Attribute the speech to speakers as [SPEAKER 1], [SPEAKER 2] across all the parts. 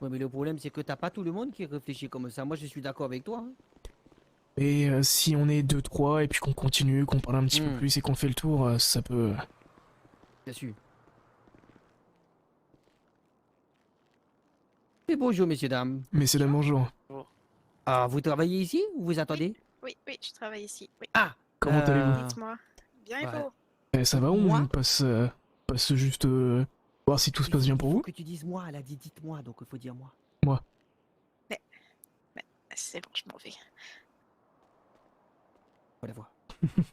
[SPEAKER 1] Ouais, mais le problème, c'est que t'as pas tout le monde qui réfléchit comme ça. Moi, je suis d'accord avec toi. Hein.
[SPEAKER 2] Et si on est deux, trois, et puis qu'on continue, qu'on parle un petit peu plus et qu'on fait le tour, ça peut...
[SPEAKER 1] Bien sûr. Et bonjour, messieurs, dames.
[SPEAKER 2] Messieurs, dames, bonjour.
[SPEAKER 3] Bonjour.
[SPEAKER 1] Ah, vous travaillez ici ou vous attendez?
[SPEAKER 3] Oui, je travaille ici. Oui.
[SPEAKER 1] Ah,
[SPEAKER 2] Comment allez-vous?
[SPEAKER 3] Dites-moi. Bien et
[SPEAKER 1] ouais.
[SPEAKER 3] vous?
[SPEAKER 2] Ça va,
[SPEAKER 1] Moi
[SPEAKER 2] on passe juste voir si tout se passe bien pour
[SPEAKER 1] Il faut
[SPEAKER 2] vous?
[SPEAKER 1] que tu dises moi. Elle a dit dites-moi, donc il faut dire moi.
[SPEAKER 2] Moi.
[SPEAKER 3] Mais c'est bon, je m'en vais.
[SPEAKER 1] Faut la voir.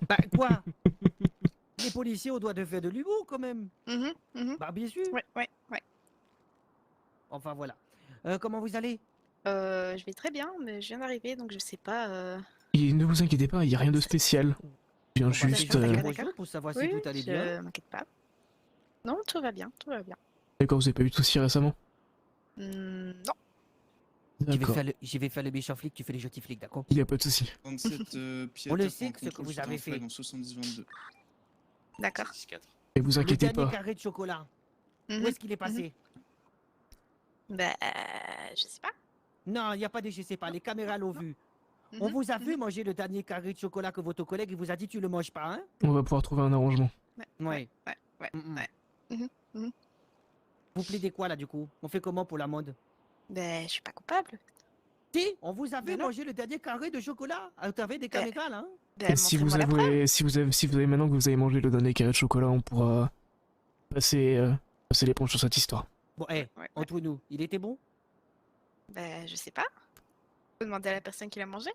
[SPEAKER 1] Bah, quoi? Les policiers, on doit de faire de l'humour quand même. Bah, bien sûr.
[SPEAKER 3] Ouais.
[SPEAKER 1] Enfin, voilà. Comment vous allez?
[SPEAKER 3] Je vais très bien, mais je viens d'arriver, donc je sais pas.
[SPEAKER 2] Et ne vous inquiétez pas, il n'y a rien de spécial. Je viens
[SPEAKER 1] Bon, bah,
[SPEAKER 2] juste...
[SPEAKER 1] c'est
[SPEAKER 3] d'accord.
[SPEAKER 1] bonjour pour savoir si
[SPEAKER 3] Oui,
[SPEAKER 1] tout allait
[SPEAKER 3] je
[SPEAKER 1] bien.
[SPEAKER 3] m'inquiète pas. Non, tout va bien, tout va bien.
[SPEAKER 2] D'accord, vous avez pas eu de soucis récemment?
[SPEAKER 3] Non.
[SPEAKER 2] D'accord,
[SPEAKER 1] Je vais faire le méchant flic, tu fais les gentils flics, d'accord?
[SPEAKER 2] il n'y a pas de soucis.
[SPEAKER 4] 37 pieds
[SPEAKER 1] On le
[SPEAKER 4] à
[SPEAKER 1] sait que ce que vous avez fait.
[SPEAKER 4] Dans 70-22.
[SPEAKER 3] D'accord.
[SPEAKER 4] 4.
[SPEAKER 2] Et vous
[SPEAKER 1] Le
[SPEAKER 2] inquiétez
[SPEAKER 1] dernier
[SPEAKER 2] pas.
[SPEAKER 1] carré de chocolat. Où
[SPEAKER 3] Mhm,
[SPEAKER 1] est-ce qu'il est passé?
[SPEAKER 3] Bah, je sais pas.
[SPEAKER 1] Non, il n'y a pas de je sais pas. Les caméras l'ont vu. On
[SPEAKER 3] Mhm,
[SPEAKER 1] vous a vu manger le dernier carré de chocolat que votre collègue il vous a dit tu le manges pas, hein?
[SPEAKER 2] On va pouvoir trouver un arrangement.
[SPEAKER 1] Ouais.
[SPEAKER 3] Ouais.
[SPEAKER 1] Vous plaidez quoi là du coup? On fait comment pour l'amende?
[SPEAKER 3] Bah, je suis pas coupable.
[SPEAKER 1] Si, on vous a vu
[SPEAKER 3] Mais non.
[SPEAKER 1] manger le dernier carré de chocolat à travers des caméras là, hein?
[SPEAKER 3] Bah,
[SPEAKER 2] Et si vous
[SPEAKER 3] montrez-moi la preuve.
[SPEAKER 2] avouez, si vous avez maintenant que vous avez mangé le dernier carré de chocolat, on pourra passer l'éponge sur cette histoire.
[SPEAKER 1] Bon, hé,
[SPEAKER 3] Ouais.
[SPEAKER 1] entre nous, il était bon?
[SPEAKER 3] Bah, je sais pas. Faut demander à la personne qui l'a mangé.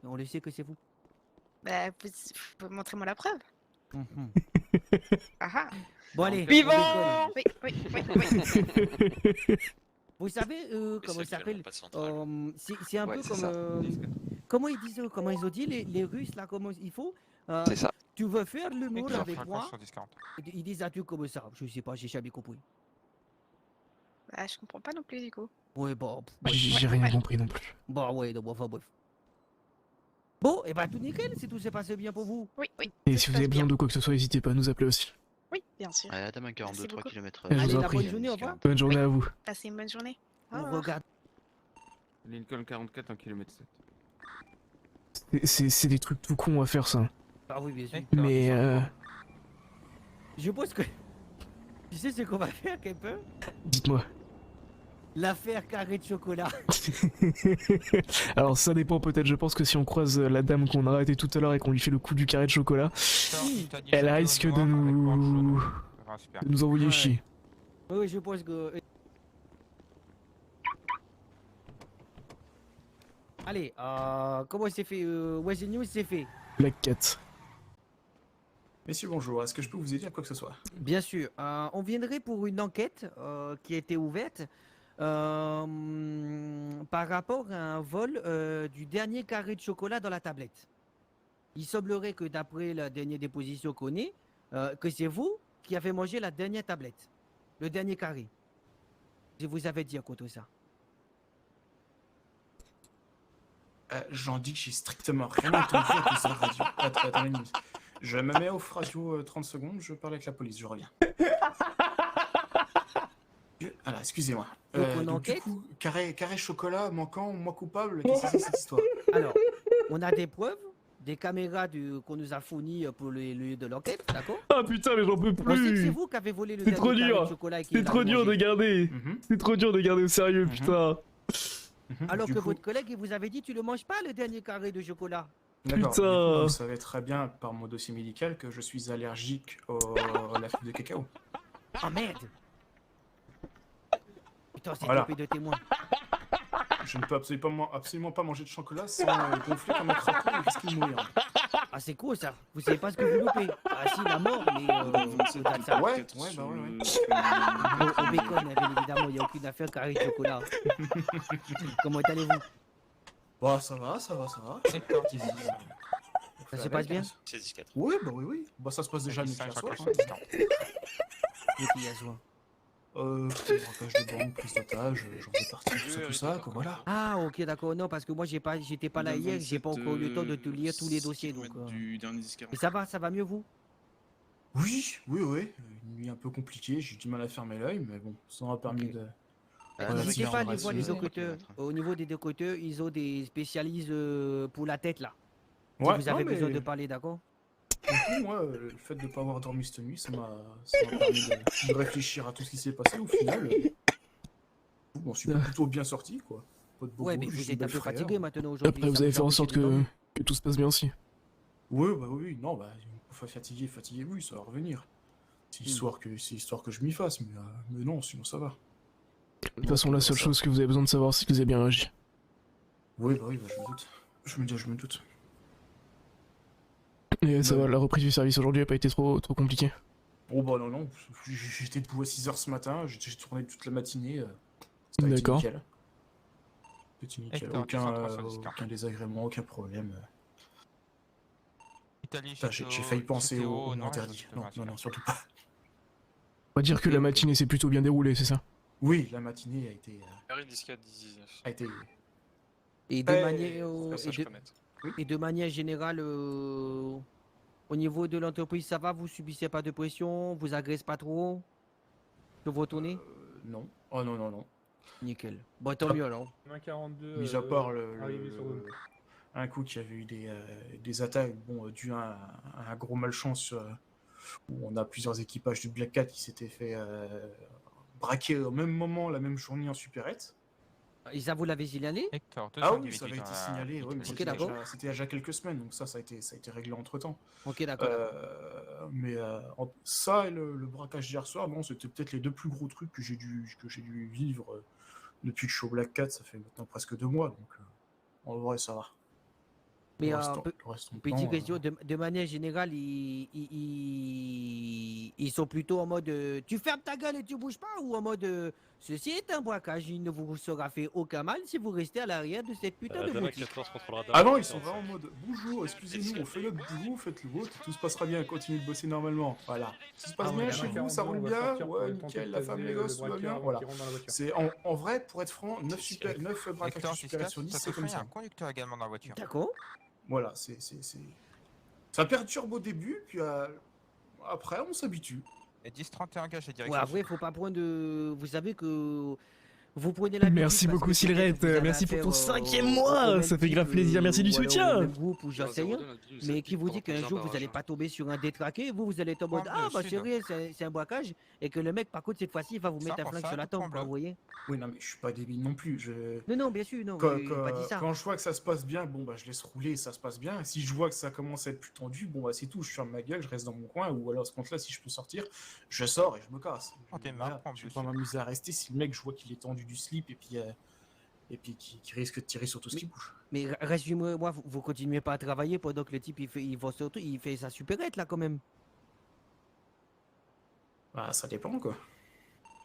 [SPEAKER 1] On le sait que c'est vous.
[SPEAKER 3] Bah, montrez-moi la preuve.
[SPEAKER 1] Mhm.
[SPEAKER 3] Ah ah.
[SPEAKER 1] Bon allez, on
[SPEAKER 5] Vivant!
[SPEAKER 1] décolle.
[SPEAKER 3] Oui.
[SPEAKER 1] Vous savez comment ça s'appelle? C'est un
[SPEAKER 5] Ouais,
[SPEAKER 1] peu
[SPEAKER 5] c'est
[SPEAKER 1] comme
[SPEAKER 5] ça.
[SPEAKER 1] comment ils disent, comment ils ont dit les Russes là, comment il faut?
[SPEAKER 5] C'est ça.
[SPEAKER 1] Tu veux faire l'humour avec
[SPEAKER 5] 50
[SPEAKER 1] moi?
[SPEAKER 5] sur 10-40.
[SPEAKER 1] Ils disent un truc comme ça. Je sais pas, j'ai jamais compris.
[SPEAKER 3] Bah, je comprends pas non plus du coup.
[SPEAKER 1] Ouais, bon,
[SPEAKER 2] J'ai rien compris non plus.
[SPEAKER 1] bon, ouais, donc, enfin bref. Bon, et bah tout nickel, si tout s'est passé bien pour vous.
[SPEAKER 3] Oui.
[SPEAKER 2] Et
[SPEAKER 3] ça
[SPEAKER 2] si
[SPEAKER 3] se
[SPEAKER 2] vous
[SPEAKER 3] passe
[SPEAKER 2] avez besoin
[SPEAKER 3] bien.
[SPEAKER 2] de quoi que ce soit, n'hésitez pas à nous appeler aussi.
[SPEAKER 3] Oui, bien sûr.
[SPEAKER 6] Ouais, la dame à 42,
[SPEAKER 3] Merci
[SPEAKER 6] 3
[SPEAKER 3] beaucoup.
[SPEAKER 6] km.
[SPEAKER 2] Je vous
[SPEAKER 1] Allez,
[SPEAKER 2] en
[SPEAKER 1] la
[SPEAKER 2] prie.
[SPEAKER 1] bonne journée, au revoir.
[SPEAKER 2] Bonne journée à vous.
[SPEAKER 3] Passez une bonne journée. Au
[SPEAKER 1] On
[SPEAKER 3] revoir.
[SPEAKER 1] regarde.
[SPEAKER 4] Lincoln 44 en kilomètre 7.
[SPEAKER 2] C'est des trucs tout cons à faire ça.
[SPEAKER 1] Ah oui, bien sûr.
[SPEAKER 2] Mais
[SPEAKER 1] Je pense que. Tu sais ce qu'on va faire, quelqu'un?
[SPEAKER 2] dites-moi.
[SPEAKER 1] L'affaire carré de chocolat.
[SPEAKER 2] Alors ça dépend peut-être, je pense que si on croise la dame qu'on a arrêtée tout à l'heure et qu'on lui fait le coup du carré de chocolat, elle risque de nous envoyer
[SPEAKER 1] Ouais.
[SPEAKER 2] chier.
[SPEAKER 1] Oui, je pense que. Allez, comment c'est fait? Wesley News, c'est fait.
[SPEAKER 2] Black Cat.
[SPEAKER 7] Messieurs, bonjour. Est-ce que je peux vous aider à quoi que ce soit?
[SPEAKER 1] Bien sûr. On viendrait pour une enquête qui a été ouverte par rapport à un vol du dernier carré de chocolat dans la tablette. Il semblerait que d'après la dernière déposition qu'on ait, que c'est vous qui avez mangé la dernière tablette, le dernier carré. Je vous avais dit à côté de ça.
[SPEAKER 7] J'en dis que j'ai strictement rien entendu à cause de la radio. Attendez une minute. Je me mets off radio 30 secondes, je parle avec la police, je reviens. Alors, excusez-moi.
[SPEAKER 1] Donc, on
[SPEAKER 7] Du
[SPEAKER 1] enquête.
[SPEAKER 7] coup, carré chocolat, manquant, moi coupable, qu'est-ce que c'est cette histoire?
[SPEAKER 1] Alors, on a des preuves, des caméras qu'on nous a fournies pour le lieu de l'enquête, d'accord?
[SPEAKER 2] Ah putain mais j'en peux
[SPEAKER 1] On sait que c'est
[SPEAKER 2] plus.
[SPEAKER 1] vous qui avez volé le
[SPEAKER 2] C'est
[SPEAKER 1] dernier
[SPEAKER 2] trop
[SPEAKER 1] carré
[SPEAKER 2] dur.
[SPEAKER 1] de chocolat et qui
[SPEAKER 2] C'est
[SPEAKER 1] l'a
[SPEAKER 2] trop dur de
[SPEAKER 1] mangé.
[SPEAKER 2] garder.
[SPEAKER 7] Mhm,
[SPEAKER 2] C'est trop dur de garder au sérieux,
[SPEAKER 7] Mhm.
[SPEAKER 2] putain.
[SPEAKER 7] mhm.
[SPEAKER 1] Alors
[SPEAKER 7] Du
[SPEAKER 1] que
[SPEAKER 7] coup-
[SPEAKER 1] votre collègue il vous avait dit tu le manges pas le dernier carré de chocolat.
[SPEAKER 7] D'accord. Du
[SPEAKER 2] Putain.
[SPEAKER 7] coup, vous savez très bien par mon dossier médical que je suis allergique à la fibre de cacao.
[SPEAKER 1] Oh merde. Putain, c'est
[SPEAKER 7] Voilà.
[SPEAKER 1] trompé de témoin.
[SPEAKER 7] Je ne peux absolument pas manger de chocolat sans gonfler comme un crapaud et risquer de mourir.
[SPEAKER 1] Ah c'est cool ça. Vous savez pas ce que vous loupez. Ah si la mort mais c'est pas ça.
[SPEAKER 7] Ouais, bah ouais.
[SPEAKER 1] Au bacon bien évidemment il n'y a aucune affaire carré de chocolat. Comment allez-vous?
[SPEAKER 7] Bah ça va.
[SPEAKER 1] Ça se passe bien?
[SPEAKER 6] C'est 10-4.
[SPEAKER 7] Oui, bah oui. Bah ça se passe déjà mieux qu'hier soir. Hein.
[SPEAKER 1] Et puis, il y a joint.
[SPEAKER 7] Braquage de banque, prise d'otage, j'en fais partie, tout ça, quoi, voilà.
[SPEAKER 1] Ah ok d'accord non parce que moi j'étais pas là hier, j'ai pas encore eu le temps de te lire tous les dossiers donc.
[SPEAKER 4] Du dernier
[SPEAKER 1] Mais ça va mieux vous?
[SPEAKER 7] Oui. Une nuit un peu compliquée, j'ai eu du mal à fermer l'œil, mais bon, ça m'a permis
[SPEAKER 1] Ok.
[SPEAKER 3] Bah,
[SPEAKER 7] Ouais,
[SPEAKER 1] N'hésitez
[SPEAKER 7] c'est
[SPEAKER 1] pas à
[SPEAKER 7] bien,
[SPEAKER 1] aller voir
[SPEAKER 7] ouais,
[SPEAKER 1] les
[SPEAKER 7] c'est-
[SPEAKER 1] décoteurs. Au niveau des décoteurs, ils ont des spécialistes pour la tête là. Si
[SPEAKER 7] Ouais,
[SPEAKER 1] vous
[SPEAKER 7] non,
[SPEAKER 1] avez besoin
[SPEAKER 7] mais
[SPEAKER 1] de parler, d'accord?
[SPEAKER 7] franchement, moi, le fait de ne pas avoir dormi cette nuit, ça m'a permis de réfléchir à tout ce qui s'est passé. Au final, bon, je suis plutôt bien sorti, quoi. Pas de
[SPEAKER 1] Ouais,
[SPEAKER 7] bobo,
[SPEAKER 1] mais
[SPEAKER 7] juste
[SPEAKER 1] vous
[SPEAKER 7] une
[SPEAKER 1] êtes un
[SPEAKER 7] belle
[SPEAKER 1] peu
[SPEAKER 7] frayeur.
[SPEAKER 1] fatigué maintenant aujourd'hui.
[SPEAKER 2] Après, vous
[SPEAKER 1] ça
[SPEAKER 2] avez fait en
[SPEAKER 1] empêché
[SPEAKER 2] sorte
[SPEAKER 1] de dormir.
[SPEAKER 2] que tout se passe bien aussi.
[SPEAKER 7] Oui, bah oui, non, bah, fatigué, fatigué, oui, ça va revenir. C'est histoire que je m'y fasse, mais non, sinon ça va.
[SPEAKER 2] De toute façon, la seule chose que vous avez besoin de savoir, c'est que vous avez bien réagi.
[SPEAKER 7] Oui, bah, je me doute. Je me doute.
[SPEAKER 2] Et ça
[SPEAKER 7] Ouais.
[SPEAKER 2] va, la reprise du service aujourd'hui a pas été trop compliquée.
[SPEAKER 7] Oh, bah non, j'étais debout à 6h ce matin, j'ai tourné toute la matinée. Ça a été
[SPEAKER 2] D'accord.
[SPEAKER 7] nickel. C'était nickel.
[SPEAKER 5] Hector,
[SPEAKER 7] Aucun,
[SPEAKER 5] 230,
[SPEAKER 7] aucun désagrément, aucun problème.
[SPEAKER 5] Italie,
[SPEAKER 7] Putain, j'ai failli penser au mot interdit. Non, surtout pas.
[SPEAKER 2] On va dire que
[SPEAKER 7] Ok,
[SPEAKER 2] la
[SPEAKER 7] ok.
[SPEAKER 2] matinée s'est plutôt bien déroulée, c'est ça?
[SPEAKER 7] Oui, la matinée a été. A été...
[SPEAKER 1] Et de
[SPEAKER 7] Eh,
[SPEAKER 1] manière,
[SPEAKER 7] Oui.
[SPEAKER 1] et de manière générale, au niveau de l'entreprise, ça va? Vous subissez pas de pression? Vous agressez pas trop? De vous retourner?
[SPEAKER 7] Non. Oh non.
[SPEAKER 1] Nickel. Bon, tant
[SPEAKER 7] Ah.
[SPEAKER 1] mieux alors.
[SPEAKER 6] 42.
[SPEAKER 7] Mis à part
[SPEAKER 6] arrivé sur zone.
[SPEAKER 7] un coup qui avait eu des attaques, bon, dû à un gros malchance, où on a plusieurs équipages du Black Cat qui s'étaient fait braquer au même moment, la même journée en supérette.
[SPEAKER 1] Et ça, vous l'avez signalé?
[SPEAKER 5] Hector,
[SPEAKER 7] Ah oui,
[SPEAKER 5] 218
[SPEAKER 7] ça avait
[SPEAKER 5] dans
[SPEAKER 7] été
[SPEAKER 5] la
[SPEAKER 7] signalé, ouais, mais
[SPEAKER 5] petite
[SPEAKER 1] Ok,
[SPEAKER 7] c'était
[SPEAKER 1] d'accord.
[SPEAKER 7] c'était déjà quelques semaines, donc ça a été réglé entre temps.
[SPEAKER 1] Ok, d'accord.
[SPEAKER 7] Mais ça et le braquage d'hier soir, bon, c'était peut-être les deux plus gros trucs que j'ai dû vivre depuis que je suis au Black Cat, ça fait maintenant presque 2 mois, donc en vrai ça va.
[SPEAKER 1] Mais
[SPEAKER 7] Le reste du
[SPEAKER 1] petite
[SPEAKER 7] temps,
[SPEAKER 1] question, de manière générale, ils sont plutôt en mode tu fermes ta gueule et tu bouges pas, ou en mode ceci est un braquage, il ne vous sera fait aucun mal si vous restez à l'arrière de cette putain de boutique.
[SPEAKER 7] Ah non, ils sont vraiment en mode bonjour, excusez-nous, on fait notre boulot, faites le vôtre, tout se passera bien, continuez de bosser normalement. Voilà. Tout se passe bien chez vous, ça roule bien, ouais, nickel, la femme, les gosses, tout va bien, voilà. C'est en vrai, pour être franc, 9 braquages
[SPEAKER 5] Hector,
[SPEAKER 7] supérieurs sur 10, c'est comme
[SPEAKER 5] il y a
[SPEAKER 7] ça.
[SPEAKER 5] un conducteur également dans la voiture.
[SPEAKER 1] D'accord.
[SPEAKER 7] Voilà, ça perturbe au début, puis après, on s'habitue.
[SPEAKER 5] Et 10-31 gage et
[SPEAKER 1] Ouais,
[SPEAKER 5] direction.
[SPEAKER 1] après, faut pas prendre de. Vous savez que vous prenez la.
[SPEAKER 2] Merci beaucoup, Silrette. Merci pour ton 5e mois. Ça fait grave plaisir. Merci du soutien.
[SPEAKER 1] Groupe ou j'en sais rien. Mais qui vous dit qu'un jour vous allez pas tomber sur un détraqué, vous allez être en mode
[SPEAKER 5] Ouais,
[SPEAKER 1] ah bah
[SPEAKER 5] mais
[SPEAKER 1] c'est vrai, c'est un braquage, et que le mec par contre cette fois-ci il va vous mettre un
[SPEAKER 5] 100%
[SPEAKER 1] flingue sur la
[SPEAKER 5] du
[SPEAKER 1] tempe,
[SPEAKER 5] problème.
[SPEAKER 1] vous voyez.
[SPEAKER 7] Oui, non, mais je suis pas débile non plus.
[SPEAKER 1] Non, bien sûr, non,
[SPEAKER 7] Quand,
[SPEAKER 1] j'ai pas dit ça.
[SPEAKER 7] quand je vois que ça se passe bien, bon, bah, je laisse rouler, ça se passe bien. Si je vois que ça commence à être plus tendu, bon, bah, c'est tout, je ferme ma gueule, je reste dans mon coin, ou alors, à ce compte-là, si je peux sortir, je sors et je me casse.
[SPEAKER 5] Oh, t'es
[SPEAKER 7] Voilà,
[SPEAKER 5] marrant, en
[SPEAKER 7] je vais
[SPEAKER 5] plus.
[SPEAKER 7] pas m'amuser à rester si le mec, je vois qu'il est tendu du slip et puis qui risque de tirer sur tout ce qui bouge.
[SPEAKER 1] Mais résume-moi, vous continuez pas à travailler pendant que le type il fait sa supérette là quand même.
[SPEAKER 7] Bah, ça dépend, quoi.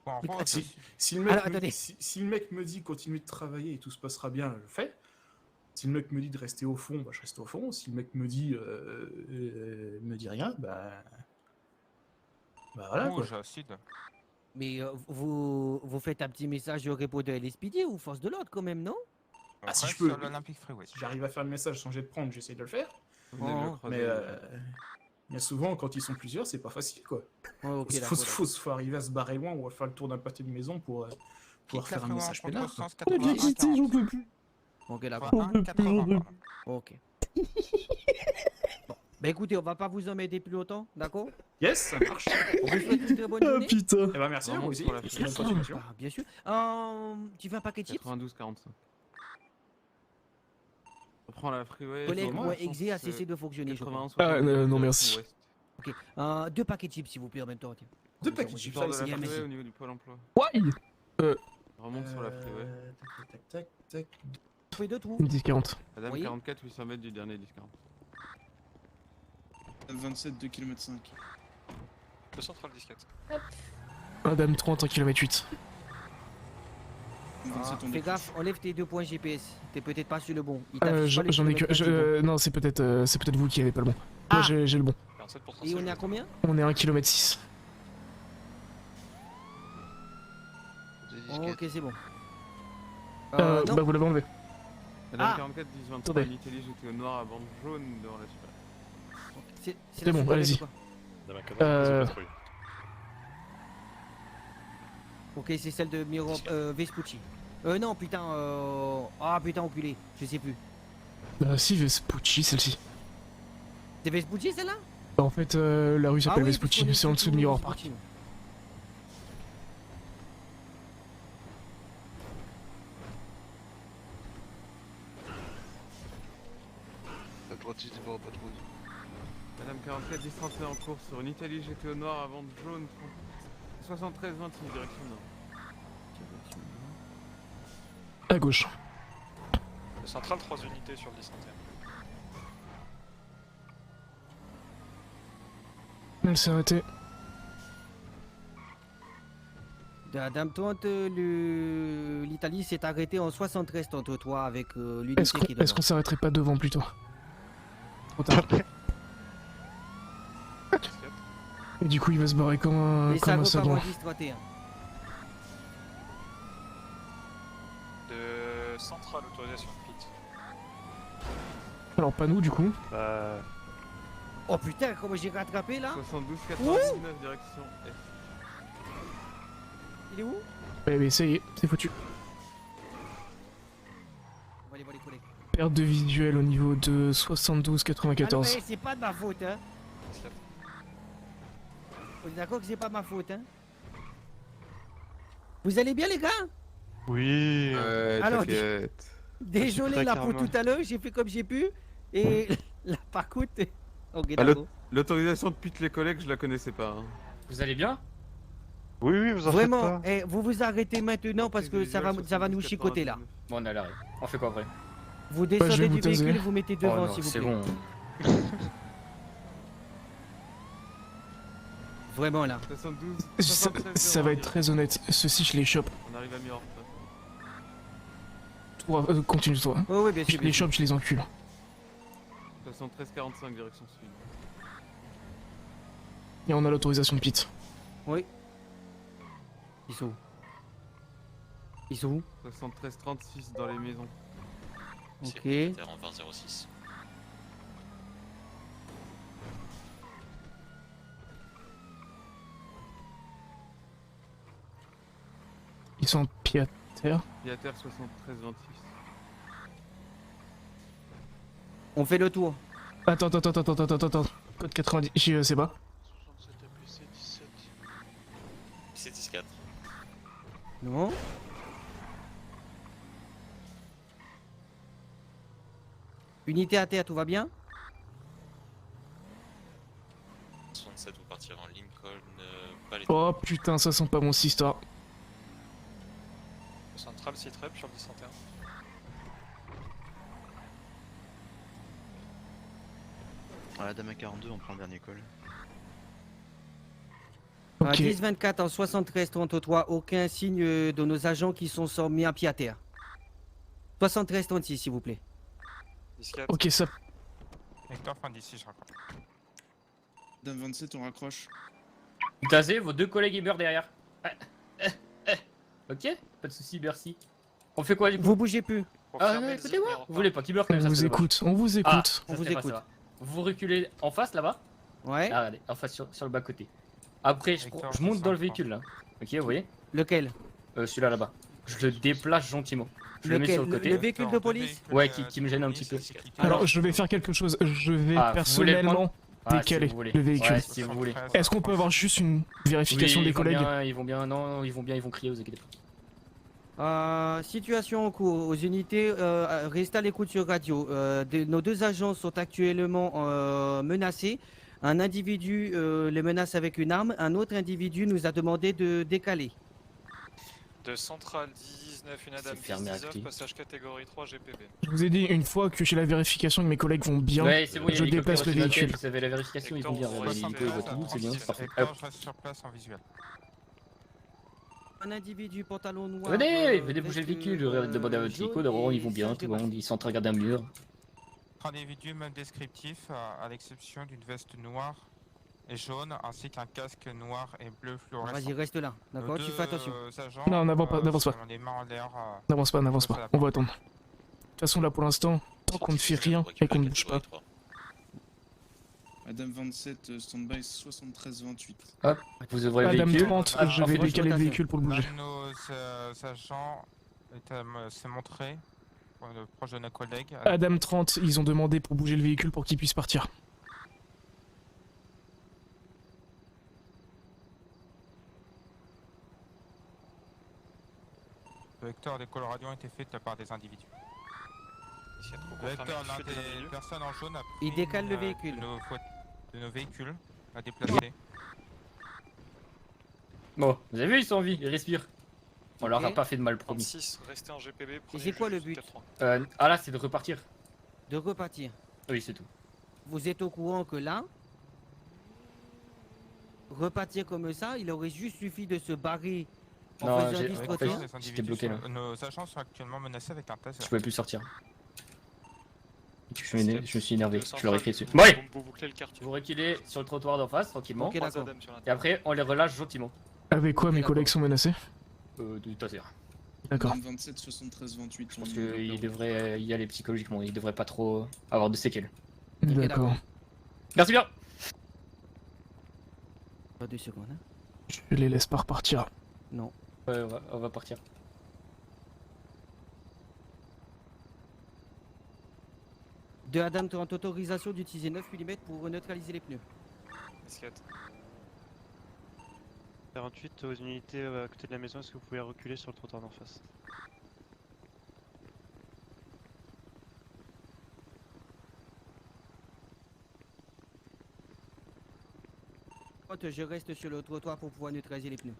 [SPEAKER 5] Bon, en
[SPEAKER 1] Mais
[SPEAKER 5] revanche,
[SPEAKER 7] Si le mec,
[SPEAKER 1] Alors,
[SPEAKER 7] me,
[SPEAKER 1] attendez.
[SPEAKER 7] si le mec me dit continue de travailler et tout se passera bien, je le fais. Si le mec me dit de rester au fond, bah, je reste au fond. Si le mec me dit rien, bah voilà, quoi.
[SPEAKER 5] rouge, acide.
[SPEAKER 1] Mais vous faites un petit message au repos de LSPD ou force de l'ordre quand même, non?
[SPEAKER 7] Ah, si
[SPEAKER 5] Reste
[SPEAKER 7] je peux.
[SPEAKER 5] sur l'Olympic Freeway.
[SPEAKER 7] Si j'arrive à faire le message sans jet de prendre, j'essaie de le faire.
[SPEAKER 4] Venez le
[SPEAKER 1] Oh.
[SPEAKER 4] croiser.
[SPEAKER 7] Mais souvent, quand ils sont plusieurs, c'est pas facile, quoi.
[SPEAKER 1] Ouais, ok,
[SPEAKER 7] Faut arriver à se barrer loin ou à faire le tour d'un pâté de maison pour pouvoir faire un message peinard, quoi.
[SPEAKER 2] J'en peux plus.
[SPEAKER 1] Ok, d'accord.
[SPEAKER 2] J'en peux plus, j'en peux plus.
[SPEAKER 1] Ok. Bon. Bah écoutez, on va pas vous emmêter plus longtemps, d'accord?
[SPEAKER 7] Yes, ça marche.
[SPEAKER 1] On vous souhaite une très bonne
[SPEAKER 2] Ah
[SPEAKER 1] journée.
[SPEAKER 2] putain.
[SPEAKER 7] Eh ben merci à
[SPEAKER 4] Vraiment,
[SPEAKER 7] vous aussi.
[SPEAKER 4] pour la
[SPEAKER 7] Bonne
[SPEAKER 4] fête.
[SPEAKER 7] continuation.
[SPEAKER 1] Ah, bien sûr. Tu veux un paquet de chips?
[SPEAKER 4] 92-45. On prend la freeway.
[SPEAKER 1] Collègue
[SPEAKER 7] vraiment,
[SPEAKER 1] ou
[SPEAKER 7] je
[SPEAKER 1] exe a cessé de fonctionner, je crois.
[SPEAKER 4] 91,
[SPEAKER 2] Ah, non,
[SPEAKER 4] 79,
[SPEAKER 2] merci.
[SPEAKER 4] ouest.
[SPEAKER 1] Ok. 2 paquets de chips s'il vous plaît en même temps. Tiens.
[SPEAKER 7] Deux paquets de chips,
[SPEAKER 4] Sors de
[SPEAKER 7] ça,
[SPEAKER 4] la
[SPEAKER 7] c'est
[SPEAKER 1] merci.
[SPEAKER 4] freeway au niveau du pôle emploi.
[SPEAKER 2] Ouais.
[SPEAKER 4] Remonte sur la freeway.
[SPEAKER 7] Tac.
[SPEAKER 1] Vous faites 2 trous.
[SPEAKER 2] 10-40.
[SPEAKER 4] Madame
[SPEAKER 1] Oui.
[SPEAKER 4] 44, 800 mètres du dernier 10-40.
[SPEAKER 8] 27, 2 km 5.
[SPEAKER 2] Madame 30, 1 km 8.
[SPEAKER 8] 27, on
[SPEAKER 1] Fais
[SPEAKER 8] est
[SPEAKER 1] gaffe, enlève tes 2 points GPS. T'es peut-être pas sur le bon. Il t'affiche pas le
[SPEAKER 2] J'en ai que.
[SPEAKER 1] kilomètre du bon.
[SPEAKER 2] Non, c'est peut-être vous qui avez pas le bon.
[SPEAKER 1] Ah.
[SPEAKER 2] Moi j'ai le bon.
[SPEAKER 1] Et on est à combien?
[SPEAKER 2] On est à 1 km 6.
[SPEAKER 1] Ok, c'est bon.
[SPEAKER 2] Bah
[SPEAKER 1] non.
[SPEAKER 2] vous l'avez enlevé.
[SPEAKER 4] Madame
[SPEAKER 1] Ah.
[SPEAKER 4] 44, 10, 23,
[SPEAKER 2] Attendez.
[SPEAKER 4] en Italie, j'étais au noir à bande jaune devant la super.
[SPEAKER 1] C'est
[SPEAKER 2] C'est
[SPEAKER 1] la
[SPEAKER 2] bon,
[SPEAKER 1] super
[SPEAKER 2] allez-y.
[SPEAKER 1] quoi. Ok, c'est celle de Miro Vespucci. Non, putain, ah putain, enculé, je sais plus.
[SPEAKER 2] Bah si, Vespucci, celle-ci.
[SPEAKER 1] C'est Vespucci celle-là?
[SPEAKER 2] Bah, en fait, la rue s'appelle
[SPEAKER 1] oui,
[SPEAKER 2] Vespucci,
[SPEAKER 1] parce qu'on est
[SPEAKER 2] c'est en dessous de
[SPEAKER 1] plutôt
[SPEAKER 2] Mirror Park.
[SPEAKER 1] Vespucci.
[SPEAKER 6] La droite, c'était pas patrouille.
[SPEAKER 4] Madame 44, 10 31 en cours sur une Italie GT au nord avant jaune 73 26 direction nord.
[SPEAKER 2] À gauche.
[SPEAKER 8] Le central, 3 unités sur le 10-31.
[SPEAKER 2] Elle s'est arrêtée.
[SPEAKER 1] Dame Tante, l'Italie s'est arrêtée en 73 entre toi avec l'unité
[SPEAKER 2] Est-ce
[SPEAKER 1] qui est devant.
[SPEAKER 2] qu'on s'arrêterait pas devant plutôt? Trop tard. Et du coup, il va se barrer comme un
[SPEAKER 1] Et ça repart
[SPEAKER 2] sabre.
[SPEAKER 1] en 10-31.
[SPEAKER 8] De central, autorisation de pit.
[SPEAKER 2] Alors, pas nous, du coup.
[SPEAKER 1] Oh putain, comment j'ai rattrapé là?
[SPEAKER 4] 72 99 direction F.
[SPEAKER 1] Il est où?
[SPEAKER 2] Mais ça y est, c'est foutu.
[SPEAKER 1] On va les coller.
[SPEAKER 2] Perte de visuel au niveau de
[SPEAKER 1] Ah
[SPEAKER 2] 72-94.
[SPEAKER 1] non, mais c'est pas de ma faute, hein. On est d'accord que c'est pas ma faute, hein. Vous allez bien les gars?
[SPEAKER 4] Oui.
[SPEAKER 1] Alors,
[SPEAKER 4] T'inquiète.
[SPEAKER 1] Désolé
[SPEAKER 4] très
[SPEAKER 1] là pour
[SPEAKER 4] calme.
[SPEAKER 1] tout à l'heure, j'ai fait comme j'ai pu. Et là par contre... Ok,
[SPEAKER 4] Ah,
[SPEAKER 1] d'accord.
[SPEAKER 4] L'autorisation de pute les collègues, je la connaissais pas. Hein.
[SPEAKER 9] Vous allez bien?
[SPEAKER 6] Oui, oui, vous en faites
[SPEAKER 1] Vraiment,
[SPEAKER 6] pas.
[SPEAKER 1] vous vous arrêtez maintenant parce que ça va nous chicoter là.
[SPEAKER 9] Bon, on est à l'arrêt. On fait quoi après?
[SPEAKER 1] Vous
[SPEAKER 2] je vais
[SPEAKER 1] descendez
[SPEAKER 2] vous
[SPEAKER 1] du
[SPEAKER 2] taser.
[SPEAKER 1] véhicule et vous mettez devant
[SPEAKER 9] Oh non,
[SPEAKER 1] s'il vous
[SPEAKER 9] c'est
[SPEAKER 1] plaît.
[SPEAKER 9] bon.
[SPEAKER 1] Vraiment là.
[SPEAKER 4] 72.
[SPEAKER 2] Ça,
[SPEAKER 4] 73,
[SPEAKER 2] ça va être très honnête. Ceux-ci, je les chope.
[SPEAKER 4] On arrive à mi-heure.
[SPEAKER 2] Continue toi.
[SPEAKER 1] Oh oui, bien
[SPEAKER 2] Je
[SPEAKER 1] sûr.
[SPEAKER 2] les chope, je les encule.
[SPEAKER 4] 73 45 direction sud.
[SPEAKER 2] Et on a l'autorisation de pit.
[SPEAKER 1] Oui. Ils sont où? Ils sont où?
[SPEAKER 4] 73 36 dans les maisons.
[SPEAKER 1] Ok.
[SPEAKER 8] En 20-06.
[SPEAKER 2] Ils sont en pied à terre.
[SPEAKER 4] Il y a terre 73 26.
[SPEAKER 1] On fait le tour.
[SPEAKER 2] Attends. Code 90, je sais pas.
[SPEAKER 6] 67 APC 17.
[SPEAKER 8] C'est 14.
[SPEAKER 1] Non. Unité à terre, tout va bien?
[SPEAKER 8] 67, vous partirez en Lincoln, pas les
[SPEAKER 2] Oh putain, ça sent pas bon cette histoire.
[SPEAKER 8] central, c'est trap sur le 10-31.
[SPEAKER 6] À la dame à 42, on prend le dernier col.
[SPEAKER 1] À
[SPEAKER 2] Ok.
[SPEAKER 1] 10-24 en 73-33, aucun signe de nos agents qui sont mis à pied à terre. 73-36 s'il vous plaît.
[SPEAKER 8] 14.
[SPEAKER 2] Ok, ça.
[SPEAKER 5] Hector, fin d'ici, je raccroche.
[SPEAKER 10] Dame 27, on raccroche.
[SPEAKER 9] Vous tasez, vos deux collègues ils meurent derrière. Ok, pas de soucis, merci. On fait quoi du coup?
[SPEAKER 1] Vous bougez plus.
[SPEAKER 9] Ah non, écoutez-moi. Vous voulez pas qu'ils meurent quand
[SPEAKER 2] On
[SPEAKER 9] même, ça
[SPEAKER 2] vous
[SPEAKER 9] c'est dommage.
[SPEAKER 2] écoute, on vous
[SPEAKER 9] Ah,
[SPEAKER 2] écoute.
[SPEAKER 9] ça,
[SPEAKER 1] On vous
[SPEAKER 9] ça va,
[SPEAKER 1] écoute.
[SPEAKER 9] ça va. Vous reculez en face là-bas.
[SPEAKER 1] Ouais.
[SPEAKER 9] Ah, regardez, en face sur le bas côté. Après,
[SPEAKER 5] Hector,
[SPEAKER 9] je monte dans le
[SPEAKER 5] 63.
[SPEAKER 9] véhicule là. Ok, vous voyez?
[SPEAKER 1] Lequel?
[SPEAKER 9] Celui-là là-bas. Je le déplace gentiment. Je le mets
[SPEAKER 1] Lequel?
[SPEAKER 9] sur le côté.
[SPEAKER 1] Le véhicule de police?
[SPEAKER 9] Ouais, qui me gêne un petit peu.
[SPEAKER 2] Alors, je vais faire quelque chose. Je vais
[SPEAKER 9] Ah, vous voulez le
[SPEAKER 2] personnellement
[SPEAKER 9] Ah,
[SPEAKER 2] décaler
[SPEAKER 9] si vous voulez.
[SPEAKER 2] le véhicule.
[SPEAKER 9] Ouais, si vous voulez.
[SPEAKER 2] Est-ce qu'on peut avoir juste une vérification
[SPEAKER 9] Oui,
[SPEAKER 2] des collègues?
[SPEAKER 9] ils vont bien, non, ils vont crier, vous inquiétez pas.
[SPEAKER 1] Situation en cours. Aux unités, restez à l'écoute sur radio. Nos deux agents sont actuellement menacés. Un individu les menace avec une arme. Un autre individu nous a demandé de décaler.
[SPEAKER 8] De central 19, une Adam
[SPEAKER 9] C'est fermé à
[SPEAKER 8] 19,
[SPEAKER 9] clé.
[SPEAKER 8] passage catégorie 3 GPB.
[SPEAKER 2] Je vous ai dit, une fois que j'ai la vérification que mes collègues vont bien,
[SPEAKER 9] Ouais, c'est bon, il y a
[SPEAKER 2] je
[SPEAKER 9] l'hélicoptère
[SPEAKER 2] déplace le
[SPEAKER 9] au-dessus de la tête,
[SPEAKER 2] véhicule.
[SPEAKER 9] vous avez la vérification, ils vont bien.
[SPEAKER 8] Hector,
[SPEAKER 9] Regardez, l'hélico, il va tout, c'est bien, c'est parfait. Hop.
[SPEAKER 5] Hector, je reste sur place en visuel.
[SPEAKER 1] Un individu pantalon noir.
[SPEAKER 9] Venez bouger le
[SPEAKER 1] veste,
[SPEAKER 9] véhicule, demandez à votre
[SPEAKER 1] jaune
[SPEAKER 9] hélico, d'abord
[SPEAKER 1] et
[SPEAKER 9] ils vont bien,
[SPEAKER 1] sac
[SPEAKER 9] tout
[SPEAKER 1] de
[SPEAKER 9] le monde, ils sont en train de regarder un mur.
[SPEAKER 5] Individu même descriptif, à l'exception d'une veste noire et jaune, ainsi qu'un casque noir et bleu fluorescent.
[SPEAKER 1] Vas-y, reste là. D'accord, tu fais attention.
[SPEAKER 2] Non, n'avance pas.
[SPEAKER 5] ont les mains en l'air.
[SPEAKER 2] N'avance pas, on va attendre. De toute façon, là pour l'instant, tant qu'on ne fait rien et qu'on ne bouge pas.
[SPEAKER 10] Madame 27, stand-by 73-28.
[SPEAKER 9] Hop, vous ouvrez le
[SPEAKER 2] Madame
[SPEAKER 9] véhicule.
[SPEAKER 2] 30,
[SPEAKER 9] Ah,
[SPEAKER 2] je vais
[SPEAKER 9] parfait.
[SPEAKER 2] décaler le véhicule pour le
[SPEAKER 5] L'un
[SPEAKER 2] bouger.
[SPEAKER 5] de nos agents s'est montré proche de nos collègues.
[SPEAKER 2] Adam 30, ils ont demandé pour bouger le véhicule pour qu'il puisse partir.
[SPEAKER 5] Le vecteur des call radio ont été faits de la part des individus. Le vecteur, l'un des personnes en jaune a pris
[SPEAKER 1] Il décale le
[SPEAKER 5] une,
[SPEAKER 1] véhicule.
[SPEAKER 5] de nos véhicules à déplacer.
[SPEAKER 9] Bon, vous avez vu, ils sont en vie, ils respirent. On leur a
[SPEAKER 1] Ok.
[SPEAKER 9] pas fait de mal, promis.
[SPEAKER 8] 36, restez en GPB.
[SPEAKER 1] Et c'est quoi le but?
[SPEAKER 9] Ah là, c'est de repartir.
[SPEAKER 1] De repartir.
[SPEAKER 9] Oui, c'est tout.
[SPEAKER 1] Vous êtes au courant que là, repartir comme ça, il aurait juste suffi de se barrer en
[SPEAKER 9] Non,
[SPEAKER 1] faisant
[SPEAKER 9] j'ai-
[SPEAKER 1] un
[SPEAKER 9] en
[SPEAKER 1] disque
[SPEAKER 9] fait,
[SPEAKER 1] retour.
[SPEAKER 9] j'étais bloqué là.
[SPEAKER 5] Nos agents sont actuellement menacés avec un taser.
[SPEAKER 9] Je pouvais plus sortir. Je me suis énervé,
[SPEAKER 8] Le
[SPEAKER 9] je leur ai crié
[SPEAKER 8] central,
[SPEAKER 9] dessus. Bon, allez,
[SPEAKER 8] vous bouclez le quartier.
[SPEAKER 9] vous reculez sur le trottoir d'en face, tranquillement.
[SPEAKER 1] Ok, d'accord.
[SPEAKER 9] Et après, on les relâche gentiment.
[SPEAKER 2] Avec quoi mes
[SPEAKER 1] D'accord.
[SPEAKER 2] collègues sont menacés?
[SPEAKER 9] Du taser.
[SPEAKER 2] D'accord.
[SPEAKER 10] Madame 27, 73-28.
[SPEAKER 9] Je pense qu'il devrait y aller psychologiquement, il devrait pas trop avoir de séquelles.
[SPEAKER 2] D'accord.
[SPEAKER 9] Merci bien.
[SPEAKER 1] Pas 2 secondes. Hein.
[SPEAKER 2] Je les laisse pas repartir.
[SPEAKER 1] Non.
[SPEAKER 9] Ouais, on va partir.
[SPEAKER 1] De Adam, tu as autorisation d'utiliser 9 mm pour neutraliser les pneus.
[SPEAKER 8] Escate.
[SPEAKER 11] 48 aux unités à côté de la maison, est-ce que vous pouvez reculer sur le trottoir d'en face?
[SPEAKER 1] Je reste sur le trottoir pour pouvoir neutraliser les pneus.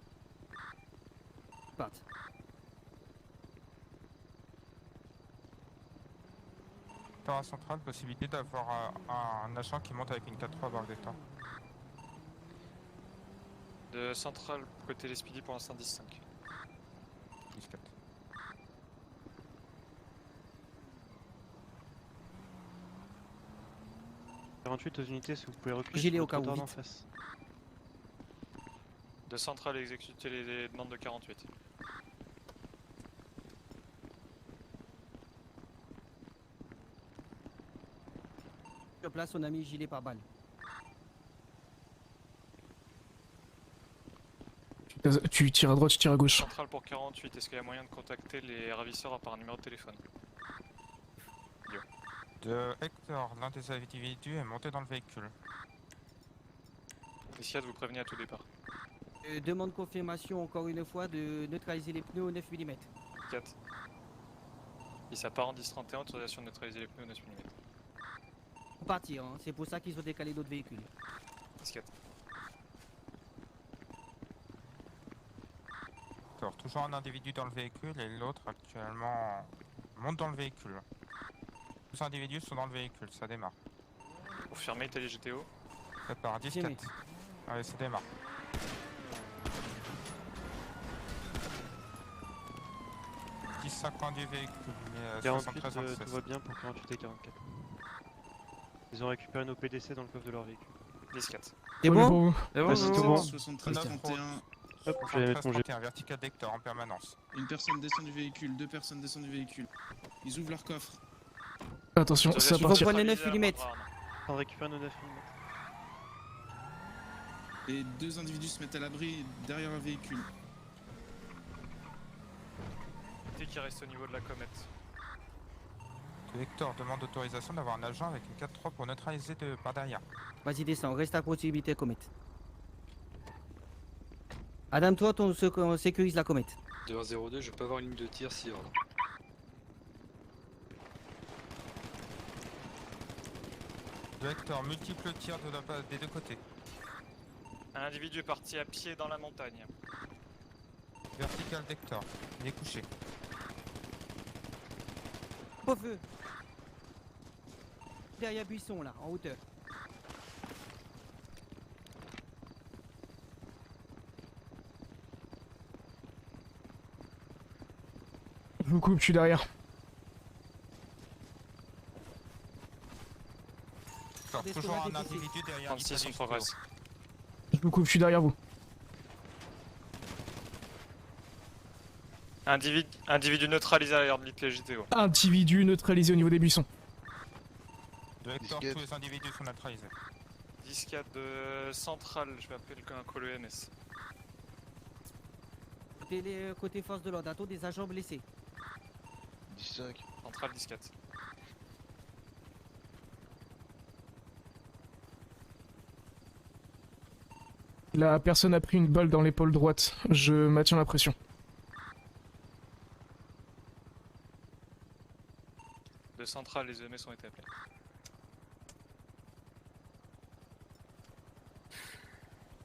[SPEAKER 1] Parte.
[SPEAKER 5] Dans centrale, possibilité d'avoir un agent qui monte avec une 4-3 barre de temps.
[SPEAKER 8] De centrale, côté les speedy pour l'instant 10-5.
[SPEAKER 5] 10-4.
[SPEAKER 11] Aux unités, est-ce que vous pouvez reculer
[SPEAKER 1] Gilet
[SPEAKER 11] sur
[SPEAKER 1] au
[SPEAKER 11] le
[SPEAKER 1] cas où,
[SPEAKER 11] trottoir d'en
[SPEAKER 1] vite.
[SPEAKER 11] face?
[SPEAKER 8] De centrale, exécuter les demandes de 48.
[SPEAKER 1] Sur place, on a mis gilet par balle.
[SPEAKER 2] Tu tires à droite, tu tires à gauche.
[SPEAKER 8] Centrale pour 48, est-ce qu'il y a moyen de contacter les ravisseurs par numéro de téléphone?
[SPEAKER 5] De Hector, l'un des individus est monté dans le véhicule.
[SPEAKER 8] Escate, vous prévenez à tout départ.
[SPEAKER 1] Demande confirmation encore une fois de neutraliser les pneus au 9 mm.
[SPEAKER 8] 4. Et ça part en 10-31, autorisation de neutraliser les pneus au 9 mm.
[SPEAKER 1] Pour partir, hein. C'est pour ça qu'ils ont décalé d'autres véhicules.
[SPEAKER 8] Escate.
[SPEAKER 5] Alors, toujours un individu dans le véhicule et l'autre actuellement monte dans le véhicule. Tous les individus sont dans le véhicule, ça démarre.
[SPEAKER 8] Confirmé, télé GTO.
[SPEAKER 5] Prépare, 10-4.
[SPEAKER 1] Jimmy.
[SPEAKER 5] Allez, ça démarre. « 10-50 du véhicule, mais
[SPEAKER 11] 48,
[SPEAKER 5] 73
[SPEAKER 11] tout va bien pour 48 et 44. Ils ont récupéré nos PDC dans le coffre de leur véhicule.
[SPEAKER 8] 10-4.
[SPEAKER 1] C'est bon?
[SPEAKER 11] Ouais, c'est tout bon.
[SPEAKER 10] 73-31.
[SPEAKER 11] Hop, je vais mettre mon jet.
[SPEAKER 5] 31, vertical d'Hector en permanence.
[SPEAKER 10] Une personne descend du véhicule, 2 personnes descendent du véhicule. Ils ouvrent leur coffre.
[SPEAKER 2] Attention, ça
[SPEAKER 1] Ils vont
[SPEAKER 2] partir.
[SPEAKER 1] prendre les 9 mm.
[SPEAKER 11] On récupère nos 9 mm.
[SPEAKER 10] Et 2 individus se mettent à l'abri derrière un véhicule.
[SPEAKER 8] Qui reste au niveau de la comète.
[SPEAKER 5] Hector demande autorisation d'avoir un agent avec une 4-3 pour neutraliser par derrière.
[SPEAKER 1] Vas-y, descends, reste à proximité comète. Adam, toi, on sécurise la comète.
[SPEAKER 12] 2-1-0-2, je peux avoir une ligne de tir si ordre.
[SPEAKER 5] Hector, multiples tirs des deux côtés.
[SPEAKER 8] Un individu est parti à pied dans la montagne.
[SPEAKER 5] Vertical d'Hector, il est couché.
[SPEAKER 1] Au feu. Derrière buisson, là, en hauteur.
[SPEAKER 2] Je vous coupe, je suis derrière.
[SPEAKER 5] Hector, toujours un individu derrière
[SPEAKER 8] 36, on progresse.
[SPEAKER 2] Je vous coupe, je suis derrière vous.
[SPEAKER 8] Individu neutralisé à l'arrière de l'IT GTO.
[SPEAKER 2] Individu neutralisé au niveau des buissons.
[SPEAKER 5] De Hector, tous les individus sont neutralisés.
[SPEAKER 8] discade centrale, je vais appeler un call EMS.
[SPEAKER 1] Côté force de l'ordre, Ato, des agents blessés.
[SPEAKER 6] 15.
[SPEAKER 8] Centrale discade.
[SPEAKER 2] La personne a pris une balle dans l'épaule droite. Je maintiens la pression.
[SPEAKER 8] De centrale, les EMS ont été appelés.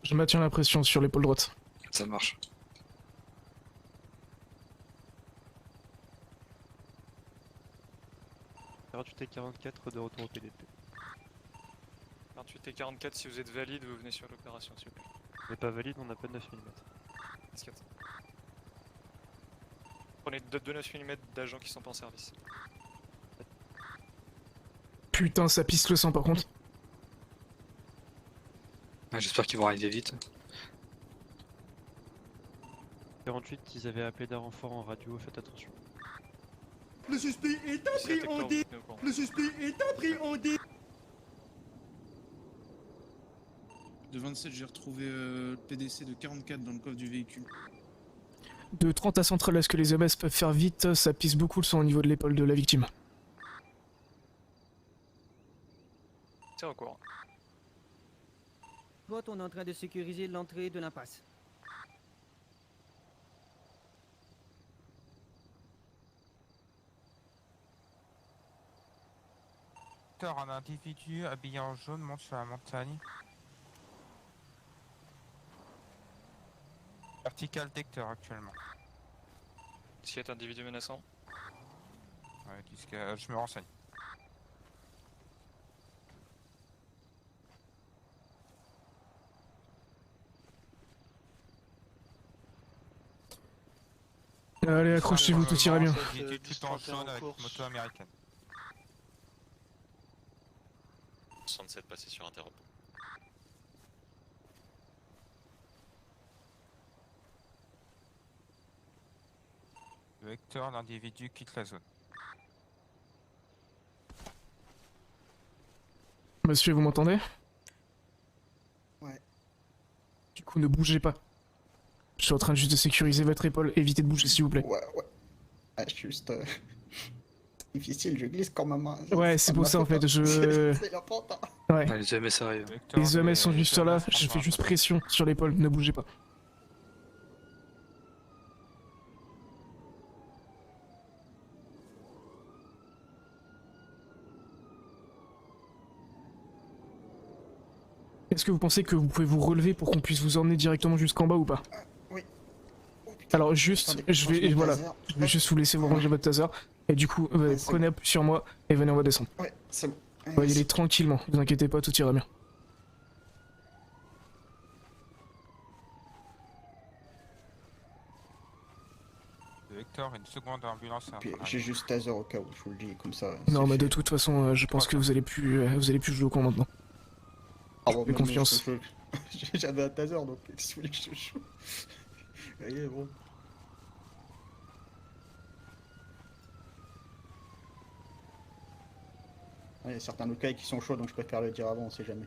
[SPEAKER 2] Je maintiens la pression sur l'épaule droite.
[SPEAKER 12] Ça marche.
[SPEAKER 11] Et 44 de retour au PDP.
[SPEAKER 8] 28 et 44, si vous êtes valide, vous venez sur l'opération, s'il vous plaît.
[SPEAKER 11] On n'est pas valide, on n'a pas de 9 mm.
[SPEAKER 8] 4. Prenez 2 9 mm d'agents qui sont pas en service.
[SPEAKER 2] Putain, ça pisse le sang par contre.
[SPEAKER 12] Ouais, j'espère qu'ils vont arriver vite.
[SPEAKER 11] 48, ils avaient appelé d'un renfort en radio, faites attention.
[SPEAKER 13] Le suspect est appréhendé. Le suspect est appréhendé.
[SPEAKER 10] De 27, j'ai retrouvé le PDC de 44 dans le coffre du véhicule.
[SPEAKER 2] De 30 à centrale, est-ce que les EMS peuvent faire vite? Ça pisse beaucoup le sang au niveau de l'épaule de la victime.
[SPEAKER 8] C'est en cours.
[SPEAKER 1] Vote, on est en train de sécuriser l'entrée de l'impasse.
[SPEAKER 5] Un individu habillé en jaune monte sur la montagne. Vertical Decteur actuellement.
[SPEAKER 8] S'il y a un individu menaçant.
[SPEAKER 5] Ouais, je me renseigne.
[SPEAKER 2] Allez, accrochez-vous, tout ira bien.
[SPEAKER 5] Individu tout en jaune avec moto américaine.
[SPEAKER 14] 67 passé sur interop.
[SPEAKER 5] Vecteur, l'individu quitte la zone.
[SPEAKER 2] Monsieur, vous m'entendez?
[SPEAKER 13] Ouais.
[SPEAKER 2] Du coup, ne bougez pas. Je suis en train juste de sécuriser votre épaule. Évitez de bouger, s'il vous plaît.
[SPEAKER 13] Ouais. Ah, juste... difficile, je glisse quand même.
[SPEAKER 2] Ouais, c'est pour ça en fait,
[SPEAKER 13] C'est la pente, hein.
[SPEAKER 2] Ouais.
[SPEAKER 12] Les EMS arrivent.
[SPEAKER 2] Les EMS sont juste là, je fais juste pression sur l'épaule, ne bougez pas. Est-ce que vous pensez que vous pouvez vous relever pour qu'on puisse vous emmener directement jusqu'en bas ou pas?
[SPEAKER 13] Oui.
[SPEAKER 2] Alors juste,
[SPEAKER 13] Attendez,
[SPEAKER 2] je vais juste vous laisser vous ranger votre taser. Et du coup, prenez appui sur moi et venez, on va descendre.
[SPEAKER 13] Ouais, c'est bon.
[SPEAKER 2] On va y aller tranquillement, ne vous inquiétez pas, tout ira bien.
[SPEAKER 5] Vecteur, une seconde ambulance.
[SPEAKER 13] J'ai juste taser au cas où, je vous le dis comme ça.
[SPEAKER 2] Non, mais de toute façon, je pense que vous allez plus jouer au camp maintenant.
[SPEAKER 13] Ah bon,
[SPEAKER 2] Fais confiance.
[SPEAKER 13] J'avais un taser donc si vous voulez que je joue. Voyez, bon. Il y a certains locaux qui sont chauds donc je préfère le dire avant, on sait jamais.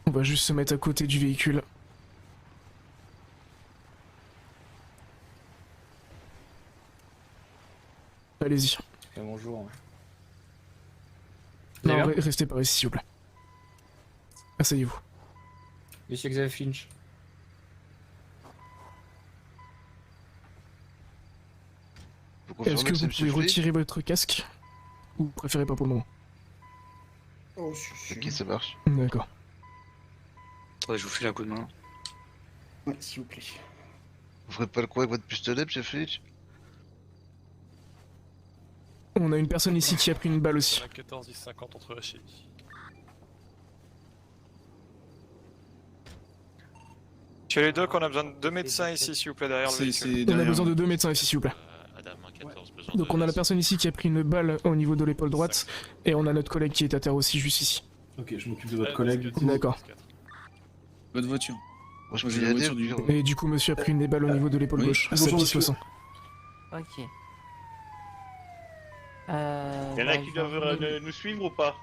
[SPEAKER 2] On va juste se mettre à côté du véhicule. Allez-y.
[SPEAKER 9] Bonjour.
[SPEAKER 2] Non, restez par ici s'il vous plaît. Asseyez-vous.
[SPEAKER 9] Monsieur Xavier Finch.
[SPEAKER 2] Est-ce que vous pouvez retirer votre casque? Ou vous préférez pas pour le moment?
[SPEAKER 13] Oh, si.
[SPEAKER 6] Ok, ça marche.
[SPEAKER 2] D'accord.
[SPEAKER 12] Attendez, je vous file un coup de main.
[SPEAKER 13] Ouais, s'il vous plaît.
[SPEAKER 6] Vous ferez pas le coup avec votre pistolet, monsieur Fitch?
[SPEAKER 2] On a une personne ici qui a pris une balle aussi.
[SPEAKER 8] 14 10 50 entre HI. Monsieur les docs, on a besoin de 2 médecins ici, s'il vous plaît, derrière le véhicule.
[SPEAKER 2] On a besoin de 2 médecins ici, s'il vous plaît. Donc on a la personne ici qui a pris une balle au niveau de l'épaule droite, et on a notre collègue qui est à terre aussi, juste ici.
[SPEAKER 10] Ok, je m'occupe de votre collègue du coup.
[SPEAKER 2] D'accord.
[SPEAKER 10] Votre voiture.
[SPEAKER 6] Moi je peux y aller.
[SPEAKER 2] Et du coup monsieur a pris une balle au niveau de l'épaule gauche, ça pisse le sang.
[SPEAKER 15] Ok.
[SPEAKER 11] Il y en a qui doivent nous suivre ou pas?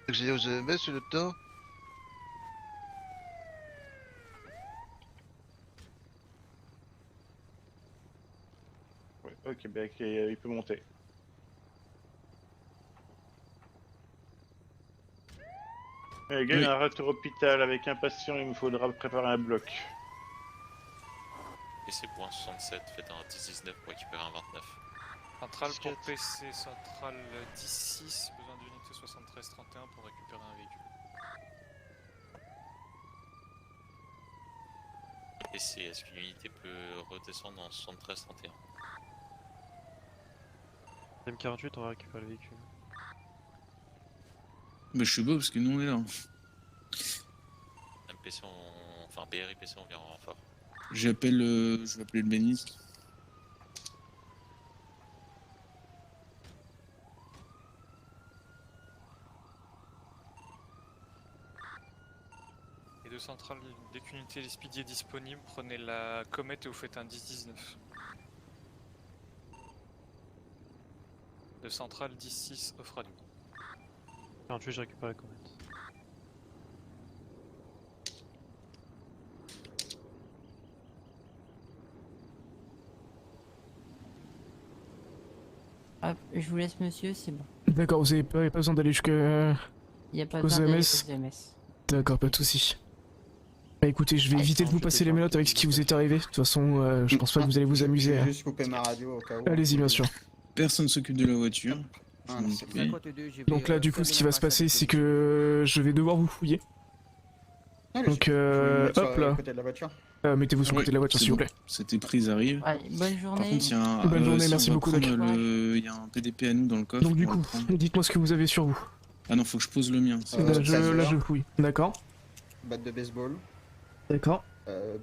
[SPEAKER 6] J'ai aux EMS le temps.
[SPEAKER 11] Ouais, ok, ben il peut monter. Gain, un retour hôpital avec un patient, il me faudra préparer un bloc.
[SPEAKER 14] Et c'est pour un 67, faites un 10-19 pour récupérer un 29.
[SPEAKER 8] Centrale pour PC, centrale 10-6, besoin d'unité 73-31 pour récupérer un véhicule.
[SPEAKER 14] Et c'est est-ce qu'une unité peut redescendre en 73-31?
[SPEAKER 11] M48, on va récupérer le véhicule.
[SPEAKER 10] Bah, je suis beau parce que nous on est là.
[SPEAKER 14] MPC, enfin BRIPC, on vient en renfort.
[SPEAKER 10] J'appelle, je vais appeler le béniste.
[SPEAKER 8] Et de centrale, dès qu'une unité Speedy est disponible, prenez la comète et vous faites un 10-19. De centrale 10-6 off radio.
[SPEAKER 11] 48, je récupère la comète.
[SPEAKER 15] Hop, je vous laisse monsieur, c'est bon.
[SPEAKER 2] D'accord, vous avez pas besoin d'aller jusque...
[SPEAKER 15] Il n'y a pas
[SPEAKER 2] aux
[SPEAKER 15] besoin d'aller
[SPEAKER 2] EMS.
[SPEAKER 15] aux EMS.
[SPEAKER 2] D'accord, pas de soucis. Bah écoutez, je vais éviter de vous passer les menottes avec ce qui vous est arrivé. De toute façon, je pense pas que vous allez vous amuser.
[SPEAKER 13] Je vais juste couper ma radio au cas où.
[SPEAKER 2] Allez-y, bien sûr.
[SPEAKER 10] Personne s'occupe de la voiture.
[SPEAKER 13] Ah,
[SPEAKER 10] Je
[SPEAKER 13] c'est
[SPEAKER 10] m'en occupe.
[SPEAKER 1] 52, je vais,
[SPEAKER 2] Donc là, du coup,
[SPEAKER 1] fermer
[SPEAKER 2] ce qui
[SPEAKER 1] la
[SPEAKER 2] va se
[SPEAKER 1] passe
[SPEAKER 2] passer,
[SPEAKER 1] avec
[SPEAKER 2] c'est
[SPEAKER 1] le
[SPEAKER 2] que je vais devoir vous fouiller.
[SPEAKER 13] Allez,
[SPEAKER 2] Donc,
[SPEAKER 13] je vais me mettre
[SPEAKER 2] hop
[SPEAKER 13] sur
[SPEAKER 2] là.
[SPEAKER 13] le côté de la voiture.
[SPEAKER 2] Mettez-vous sur le
[SPEAKER 10] Oui,
[SPEAKER 2] côté de la voiture,
[SPEAKER 10] c'est
[SPEAKER 2] s'il vous
[SPEAKER 10] bon.
[SPEAKER 2] plaît.
[SPEAKER 10] C'était prise arrive.
[SPEAKER 15] Allez, bonne journée.
[SPEAKER 10] Par contre, il y a un.
[SPEAKER 2] Bonne journée,
[SPEAKER 10] si,
[SPEAKER 2] merci
[SPEAKER 10] on va
[SPEAKER 2] beaucoup, Doc.
[SPEAKER 10] prendre il y a un PDP à nous dans le coffre.
[SPEAKER 2] Donc du
[SPEAKER 10] on va
[SPEAKER 2] coup,
[SPEAKER 10] le prendre.
[SPEAKER 2] dites-moi ce que vous avez sur vous.
[SPEAKER 10] Ah non, faut que je pose le mien.
[SPEAKER 2] Là,
[SPEAKER 13] taser.
[SPEAKER 2] là, je fouille. D'accord.
[SPEAKER 13] Batte de baseball.
[SPEAKER 2] D'accord.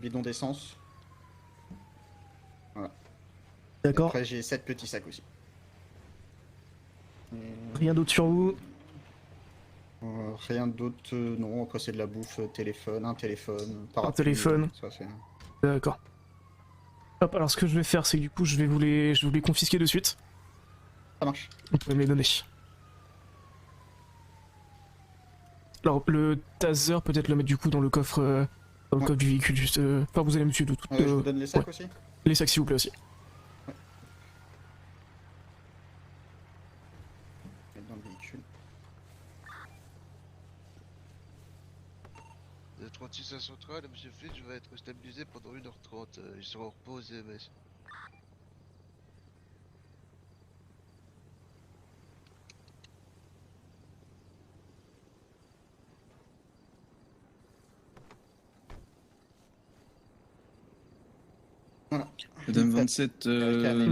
[SPEAKER 13] Bidon d'essence. Voilà.
[SPEAKER 2] D'accord.
[SPEAKER 13] Après, j'ai 7 petits sacs aussi.
[SPEAKER 2] Rien d'autre sur vous?
[SPEAKER 13] Rien d'autre, non. Après, c'est de la bouffe, téléphone, un téléphone,
[SPEAKER 2] Un téléphone.
[SPEAKER 13] Ça, c'est...
[SPEAKER 2] D'accord. Hop, alors ce que je vais faire, c'est que du coup, je vais vous les confisquer de suite.
[SPEAKER 13] Ça marche.
[SPEAKER 2] Vous pouvez me les donner. Alors, le taser, peut-être le mettre du coup dans le coffre du véhicule, juste... Enfin, vous allez me suivre de toute...
[SPEAKER 13] Je vous donne les sacs
[SPEAKER 2] ouais.
[SPEAKER 13] aussi.
[SPEAKER 2] Les sacs, s'il vous plaît, aussi.
[SPEAKER 13] Dans le véhicule.
[SPEAKER 6] 36 à centrale, monsieur Fitch va être stabilisé pendant 1h30. Il sera en repos aux EMS.
[SPEAKER 13] Voilà.
[SPEAKER 10] Madame 27,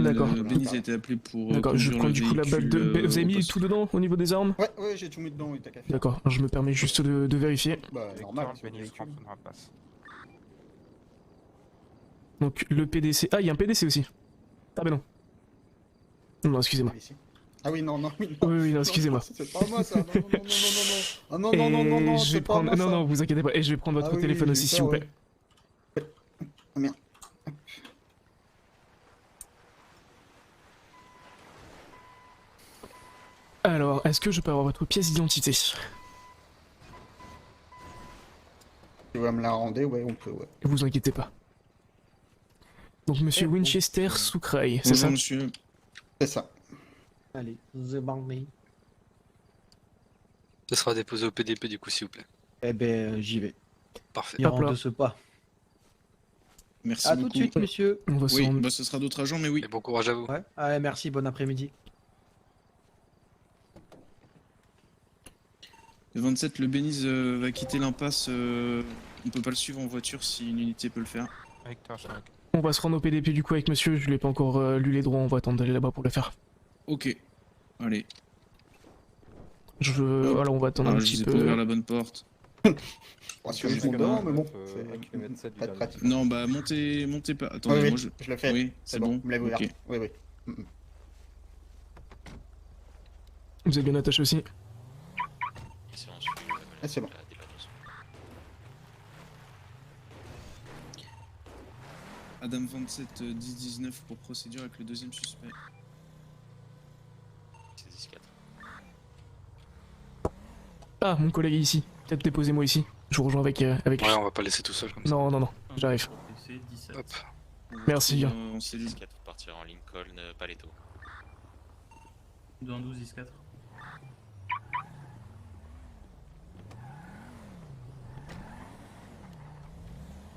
[SPEAKER 2] D'accord.
[SPEAKER 10] Bénis a été appelé pour.
[SPEAKER 2] D'accord, je
[SPEAKER 10] conduire
[SPEAKER 2] prends
[SPEAKER 10] le
[SPEAKER 2] du coup la balle de...
[SPEAKER 10] véhicule,
[SPEAKER 2] Vous avez
[SPEAKER 13] Oh,
[SPEAKER 2] mis
[SPEAKER 10] au poste.
[SPEAKER 2] tout dedans au niveau des armes?
[SPEAKER 13] Ouais, j'ai tout mis dedans, oui, t'as qu'à faire.
[SPEAKER 2] D'accord, je me permets juste de vérifier.
[SPEAKER 13] Bah, normal, c'est
[SPEAKER 5] Le
[SPEAKER 13] le
[SPEAKER 5] Bénis
[SPEAKER 13] véhicule.
[SPEAKER 5] rentre dans la place.
[SPEAKER 2] Donc le PDC... Ah, il y a un PDC aussi. Ah bah non. Non, excusez-moi.
[SPEAKER 13] Ici. Ah oui, non, non, oui, non.
[SPEAKER 2] Oui, non, excusez-moi.
[SPEAKER 13] C'est pas moi, ça. Non, non, non, non, non, non. Ah non, non, non, non, non,
[SPEAKER 2] je vais
[SPEAKER 13] c'est pas
[SPEAKER 2] prendre...
[SPEAKER 13] moi,
[SPEAKER 2] Non,
[SPEAKER 13] ça.
[SPEAKER 2] non, vous inquiétez pas. Et je vais prendre votre
[SPEAKER 13] Ah oui,
[SPEAKER 2] téléphone
[SPEAKER 13] oui,
[SPEAKER 2] aussi,
[SPEAKER 13] j'ai
[SPEAKER 2] s'il vous
[SPEAKER 13] peur,
[SPEAKER 2] plaît.
[SPEAKER 13] Ah merde.
[SPEAKER 2] Alors, est-ce que je peux avoir votre pièce d'identité?
[SPEAKER 13] Tu vas me la rendre, ouais, on peut, ouais.
[SPEAKER 2] Vous inquiétez pas. Donc, monsieur Winchester Soukraï, c'est ça?
[SPEAKER 10] Bonjour, monsieur.
[SPEAKER 13] C'est ça.
[SPEAKER 9] Allez, the bandit.
[SPEAKER 12] Ça sera déposé au PDP du coup, s'il vous plaît.
[SPEAKER 9] Eh ben, j'y vais.
[SPEAKER 12] Parfait.
[SPEAKER 9] Il
[SPEAKER 2] Hop
[SPEAKER 9] rentre
[SPEAKER 2] là.
[SPEAKER 9] de ce pas.
[SPEAKER 10] Merci
[SPEAKER 9] À
[SPEAKER 10] beaucoup.
[SPEAKER 9] tout de suite, monsieur.
[SPEAKER 2] On va se
[SPEAKER 10] Oui,
[SPEAKER 2] rendre-
[SPEAKER 10] bah ce sera d'autres agents, mais oui.
[SPEAKER 12] Et bon courage à vous.
[SPEAKER 9] Ouais. Ah, merci, bon après-midi.
[SPEAKER 10] Le 27, le Bénis va quitter l'impasse. On peut pas le suivre en voiture si une unité peut le faire.
[SPEAKER 5] Avec toi, Shrek.
[SPEAKER 2] On va se rendre au PDP du coup avec monsieur, je lui ai pas encore lu les droits, on va attendre d'aller là-bas pour le faire.
[SPEAKER 10] Ok. Allez.
[SPEAKER 2] Voilà, on va attendre un
[SPEAKER 10] Je
[SPEAKER 2] petit
[SPEAKER 10] vous ai pas
[SPEAKER 2] peu.
[SPEAKER 10] ouvert la bonne porte.
[SPEAKER 13] On sur le fondement, mais bon, c'est pas de pratique.
[SPEAKER 10] Non, bah montez pas. Attendez,
[SPEAKER 13] Oui, oui,
[SPEAKER 10] moi
[SPEAKER 13] je le fais.
[SPEAKER 10] Oui,
[SPEAKER 13] C'est bon, vous me l'avez ouvert.
[SPEAKER 10] Ok.
[SPEAKER 13] Oui, oui.
[SPEAKER 2] Vous êtes bien attaché aussi?
[SPEAKER 14] Sinon, on suit
[SPEAKER 13] Ah, c'est bon.
[SPEAKER 14] la dépanneuse.
[SPEAKER 10] Adam 27 10-19 pour procédure avec le deuxième suspect.
[SPEAKER 14] C'est 10-4.
[SPEAKER 2] Ah, mon collègue est ici. Peut-être déposez-moi ici. Je vous rejoins avec lui.
[SPEAKER 12] Ouais, on va pas laisser tout seul comme ça.
[SPEAKER 2] Non, non, non, j'arrive.
[SPEAKER 12] Hop.
[SPEAKER 2] Merci.
[SPEAKER 10] On s'est dit.
[SPEAKER 14] 10-4 pour partir en Lincoln, Paletto.
[SPEAKER 9] 12, 10-4.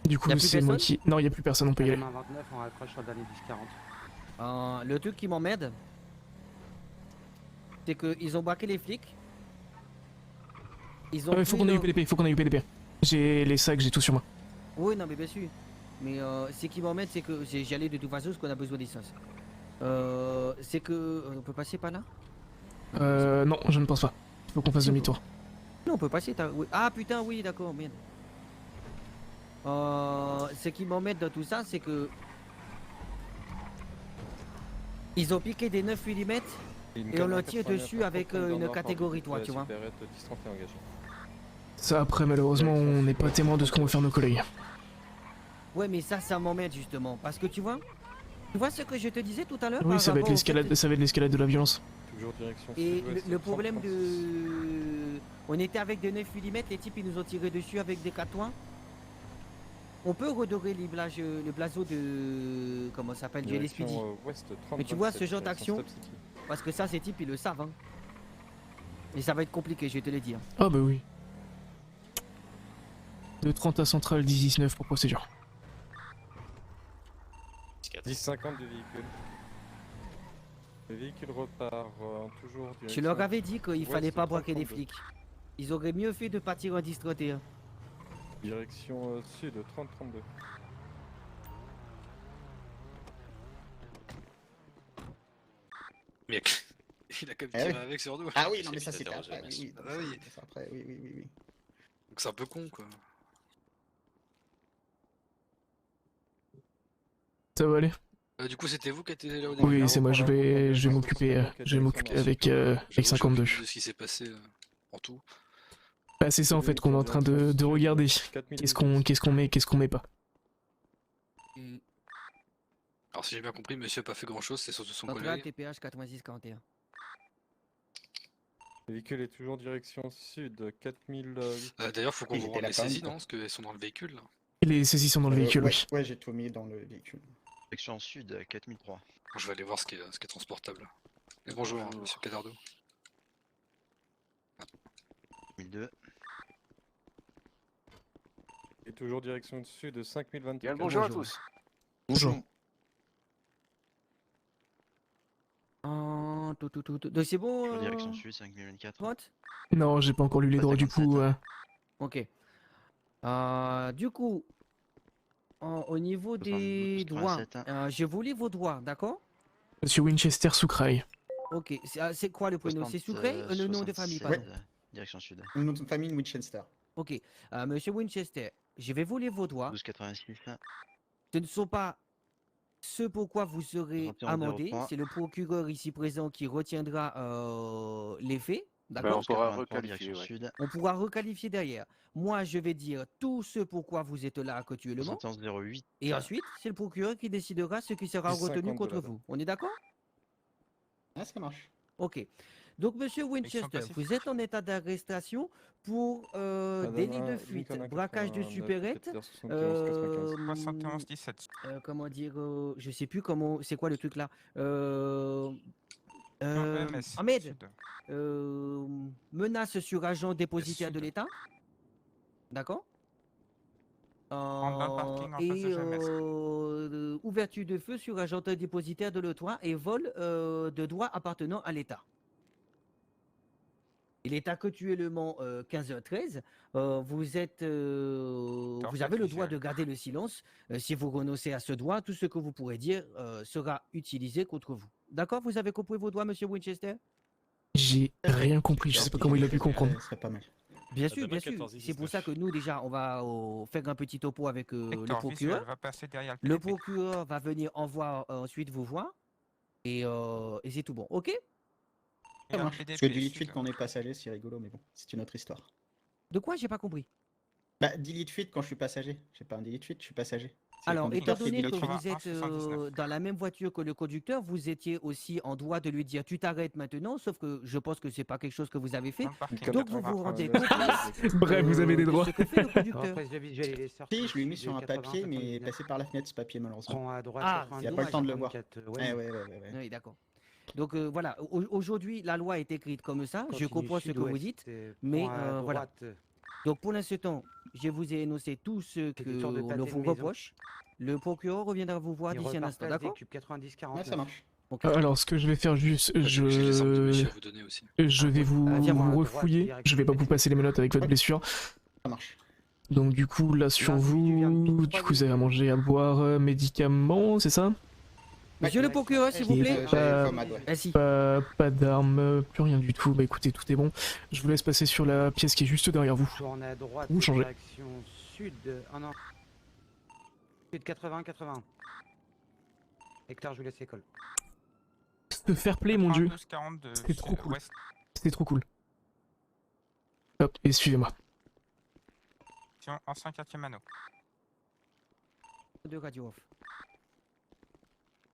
[SPEAKER 2] Du coup,
[SPEAKER 1] Y a plus
[SPEAKER 2] c'est moi
[SPEAKER 1] personne
[SPEAKER 2] qui. Non, il n'y a plus personne, on peut y aller.
[SPEAKER 11] 29, on raccroche sur le dernier 10-40.
[SPEAKER 1] Le truc qui m'emmerde, c'est qu'ils ont braqué les flics. Ils ont
[SPEAKER 2] Faut
[SPEAKER 1] pris
[SPEAKER 2] qu'on aille
[SPEAKER 1] leur-
[SPEAKER 2] au PDP, faut qu'on aille au PDP. J'ai les sacs, j'ai tout sur moi.
[SPEAKER 1] Oui, non, mais bien sûr. Mais ce qui m'emmène, c'est que j'y allais de toute façon parce qu'on a besoin d'essence. C'est que. On peut passer par là?
[SPEAKER 2] Non, je ne pense pas. Il faut qu'on fasse demi-tour.
[SPEAKER 1] Non, on peut passer. Oui. Ah putain, oui, d'accord, merde. Ce qui m'emmène dans tout ça, c'est que. Ils ont piqué des 9 mm et on leur tire dessus avec une catégorie 3, tu vois.
[SPEAKER 2] Ça, après, malheureusement, on n'est pas témoin de ce qu'on veut faire nos collègues.
[SPEAKER 1] Ouais, mais ça m'emmène justement. Parce que tu vois ce que je te disais tout à l'heure?
[SPEAKER 2] Oui,
[SPEAKER 1] par
[SPEAKER 2] ça va être
[SPEAKER 1] rapport au fait-
[SPEAKER 2] l'escalade, ça va être l'escalade de la violence.
[SPEAKER 4] Toujours direction
[SPEAKER 1] Et
[SPEAKER 4] sud-ouest,
[SPEAKER 1] le problème
[SPEAKER 4] 136.
[SPEAKER 1] de. On était avec des 9 mm, les types ils nous ont tiré dessus avec des 4 On peut redorer le blason de. Comment ça s'appelle? Du LSPD.
[SPEAKER 4] Direction ouest,
[SPEAKER 1] Mais tu vois ce
[SPEAKER 4] 30-27,
[SPEAKER 1] genre d'action,
[SPEAKER 4] direction Stop City.
[SPEAKER 1] parce que ça ces types ils le savent. Hein. Et ça va être compliqué, je vais te le dire.
[SPEAKER 2] Ah bah oui. De 30 à Centrale, 10-19 pour procédure.
[SPEAKER 4] 10-50 de véhicule. Le véhicule repart toujours direction.
[SPEAKER 1] Je leur avais dit qu'il
[SPEAKER 4] ouest,
[SPEAKER 1] fallait pas braquer les
[SPEAKER 4] 30-32.
[SPEAKER 1] flics. Ils auraient mieux fait de partir en 10-31.
[SPEAKER 4] Direction sud, 30-32.
[SPEAKER 12] Mec, il a quand même
[SPEAKER 16] Eh
[SPEAKER 12] tiré
[SPEAKER 16] oui.
[SPEAKER 12] avec sur nous.
[SPEAKER 16] Ah oui, non mais ça c'était
[SPEAKER 14] Interrogé,
[SPEAKER 16] après,
[SPEAKER 14] merci.
[SPEAKER 16] oui,
[SPEAKER 12] Ah bah oui.
[SPEAKER 16] ça, après, oui, oui, oui, oui.
[SPEAKER 12] Donc c'est un peu con quoi.
[SPEAKER 2] Ça va aller?
[SPEAKER 12] Du coup, c'était vous qui étiez là au début?
[SPEAKER 2] Oui, c'est moi, je vais m'occuper avec 52.
[SPEAKER 12] De ce qui s'est passé en tout.
[SPEAKER 2] Bah, c'est ça en fait qu'on est en train de regarder. Qu'est-ce qu'on met pas.
[SPEAKER 12] Alors si j'ai bien compris, monsieur a pas fait grand chose, c'est surtout son
[SPEAKER 1] Centrale
[SPEAKER 12] collègue.
[SPEAKER 1] TPH 86-41.
[SPEAKER 4] Le véhicule est toujours direction sud, 4008.
[SPEAKER 12] D'ailleurs, faut qu'on
[SPEAKER 16] Ils
[SPEAKER 12] vous
[SPEAKER 16] étaient
[SPEAKER 12] rende
[SPEAKER 16] là
[SPEAKER 12] les
[SPEAKER 16] quand même,
[SPEAKER 12] saisies,
[SPEAKER 16] quoi.
[SPEAKER 12] non? Parce qu'elles sont dans le véhicule là.
[SPEAKER 2] Les saisies sont dans le véhicule,
[SPEAKER 16] ouais,
[SPEAKER 2] oui.
[SPEAKER 16] ouais, j'ai tout mis dans le véhicule.
[SPEAKER 6] Direction sud, 4003.
[SPEAKER 12] Bon, je vais aller voir ce qui est transportable. Et bonjour, hein, monsieur Cadardo.
[SPEAKER 6] 1002.
[SPEAKER 4] Et toujours direction sud, 5024.
[SPEAKER 1] bonjour à tous.
[SPEAKER 2] Bonjour.
[SPEAKER 1] Donc c'est bon
[SPEAKER 6] Toujours direction sud, 5024.
[SPEAKER 1] Pointe.
[SPEAKER 2] Non, j'ai pas encore lu les droits du coup.
[SPEAKER 1] Ok. Du coup, au niveau des
[SPEAKER 6] 72,
[SPEAKER 1] droits,
[SPEAKER 6] 87,
[SPEAKER 1] je vous lis vos droits, d'accord?
[SPEAKER 2] Monsieur Winchester Soukraï.
[SPEAKER 1] Ok. C'est quoi le prénom? C'est Sucré? Le nom de famille, pardon.
[SPEAKER 6] Direction sud.
[SPEAKER 16] Le nom de famille Winchester.
[SPEAKER 1] Ok. Monsieur Winchester, je vais vous lire vos droits.
[SPEAKER 6] 1286.
[SPEAKER 1] Ce ne sont pas ce pourquoi vous serez
[SPEAKER 6] 31,
[SPEAKER 1] amendé.
[SPEAKER 6] 03.
[SPEAKER 1] C'est le procureur ici présent qui retiendra les faits.
[SPEAKER 6] Ben,
[SPEAKER 1] D'accord?
[SPEAKER 6] on pourra requalifier, ouais.
[SPEAKER 1] On pourra requalifier derrière. Moi, je vais dire tout ce pourquoi vous êtes là actuellement.
[SPEAKER 6] 7108.
[SPEAKER 1] Et ensuite, c'est le procureur qui décidera ce qui sera
[SPEAKER 4] 10,50
[SPEAKER 1] retenu contre
[SPEAKER 4] de la
[SPEAKER 1] vous. On est d'accord?
[SPEAKER 16] Ah, ça marche.
[SPEAKER 1] Ok. Donc, monsieur Winchester, vous êtes en état d'arrestation pour délit de fuite, braquage de supérette,
[SPEAKER 5] 71-17.
[SPEAKER 1] comment dire, je sais plus comment, c'est quoi le truc là,
[SPEAKER 5] EMS,
[SPEAKER 1] Ahmed,
[SPEAKER 5] sud.
[SPEAKER 1] menace sur agent dépositaire
[SPEAKER 5] Sud.
[SPEAKER 1] de l'État, d'accord?
[SPEAKER 5] Prendre un parking en face
[SPEAKER 1] Et
[SPEAKER 5] de GMS.
[SPEAKER 1] ouverture de feu sur agent dépositaire de l'E3 et vol de droits appartenant à l'État. Il est actuellement 15h13. Vous avez le droit de garder le silence. Si vous renoncez à ce droit, tout ce que vous pourrez dire sera utilisé contre vous. D'accord? Vous avez compris vos droits, monsieur Winchester?
[SPEAKER 2] J'ai rien compris, je sais pas comment il a pu comprendre.
[SPEAKER 16] Ce serait pas mal.
[SPEAKER 1] Bien sûr, bien sûr. C'est pour ça que nous, déjà, on va faire un petit topo avec le
[SPEAKER 5] Hector,
[SPEAKER 1] procureur.
[SPEAKER 5] visuel va passer derrière le
[SPEAKER 1] Le
[SPEAKER 5] PDP.
[SPEAKER 1] procureur va venir ensuite vous voir. Et c'est tout bon. OK?
[SPEAKER 16] Ça marche. Parce que delete fuite quand on est passager, c'est rigolo, mais bon, c'est une autre histoire.
[SPEAKER 1] De quoi? J'ai pas compris.
[SPEAKER 16] Bah, delete fuite quand je suis passager. J'ai pas un delete fuite, je suis passager.
[SPEAKER 1] Alors, étant donné que
[SPEAKER 5] conducteur.
[SPEAKER 1] vous êtes
[SPEAKER 5] 79.
[SPEAKER 1] dans la même voiture que le conducteur, vous étiez aussi en droit de lui dire tu t'arrêtes maintenant, sauf que je pense que c'est pas quelque chose que vous avez fait. Donc vous vous rendez compte
[SPEAKER 2] Bref, vous avez des
[SPEAKER 1] de
[SPEAKER 2] droits.
[SPEAKER 1] ce que fait le conducteur.
[SPEAKER 16] Si, je lui ai mis sur un papier, mais passé par la fenêtre ce papier malheureusement.
[SPEAKER 1] Ah,
[SPEAKER 16] Il n'y a pas le temps de le voir.
[SPEAKER 1] Ouais. Oui, d'accord. Donc voilà, aujourd'hui la loi est écrite comme ça, je comprends ce que vous dites, mais voilà. Donc pour l'instant, je vous ai énoncé tout ce que l'on vous reproche. Le procureur reviendra vous voir d'ici un instant, d'accord?
[SPEAKER 16] Ouais, ça marche.
[SPEAKER 1] Ok.
[SPEAKER 2] Alors, ce que je vais faire juste,
[SPEAKER 12] J'ai les armes de monsieur à vous donner aussi.
[SPEAKER 2] je vais
[SPEAKER 1] viens-moi à
[SPEAKER 2] vous refouiller. Je vais pas vous passer les menottes avec votre blessure.
[SPEAKER 16] Ça marche.
[SPEAKER 2] Donc du coup, là sur vous, du coup vous avez à manger, à boire, médicaments, c'est ça?
[SPEAKER 1] Monsieur le procureur, s'il vous plaît. Ainsi.
[SPEAKER 2] Pas d'armes, plus rien du tout. Bah écoutez, tout est bon. Je vous laisse passer sur la pièce qui est juste derrière vous.
[SPEAKER 17] Tournez à droite,
[SPEAKER 2] Vous changez.
[SPEAKER 17] direction sud. Ah non. Sud 80. Hector, je vous laisse l'école.
[SPEAKER 2] Ce fair play, mon dieu.
[SPEAKER 5] 42,
[SPEAKER 2] C'était trop cool.
[SPEAKER 5] ouest.
[SPEAKER 2] C'était trop cool. Hop, et suivez-moi.
[SPEAKER 5] Ancien quartier Mano.
[SPEAKER 1] De radio off.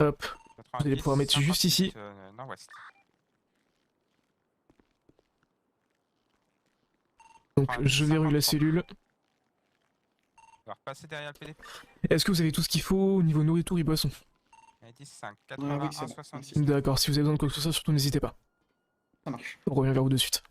[SPEAKER 2] Hop. Vous allez pouvoir mettre juste ici.
[SPEAKER 5] Nord-ouest.
[SPEAKER 2] Donc je verrouille la cellule.
[SPEAKER 5] On va repasser derrière le PDP.
[SPEAKER 2] Est-ce que vous avez tout ce qu'il faut au niveau nourriture et boisson?
[SPEAKER 5] 10, 5, 81,
[SPEAKER 16] oui, c'est bon.
[SPEAKER 5] 70.
[SPEAKER 2] D'accord, si vous avez besoin de quoi que ce soit, surtout n'hésitez pas.
[SPEAKER 16] Ça marche.
[SPEAKER 2] On revient vers vous de suite.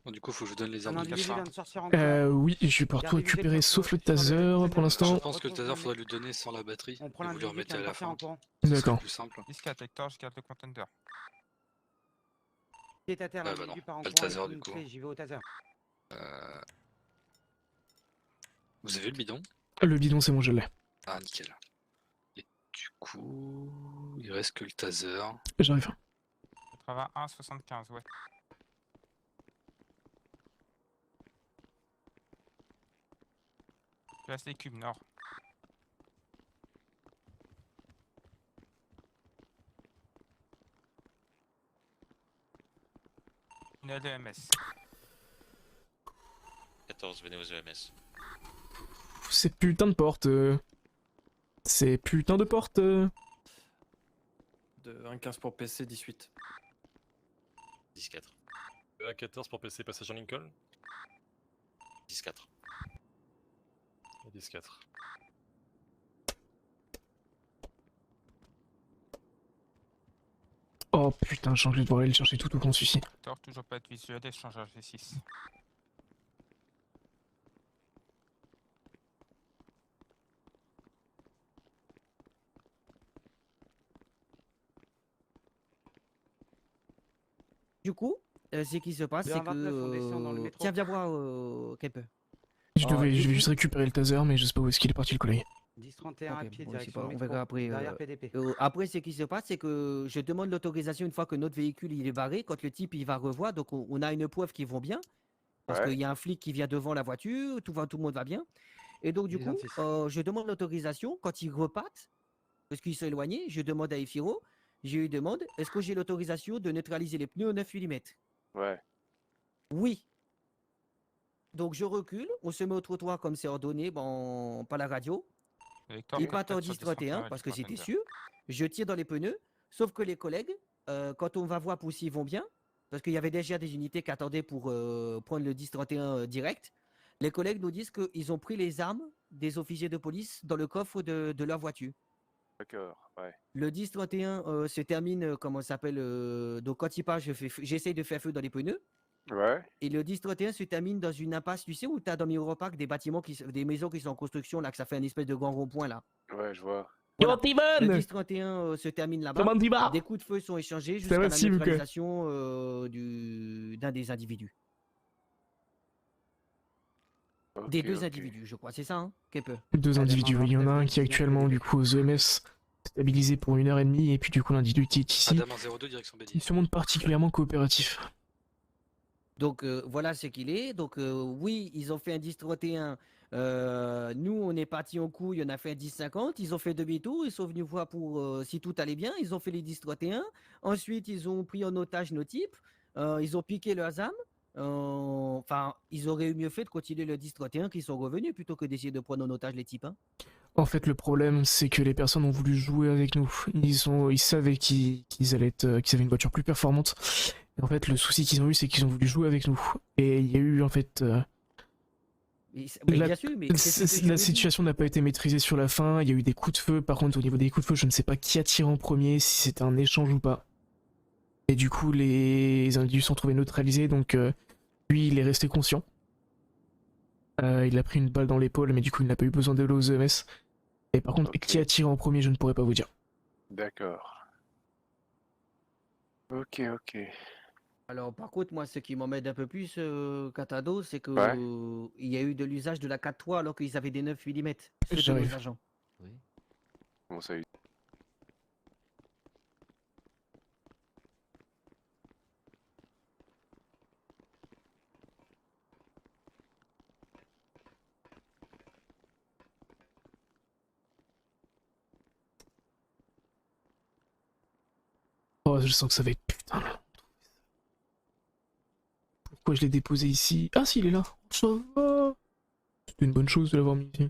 [SPEAKER 12] Bon, du coup, faut que je vous donne les
[SPEAKER 17] Un
[SPEAKER 12] armes de
[SPEAKER 17] individu
[SPEAKER 12] cache.
[SPEAKER 17] vient de sortir encore.
[SPEAKER 2] Oui, je vais pouvoir tout récupérer sauf le taser pour l'instant.
[SPEAKER 12] Je pense que le taser, faudrait lui donner sans la batterie.
[SPEAKER 17] On prend
[SPEAKER 12] Et vous lui
[SPEAKER 17] l'individu qui
[SPEAKER 12] remettez à
[SPEAKER 17] vient de
[SPEAKER 12] la
[SPEAKER 17] sortir
[SPEAKER 12] fin.
[SPEAKER 17] en courant.
[SPEAKER 12] Ce serait
[SPEAKER 2] D'accord.
[SPEAKER 12] plus simple.
[SPEAKER 5] 10-4 Hector, je garde le contender.
[SPEAKER 17] Pied à terre,
[SPEAKER 12] Ouais, bah
[SPEAKER 17] l'individu
[SPEAKER 12] non,
[SPEAKER 17] part en
[SPEAKER 12] pas le
[SPEAKER 17] courant.
[SPEAKER 12] taser,
[SPEAKER 17] avec
[SPEAKER 12] du
[SPEAKER 17] une
[SPEAKER 12] coup.
[SPEAKER 17] clé, j'y vais au taser.
[SPEAKER 12] Vous avez le bidon?
[SPEAKER 2] Le bidon, c'est bon, je l'ai.
[SPEAKER 12] Ah, nickel. Et du coup, il reste que le taser.
[SPEAKER 2] J'arrive.
[SPEAKER 5] 81, 75, ouais. Place des cubes nord. Une LEMS.
[SPEAKER 14] 14, venez aux EMS.
[SPEAKER 2] Ces putains de portes. Ces putains de portes.
[SPEAKER 11] De 1,15 pour PC, 18.
[SPEAKER 14] 10-4.
[SPEAKER 8] 1,14 pour PC, passage en Lincoln.
[SPEAKER 14] 10-4.
[SPEAKER 8] Et 10-4.
[SPEAKER 2] Oh putain, je vais devoir aller le chercher tout au fond celui-ci.
[SPEAKER 5] Hector, toujours pas de visuel, échangeur G6.
[SPEAKER 1] Du coup, ce qui se passe, c'est
[SPEAKER 17] 29, on descend dans le
[SPEAKER 1] que...
[SPEAKER 17] métro.
[SPEAKER 1] Tiens, viens voir Kepe.
[SPEAKER 2] Je vais juste récupérer le taser, mais je sais pas où est-ce qu'il est parti le collègue.
[SPEAKER 17] 10-31 à
[SPEAKER 1] Ok,
[SPEAKER 17] pied,
[SPEAKER 1] bon, c'est
[SPEAKER 17] direction
[SPEAKER 1] pas- on
[SPEAKER 17] métro.
[SPEAKER 1] verra après.
[SPEAKER 17] Derrière PDP.
[SPEAKER 1] Après, ce qui se passe, c'est que je demande l'autorisation une fois que notre véhicule il est barré, quand le type il va revoir, donc on a une preuve qui vont bien, parce
[SPEAKER 4] Ouais.
[SPEAKER 1] qu'il y a un flic qui vient devant la voiture, tout le monde va bien. Et donc du coup,
[SPEAKER 17] 10-26.
[SPEAKER 1] je demande l'autorisation quand ils repartent, parce qu'ils sont éloignés, je demande à Efiro, je lui demande, est-ce que j'ai l'autorisation de neutraliser les pneus au 9 mm?
[SPEAKER 4] Ouais.
[SPEAKER 1] Oui. Donc je recule, on se met au trottoir comme c'est ordonné par la radio.
[SPEAKER 5] Hector,
[SPEAKER 1] Il part en
[SPEAKER 5] 4 sur
[SPEAKER 1] 10-31
[SPEAKER 5] 10-31
[SPEAKER 1] parce
[SPEAKER 5] avec
[SPEAKER 1] que c'est
[SPEAKER 5] contender.
[SPEAKER 1] sûr. Je tire dans les pneus, sauf que les collègues, quand on va voir pour s'ils vont bien, parce qu'il y avait déjà des unités qui attendaient pour prendre le 10-31 direct, les collègues nous disent qu'ils ont pris les armes des officiers de police dans le coffre de leur voiture.
[SPEAKER 4] D'accord, ouais.
[SPEAKER 1] Le 10-31 se termine, comment ça s'appelle, donc quand il part, j'essaye de faire feu dans les pneus.
[SPEAKER 4] Ouais.
[SPEAKER 1] Et le 10-31 se termine dans une impasse, tu sais, où tu as dans Miropac des bâtiments, des maisons qui sont en construction, là, que ça fait un espèce de grand rond-point, là.
[SPEAKER 4] Ouais, je vois.
[SPEAKER 1] Voilà. Le 10-31 se termine là-bas.
[SPEAKER 2] Comment tu vas?
[SPEAKER 1] Des coups de feu sont échangés
[SPEAKER 2] Ça
[SPEAKER 1] jusqu'à
[SPEAKER 2] va,
[SPEAKER 1] la
[SPEAKER 2] Steve, ou quoi?
[SPEAKER 1] neutralisation d'un des individus. Des
[SPEAKER 4] Ok,
[SPEAKER 1] deux
[SPEAKER 4] ok.
[SPEAKER 1] individus, je crois. C'est ça, hein, Kepe?
[SPEAKER 2] Deux individus, oui. Il y en a un qui est actuellement du coup aux EMS stabilisé pour 1h30 et puis du coup l'individu qui est ici.
[SPEAKER 12] Adam 02, direction
[SPEAKER 2] Il
[SPEAKER 12] Bédi.
[SPEAKER 2] se montre particulièrement coopératif.
[SPEAKER 1] Donc voilà ce qu'il est. Donc oui, ils ont fait un 10-31. Nous, on est parti en couille, on a fait un 10-50. Ils ont fait demi-tour, ils sont venus voir pour si tout allait bien. Ils ont fait les 10-31. Ensuite, ils ont pris en otage nos types. Ils ont piqué leurs armes. Enfin, ils auraient eu mieux fait de continuer le 10-31 qu'ils sont revenus plutôt que d'essayer de prendre en otage les types. Hein.
[SPEAKER 2] En fait, le problème, c'est que les personnes ont voulu jouer avec nous. Ils savaient qu'ils avaient une voiture plus performante. Et en fait, le souci qu'ils ont eu, c'est qu'ils ont voulu jouer avec nous. Et il y a eu, en fait... la situation n'a pas été maîtrisée sur la fin. Il y a eu des coups de feu. Par contre, au niveau des coups de feu, je ne sais pas qui a tiré en premier, si c'était un échange ou pas. Et du coup, les individus sont trouvés neutralisés. Donc, lui, il est resté conscient. Il a pris une balle dans l'épaule, mais du coup, il n'a pas eu besoin de l'OSMS. Et par contre, qui a tiré en premier, je ne pourrais pas vous dire.
[SPEAKER 18] D'accord. Ok.
[SPEAKER 1] Alors, par contre, moi, ce qui m'emmène un peu plus, Catado, c'est que il y a eu de l'usage de la 4-3 alors qu'ils avaient des 9 mm.
[SPEAKER 2] J'arrive.
[SPEAKER 18] Bon, ça a eu.
[SPEAKER 2] Oh, je sens que ça va être putain là. Pourquoi je l'ai déposé ici? Ah si, il est là. Ça va. C'était une bonne chose de l'avoir mis ici.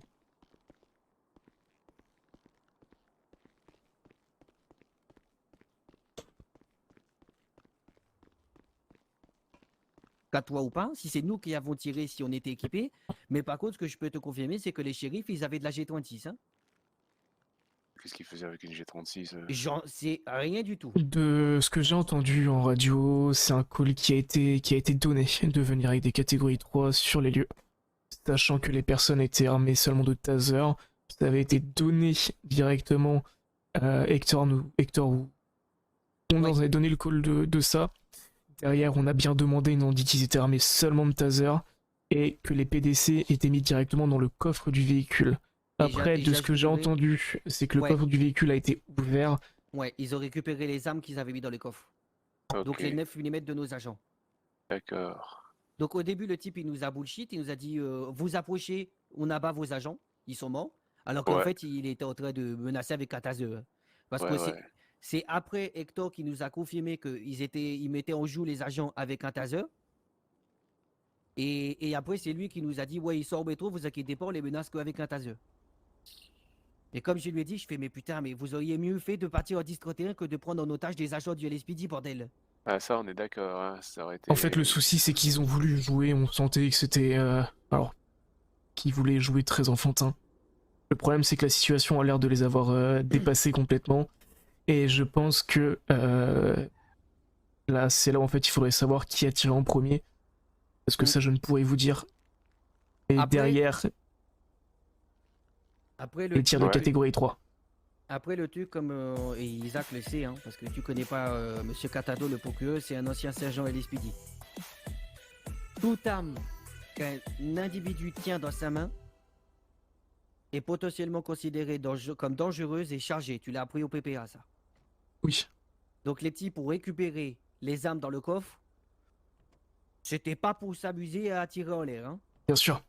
[SPEAKER 1] Qu'à toi ou pas, si c'est nous qui avons tiré, si on était équipés. Mais par contre, ce que je peux te confirmer, c'est que les shérifs, ils avaient de la G26. Hein.
[SPEAKER 18] Qu'est-ce qu'il faisait avec une G36
[SPEAKER 1] J'en sais rien du tout.
[SPEAKER 2] De ce que j'ai entendu en radio, c'est un call qui a été donné de venir avec des catégories 3 sur les lieux. Sachant que les personnes étaient armées seulement de taser, ça avait été donné directement à Hector ou on nous avait donné le call de ça. Derrière, on a bien demandé, ils nous ont dit qu'ils étaient armés seulement de taser et que les PDC étaient mis directement dans le coffre du véhicule. Après, de ce que j'ai entendu, c'est que le coffre du véhicule a été ouvert.
[SPEAKER 1] Ouais, ils ont récupéré les armes qu'ils avaient mis dans le coffre.
[SPEAKER 18] Ok.
[SPEAKER 1] Donc les 9 mm de nos agents.
[SPEAKER 18] D'accord.
[SPEAKER 1] Donc au début, le type, il nous a bullshit, il nous a dit vous approchez, on abat vos agents, ils sont morts. Alors qu'en fait, il était en train de menacer avec un taser. Parce que c'est après Hector qui nous a confirmé qu'ils mettaient en joue les agents avec un taser. Et après, c'est lui qui nous a dit ouais, ils sont au métro, vous inquiétez pas, on les menace qu'avec un taser. Et comme je lui ai dit, je fais mais putain, mais vous auriez mieux fait de partir en 10-31 que de prendre en otage des agents du LSPD, bordel.
[SPEAKER 18] Ah ça on est d'accord, hein, ça aurait été...
[SPEAKER 2] En fait, le souci, c'est qu'ils ont voulu jouer, on sentait que c'était... alors, qu'ils voulaient jouer très enfantin. Le problème, c'est que la situation a l'air de les avoir dépassés complètement. Et je pense que... là, c'est là où en fait, il faudrait savoir qui a tiré en premier. Parce que ça, je ne pourrais vous dire. Et après, derrière... les tirs de catégorie 3.
[SPEAKER 1] Après le truc, comme et Isaac le sait, hein, parce que tu connais pas Monsieur Catado, le procureur, c'est un ancien sergent LSPD. Toute arme qu'un individu tient dans sa main est potentiellement considérée comme dangereuse et chargée. Tu l'as appris au PPA, ça.
[SPEAKER 2] Oui.
[SPEAKER 1] Donc les petits, pour récupérer les armes dans le coffre, c'était pas pour s'amuser à tirer en l'air. Hein.
[SPEAKER 2] Bien sûr.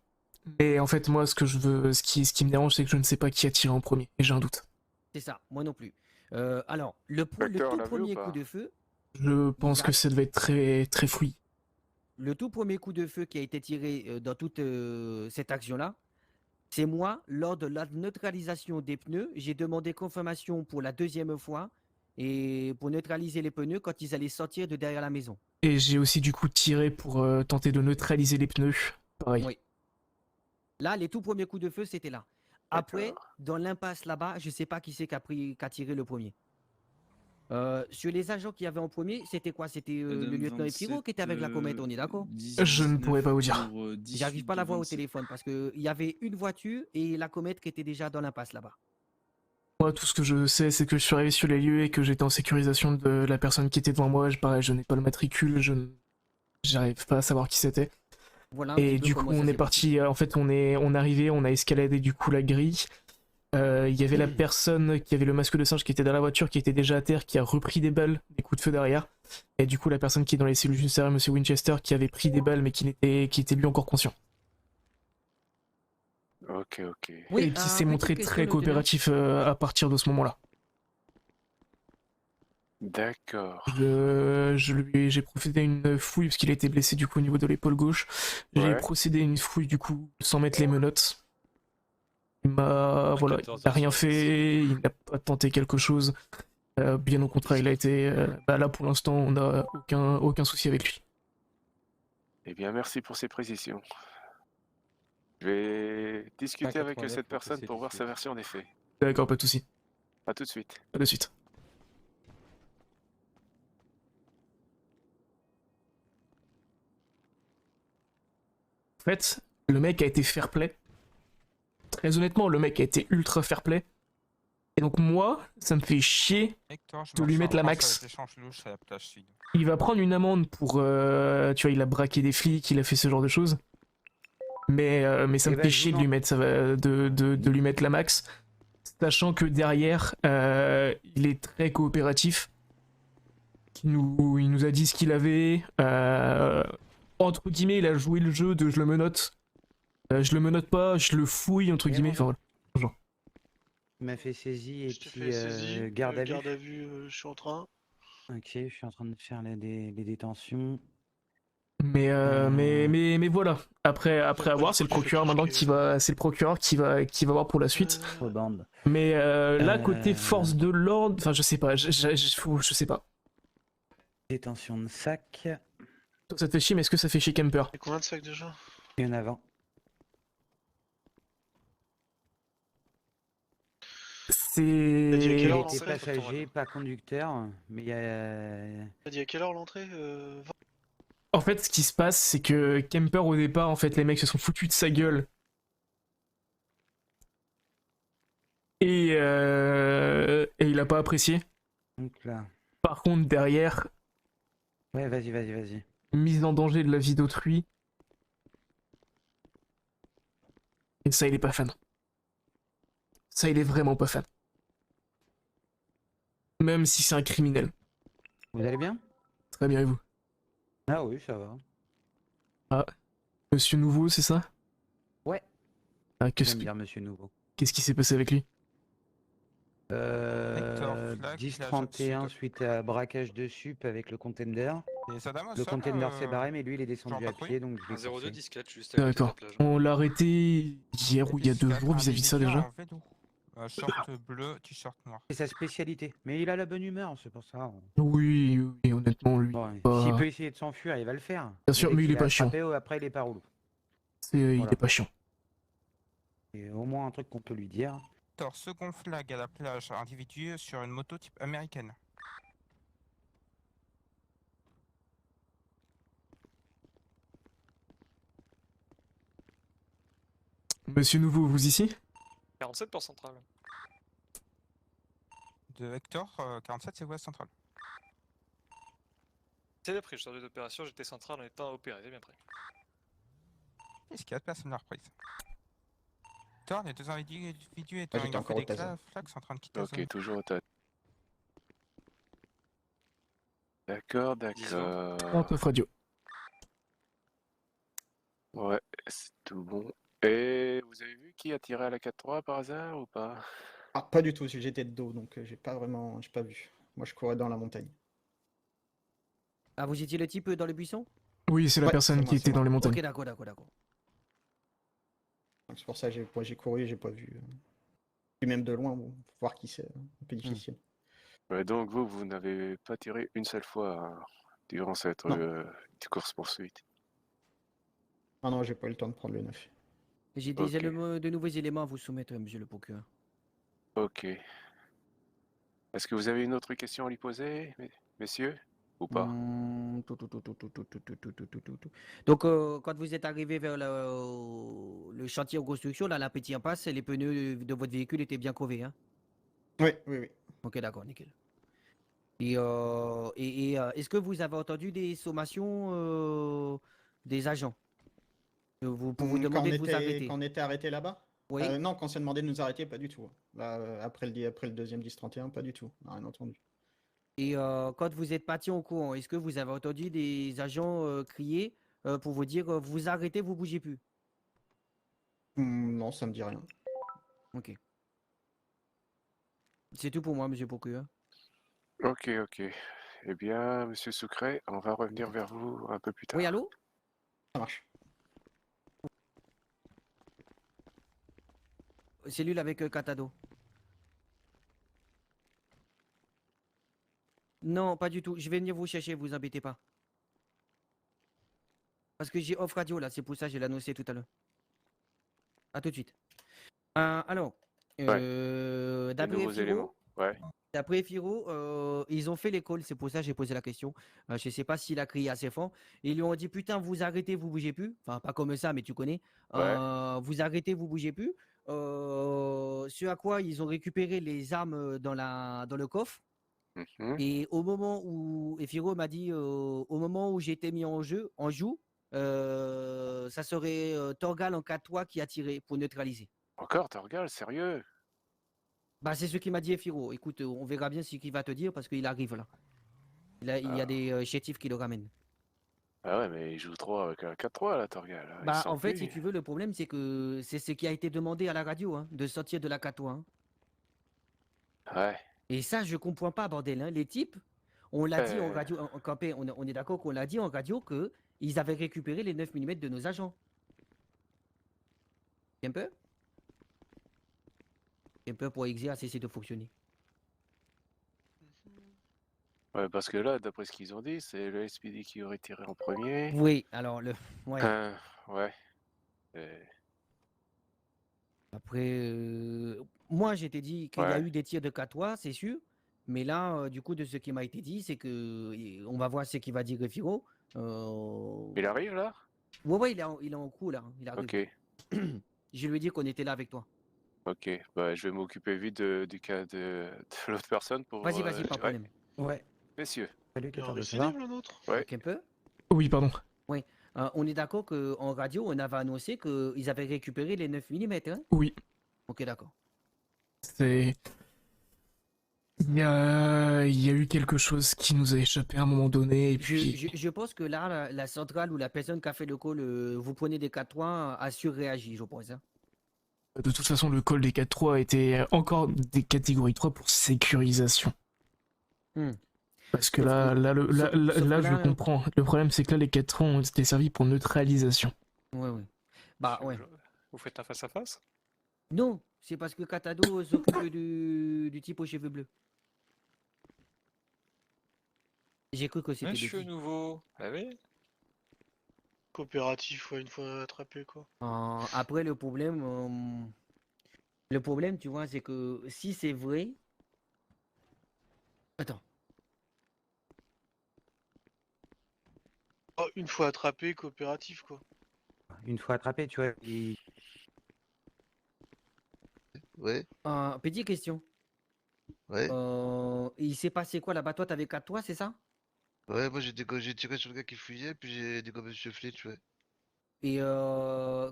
[SPEAKER 2] Et en fait, moi, ce qui me dérange, c'est que je ne sais pas qui a tiré en premier, et j'ai un doute.
[SPEAKER 1] C'est ça, moi non plus. Alors, le tout premier coup de feu...
[SPEAKER 2] Je pense que ça devait être très, très fouillis.
[SPEAKER 1] Le tout premier coup de feu qui a été tiré dans toute cette action-là, c'est moi, lors de la neutralisation des pneus, j'ai demandé confirmation pour la deuxième fois, et pour neutraliser les pneus quand ils allaient sortir de derrière la maison.
[SPEAKER 2] Et j'ai aussi du coup tiré pour tenter de neutraliser les pneus, pareil.
[SPEAKER 1] Oui. Là, les tout premiers coups de feu, c'était là. Après, dans l'impasse là-bas, je ne sais pas qui c'est qui a tiré le premier. Sur les agents qui avaient en premier, c'était quoi? C'était le lieutenant Epiro qui était avec la comète, on est d'accord?
[SPEAKER 2] Je ne pourrais pas vous dire.
[SPEAKER 1] J'arrive pas à la voir au téléphone parce qu'il y avait une voiture et la comète qui était déjà dans l'impasse là-bas.
[SPEAKER 2] Moi, tout ce que je sais, c'est que je suis arrivé sur les lieux et que j'étais en sécurisation de la personne qui était devant moi. Pareil, je n'ai pas le matricule, j'arrive pas à savoir qui c'était.
[SPEAKER 1] Voilà,
[SPEAKER 2] et du coup, on est parti. En fait, on est arrivé, on a escaladé du coup la grille. Il y avait la personne qui avait le masque de singe qui était dans la voiture, qui était déjà à terre, qui a repris des balles, des coups de feu derrière. Et du coup, la personne qui est dans les cellules juste derrière, Monsieur Winchester, qui avait pris des balles mais qui était lui encore conscient.
[SPEAKER 18] Ok.
[SPEAKER 2] Oui, et qui s'est montré très coopératif à partir de ce moment-là.
[SPEAKER 18] D'accord.
[SPEAKER 2] J'ai procédé à une fouille parce qu'il a été blessé du coup au niveau de l'épaule gauche. J'ai procédé à une fouille du coup sans mettre les menottes. Voilà, il n'a rien fait, il n'a pas tenté quelque chose. Bien au contraire, il a été... là pour l'instant, on n'a aucun souci avec lui.
[SPEAKER 18] Eh bien, merci pour ces précisions. Je vais discuter avec cette personne pour voir sa version des faits.
[SPEAKER 2] D'accord, pas de souci.
[SPEAKER 18] À tout de suite.
[SPEAKER 2] À de suite. En fait, le mec a été fair play. Très honnêtement, le mec a été ultra fair play. Et donc moi, ça me fait chier
[SPEAKER 5] Hector, je
[SPEAKER 2] de
[SPEAKER 5] me
[SPEAKER 2] lui
[SPEAKER 5] ressens
[SPEAKER 2] mettre la
[SPEAKER 5] en France
[SPEAKER 2] max.
[SPEAKER 5] avec l'échange louche à la plage sud.
[SPEAKER 2] Il va prendre une amende pour... tu vois, il a braqué des flics, il a fait ce genre de choses. Mais ça me fait chier de lui mettre, de lui mettre la max. Sachant que derrière, il est très coopératif. Il nous a dit ce qu'il avait. Entre guillemets, il a joué le jeu de je le menotte. Je le menotte pas, je le fouille, entre guillemets. Enfin voilà. Genre.
[SPEAKER 17] Il m'a fait saisie et
[SPEAKER 6] Je t'ai
[SPEAKER 17] puis
[SPEAKER 6] fait saisie,
[SPEAKER 17] garde à vue.
[SPEAKER 6] garde à vue, je suis en train.
[SPEAKER 17] Ok, je suis en train de faire les détentions.
[SPEAKER 2] Mais voilà. Après avoir, c'est le procureur maintenant qui va, voir pour la suite. Mais là, côté force de l'ordre, enfin je sais pas, je sais pas.
[SPEAKER 17] Détention de sac.
[SPEAKER 2] Toi, ça te fait chier, mais est-ce que ça fait chier Kemper?
[SPEAKER 6] Et combien de sacs déjà?
[SPEAKER 17] Il y en a 20.
[SPEAKER 2] C'est...
[SPEAKER 6] T'as dit à quelle heure
[SPEAKER 17] Il était
[SPEAKER 6] l'entrée?
[SPEAKER 17] passager, pas conducteur, mais il y a...
[SPEAKER 6] T'as dit à quelle heure l'entrée?
[SPEAKER 2] En fait, ce qui se passe, c'est que Kemper, au départ, en fait, les mecs se sont foutus de sa gueule. Et il a pas apprécié.
[SPEAKER 17] Donc là...
[SPEAKER 2] Par contre, derrière...
[SPEAKER 17] Ouais, vas-y.
[SPEAKER 2] Mise en danger de la vie d'autrui. Et ça, il est pas fan. Ça, il est vraiment pas fan. Même si c'est un criminel.
[SPEAKER 17] Vous allez bien?
[SPEAKER 2] Très bien, et vous?
[SPEAKER 17] Ah oui, ça va.
[SPEAKER 2] Ah, Monsieur Nouveau, c'est ça?
[SPEAKER 17] Ouais.
[SPEAKER 2] Ah,
[SPEAKER 17] J'aime bien Monsieur Nouveau.
[SPEAKER 2] Qu'est-ce qui s'est passé avec lui?
[SPEAKER 17] 10-31 suite à braquage de sup avec le contender. Le contender s'est barré, mais lui il est descendu à pied, donc je l'ai
[SPEAKER 12] 02
[SPEAKER 17] poussé.
[SPEAKER 12] 17 juste à côté de la
[SPEAKER 2] D'accord.
[SPEAKER 12] plage.
[SPEAKER 2] On l'a arrêté hier ou il y a 2 jours vis-à-vis de ça déjà.
[SPEAKER 5] Short bleu, t-shirt noir.
[SPEAKER 17] C'est sa spécialité. Mais il a la bonne humeur, c'est pour ça.
[SPEAKER 2] Oui, honnêtement, lui.
[SPEAKER 17] S'il peut essayer de s'enfuir, il va le faire.
[SPEAKER 2] Bien sûr, mais il est pas chiant.
[SPEAKER 17] Après, il est pas relou.
[SPEAKER 2] Il est pas chiant.
[SPEAKER 17] Et au moins un truc qu'on peut lui dire.
[SPEAKER 5] Hector, second flag à la plage, individu sur une moto type américaine.
[SPEAKER 2] Monsieur Nouveau, vous ici?
[SPEAKER 8] 47 pour centrale.
[SPEAKER 5] De Hector, 47 c'est Ouest Central.
[SPEAKER 8] C'est pris, je sors des opérations, j'étais central en étant opéré, c'est bien prêt.
[SPEAKER 5] Qu'est-ce qu'il y a de personne l'a reprise? Hector, les deux individus étant
[SPEAKER 16] j'étais
[SPEAKER 5] ayant
[SPEAKER 16] encore
[SPEAKER 5] fait
[SPEAKER 16] au
[SPEAKER 5] des
[SPEAKER 16] taser.
[SPEAKER 5] flags sont en train de quitter la zone.
[SPEAKER 18] Ok, toujours au tas. D'accord.
[SPEAKER 2] 39 radio.
[SPEAKER 18] Ouais, c'est tout bon. Et vous avez vu qui a tiré à la 4-3 par hasard ou pas?
[SPEAKER 16] Ah, pas du tout, j'étais de dos, donc j'ai pas vu. Moi, je courais dans la montagne.
[SPEAKER 1] Ah, vous étiez le type dans le buisson?
[SPEAKER 2] Oui, c'est la personne qui était dans les montagnes.
[SPEAKER 1] Ok, d'accord.
[SPEAKER 16] Donc, c'est pour ça que j'ai couru, j'ai pas vu. Puis même de loin, bon, voir qui c'est, un peu difficile.
[SPEAKER 18] Ouais, donc vous n'avez pas tiré une seule fois hein, durant cette course-poursuite.
[SPEAKER 16] Ah non, j'ai pas eu le temps de prendre le 9.
[SPEAKER 1] J'ai des de nouveaux éléments à vous soumettre, monsieur le procureur.
[SPEAKER 18] Ok. Est-ce que vous avez une autre question à lui poser, messieurs? Ou pas?
[SPEAKER 1] Donc, quand vous êtes arrivé vers le chantier en construction, là, la petite impasse, les pneus de votre véhicule étaient bien crevés, hein?
[SPEAKER 16] Oui.
[SPEAKER 1] Ok, d'accord, nickel. Et est-ce que vous avez entendu des sommations des agents pour vous demander de vous arrêter?
[SPEAKER 16] Quand on était arrêté là-bas?
[SPEAKER 1] Oui.
[SPEAKER 16] Non, quand on s'est demandé de nous arrêter, pas du tout. Là, après le deuxième 10-31, pas du tout. On n'a rien entendu.
[SPEAKER 1] Et quand vous êtes parti en courant, est-ce que vous avez entendu des agents crier pour vous dire vous arrêtez, vous bougez plus?
[SPEAKER 16] Non, ça me dit rien.
[SPEAKER 1] Ok. C'est tout pour moi, monsieur le procureur.
[SPEAKER 18] Ok. Eh bien, monsieur Sucret, on va revenir vers vous un peu plus tard.
[SPEAKER 1] Oui, allô?
[SPEAKER 16] Ça marche.
[SPEAKER 1] cellule avec Catado. Non, pas du tout. Je vais venir vous chercher, vous embêtez pas. Parce que j'ai off radio là, c'est pour ça que je l'ai annoncé tout à l'heure. À tout de suite. Alors,
[SPEAKER 18] Des
[SPEAKER 1] d'après
[SPEAKER 18] nouveaux
[SPEAKER 1] Firo,
[SPEAKER 18] éléments. Ouais.
[SPEAKER 1] ils ont fait l'école, c'est pour ça que j'ai posé la question. Je sais pas s'il a crié assez fort. Ils lui ont dit putain, vous arrêtez, vous bougez plus. Enfin, pas comme ça, mais tu connais. Vous arrêtez, vous bougez plus. Ce à quoi ils ont récupéré les armes dans le coffre. Et au moment où Firo m'a dit, au moment où j'ai été mis en joue, ça serait Torgal en 4-3 qui a tiré pour neutraliser.
[SPEAKER 18] Encore, Torgal, sérieux?
[SPEAKER 1] Bah, c'est ce qu'il m'a dit Firo. Écoute, on verra bien ce qu'il va te dire parce qu'il arrive là. Il y a des chétifs qui le ramènent.
[SPEAKER 18] Ah ouais, mais il joue trop avec un 4-3 là, Torgal. Il
[SPEAKER 1] Bah,
[SPEAKER 18] sent
[SPEAKER 1] en fait,
[SPEAKER 18] plus.
[SPEAKER 1] si tu veux, le problème, c'est que c'est ce qui a été demandé à la radio, hein, de sortir de la 4-3. Hein.
[SPEAKER 18] Ouais.
[SPEAKER 1] Et ça, je comprends pas, bordel. Hein. Les types, on l'a dit en radio, en campé, on est d'accord qu'on l'a dit en radio qu'ils avaient récupéré les 9 mm de nos agents. Un peu? Un peu pour Exia a cessé de fonctionner.
[SPEAKER 18] Ouais, parce que là, d'après ce qu'ils ont dit, c'est le SPD qui aurait tiré en premier.
[SPEAKER 1] Oui, alors ouais.
[SPEAKER 18] Ouais.
[SPEAKER 1] Après, moi, j'étais dit qu'il y a eu des tirs de 4-3, c'est sûr. Mais là, du coup, de ce qui m'a été dit, c'est que on va voir ce qu'il va dire Firo.
[SPEAKER 18] Il arrive là?
[SPEAKER 1] Ouais, il est en cours là. Il arrive.
[SPEAKER 18] Ok.
[SPEAKER 1] Je lui ai dit qu'on était là avec toi.
[SPEAKER 18] Ok. Bah, je vais m'occuper vite du cas de l'autre personne pour.
[SPEAKER 1] Vas-y, pas de problème. Ouais.
[SPEAKER 18] Messieurs.
[SPEAKER 1] Salut,
[SPEAKER 18] Ouais.
[SPEAKER 1] Un peu?
[SPEAKER 2] Oui, pardon.
[SPEAKER 1] Oui. On est d'accord qu'en radio, on avait annoncé qu'ils avaient récupéré les 9 mm. Hein?
[SPEAKER 2] Oui.
[SPEAKER 1] Ok, d'accord.
[SPEAKER 2] C'est. Il y a eu quelque chose qui nous a échappé à un moment donné. Et puis...
[SPEAKER 1] je pense que là, la centrale ou la personne qui a fait le call, vous prenez des 4-3, a surréagi, je pense. Hein.
[SPEAKER 2] De toute façon, le call des 4-3 était encore des catégories 3 pour sécurisation. Parce que là, je comprends. Le problème, c'est que là, les 4-3 ont été servis pour neutralisation.
[SPEAKER 1] Ouais. Bah, ouais.
[SPEAKER 8] Vous faites un face-à-face?
[SPEAKER 1] Non, c'est parce que Katado s'occupe du type aux cheveux bleus. J'ai cru que c'était
[SPEAKER 8] Monsieur
[SPEAKER 1] des
[SPEAKER 8] Nouveau, ah oui?
[SPEAKER 13] Coopératif, ouais, une fois attrapé, quoi.
[SPEAKER 1] Après, le problème, tu vois, c'est que si c'est vrai... Attends.
[SPEAKER 13] Oh, une fois attrapé, coopératif, quoi.
[SPEAKER 17] Une fois attrapé, tu vois.
[SPEAKER 6] Ouais.
[SPEAKER 1] Petite question.
[SPEAKER 6] Ouais.
[SPEAKER 1] Il s'est passé quoi là-bas? Toi, t'avais 4-3, c'est ça?
[SPEAKER 6] Ouais, moi j'ai tiré sur le gars qui fuyait, puis j'ai dégommé Monsieur Flitch, ouais.
[SPEAKER 1] Et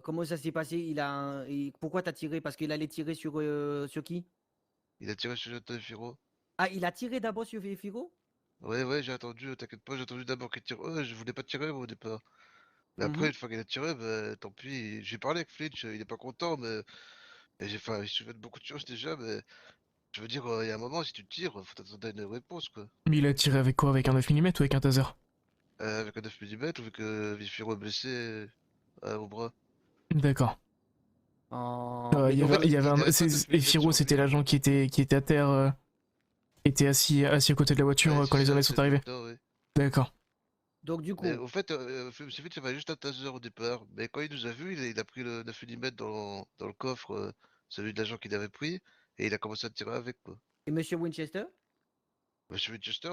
[SPEAKER 1] comment ça s'est passé? Pourquoi t'as tiré? Parce qu'il allait tirer sur qui?
[SPEAKER 6] Il a tiré sur Jonathan Firo.
[SPEAKER 1] Ah, il a tiré d'abord sur Firo?
[SPEAKER 6] Ouais, j'ai attendu, t'inquiète pas, j'ai attendu d'abord qu'il tire. Ouais, je voulais pas tirer moi, au départ. Mais après, une fois qu'il a tiré, bah, tant pis. J'ai parlé avec Flitch, il est pas content, mais il se souvient de beaucoup de choses déjà, mais je veux dire, il y a un moment, si tu tires, faut t'attendre à une réponse, quoi.
[SPEAKER 2] Mais il a tiré avec quoi? Avec un 9 mm ou avec un taser?
[SPEAKER 6] Avec un 9 mm, ou vu que Firo est blessé au bras.
[SPEAKER 2] D'accord. Firo, c'était l'agent qui était à terre, était assis à côté de la voiture quand les hommes sont arrivés. D'accord.
[SPEAKER 1] Donc du coup...
[SPEAKER 6] Au fait, c'est vite, il y avait juste un taser au départ, mais quand il nous a vus, il a pris le 9 mm dans le coffre, celui de l'agent qu'il avait pris, et il a commencé à tirer avec, quoi.
[SPEAKER 1] Et Monsieur Winchester?
[SPEAKER 6] Monsieur Winchester,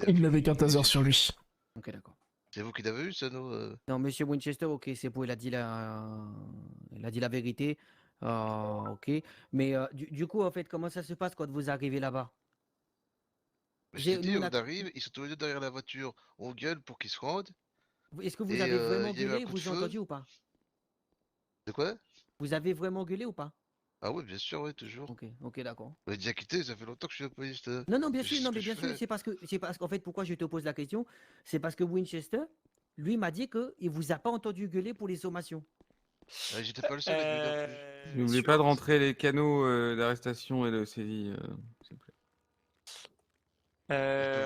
[SPEAKER 2] il n'avait qu'un taser sur lui.
[SPEAKER 1] Ok, d'accord.
[SPEAKER 6] C'est vous qui l'avez eu, ça, non?
[SPEAKER 1] Non, Monsieur Winchester, ok, c'est pour, il a dit la vérité. Ok. Mais du coup, en fait, comment ça se passe quand vous arrivez là-bas?
[SPEAKER 6] J'ai dit, on arrive, ils sont tous les deux derrière la voiture, on gueule pour qu'ils se rendent.
[SPEAKER 1] Est-ce que vous avez vraiment gueulé? Vous avez entendu ou pas?
[SPEAKER 6] De quoi?
[SPEAKER 1] Vous avez vraiment gueulé ou pas?
[SPEAKER 6] Ah oui, bien sûr, oui, toujours.
[SPEAKER 1] Ok, d'accord.
[SPEAKER 6] On a déjà quitté, ça fait longtemps que je suis à la police.
[SPEAKER 1] Non, bien sûr, c'est parce qu'en fait, pourquoi je te pose la question, c'est parce que Winchester, lui, m'a dit qu'il vous a pas entendu gueuler pour les sommations.
[SPEAKER 6] J'étais pas le seul à gueuler non plus.
[SPEAKER 4] N'oubliez pas de rentrer les canaux d'arrestation et le saisie, s'il vous plaît.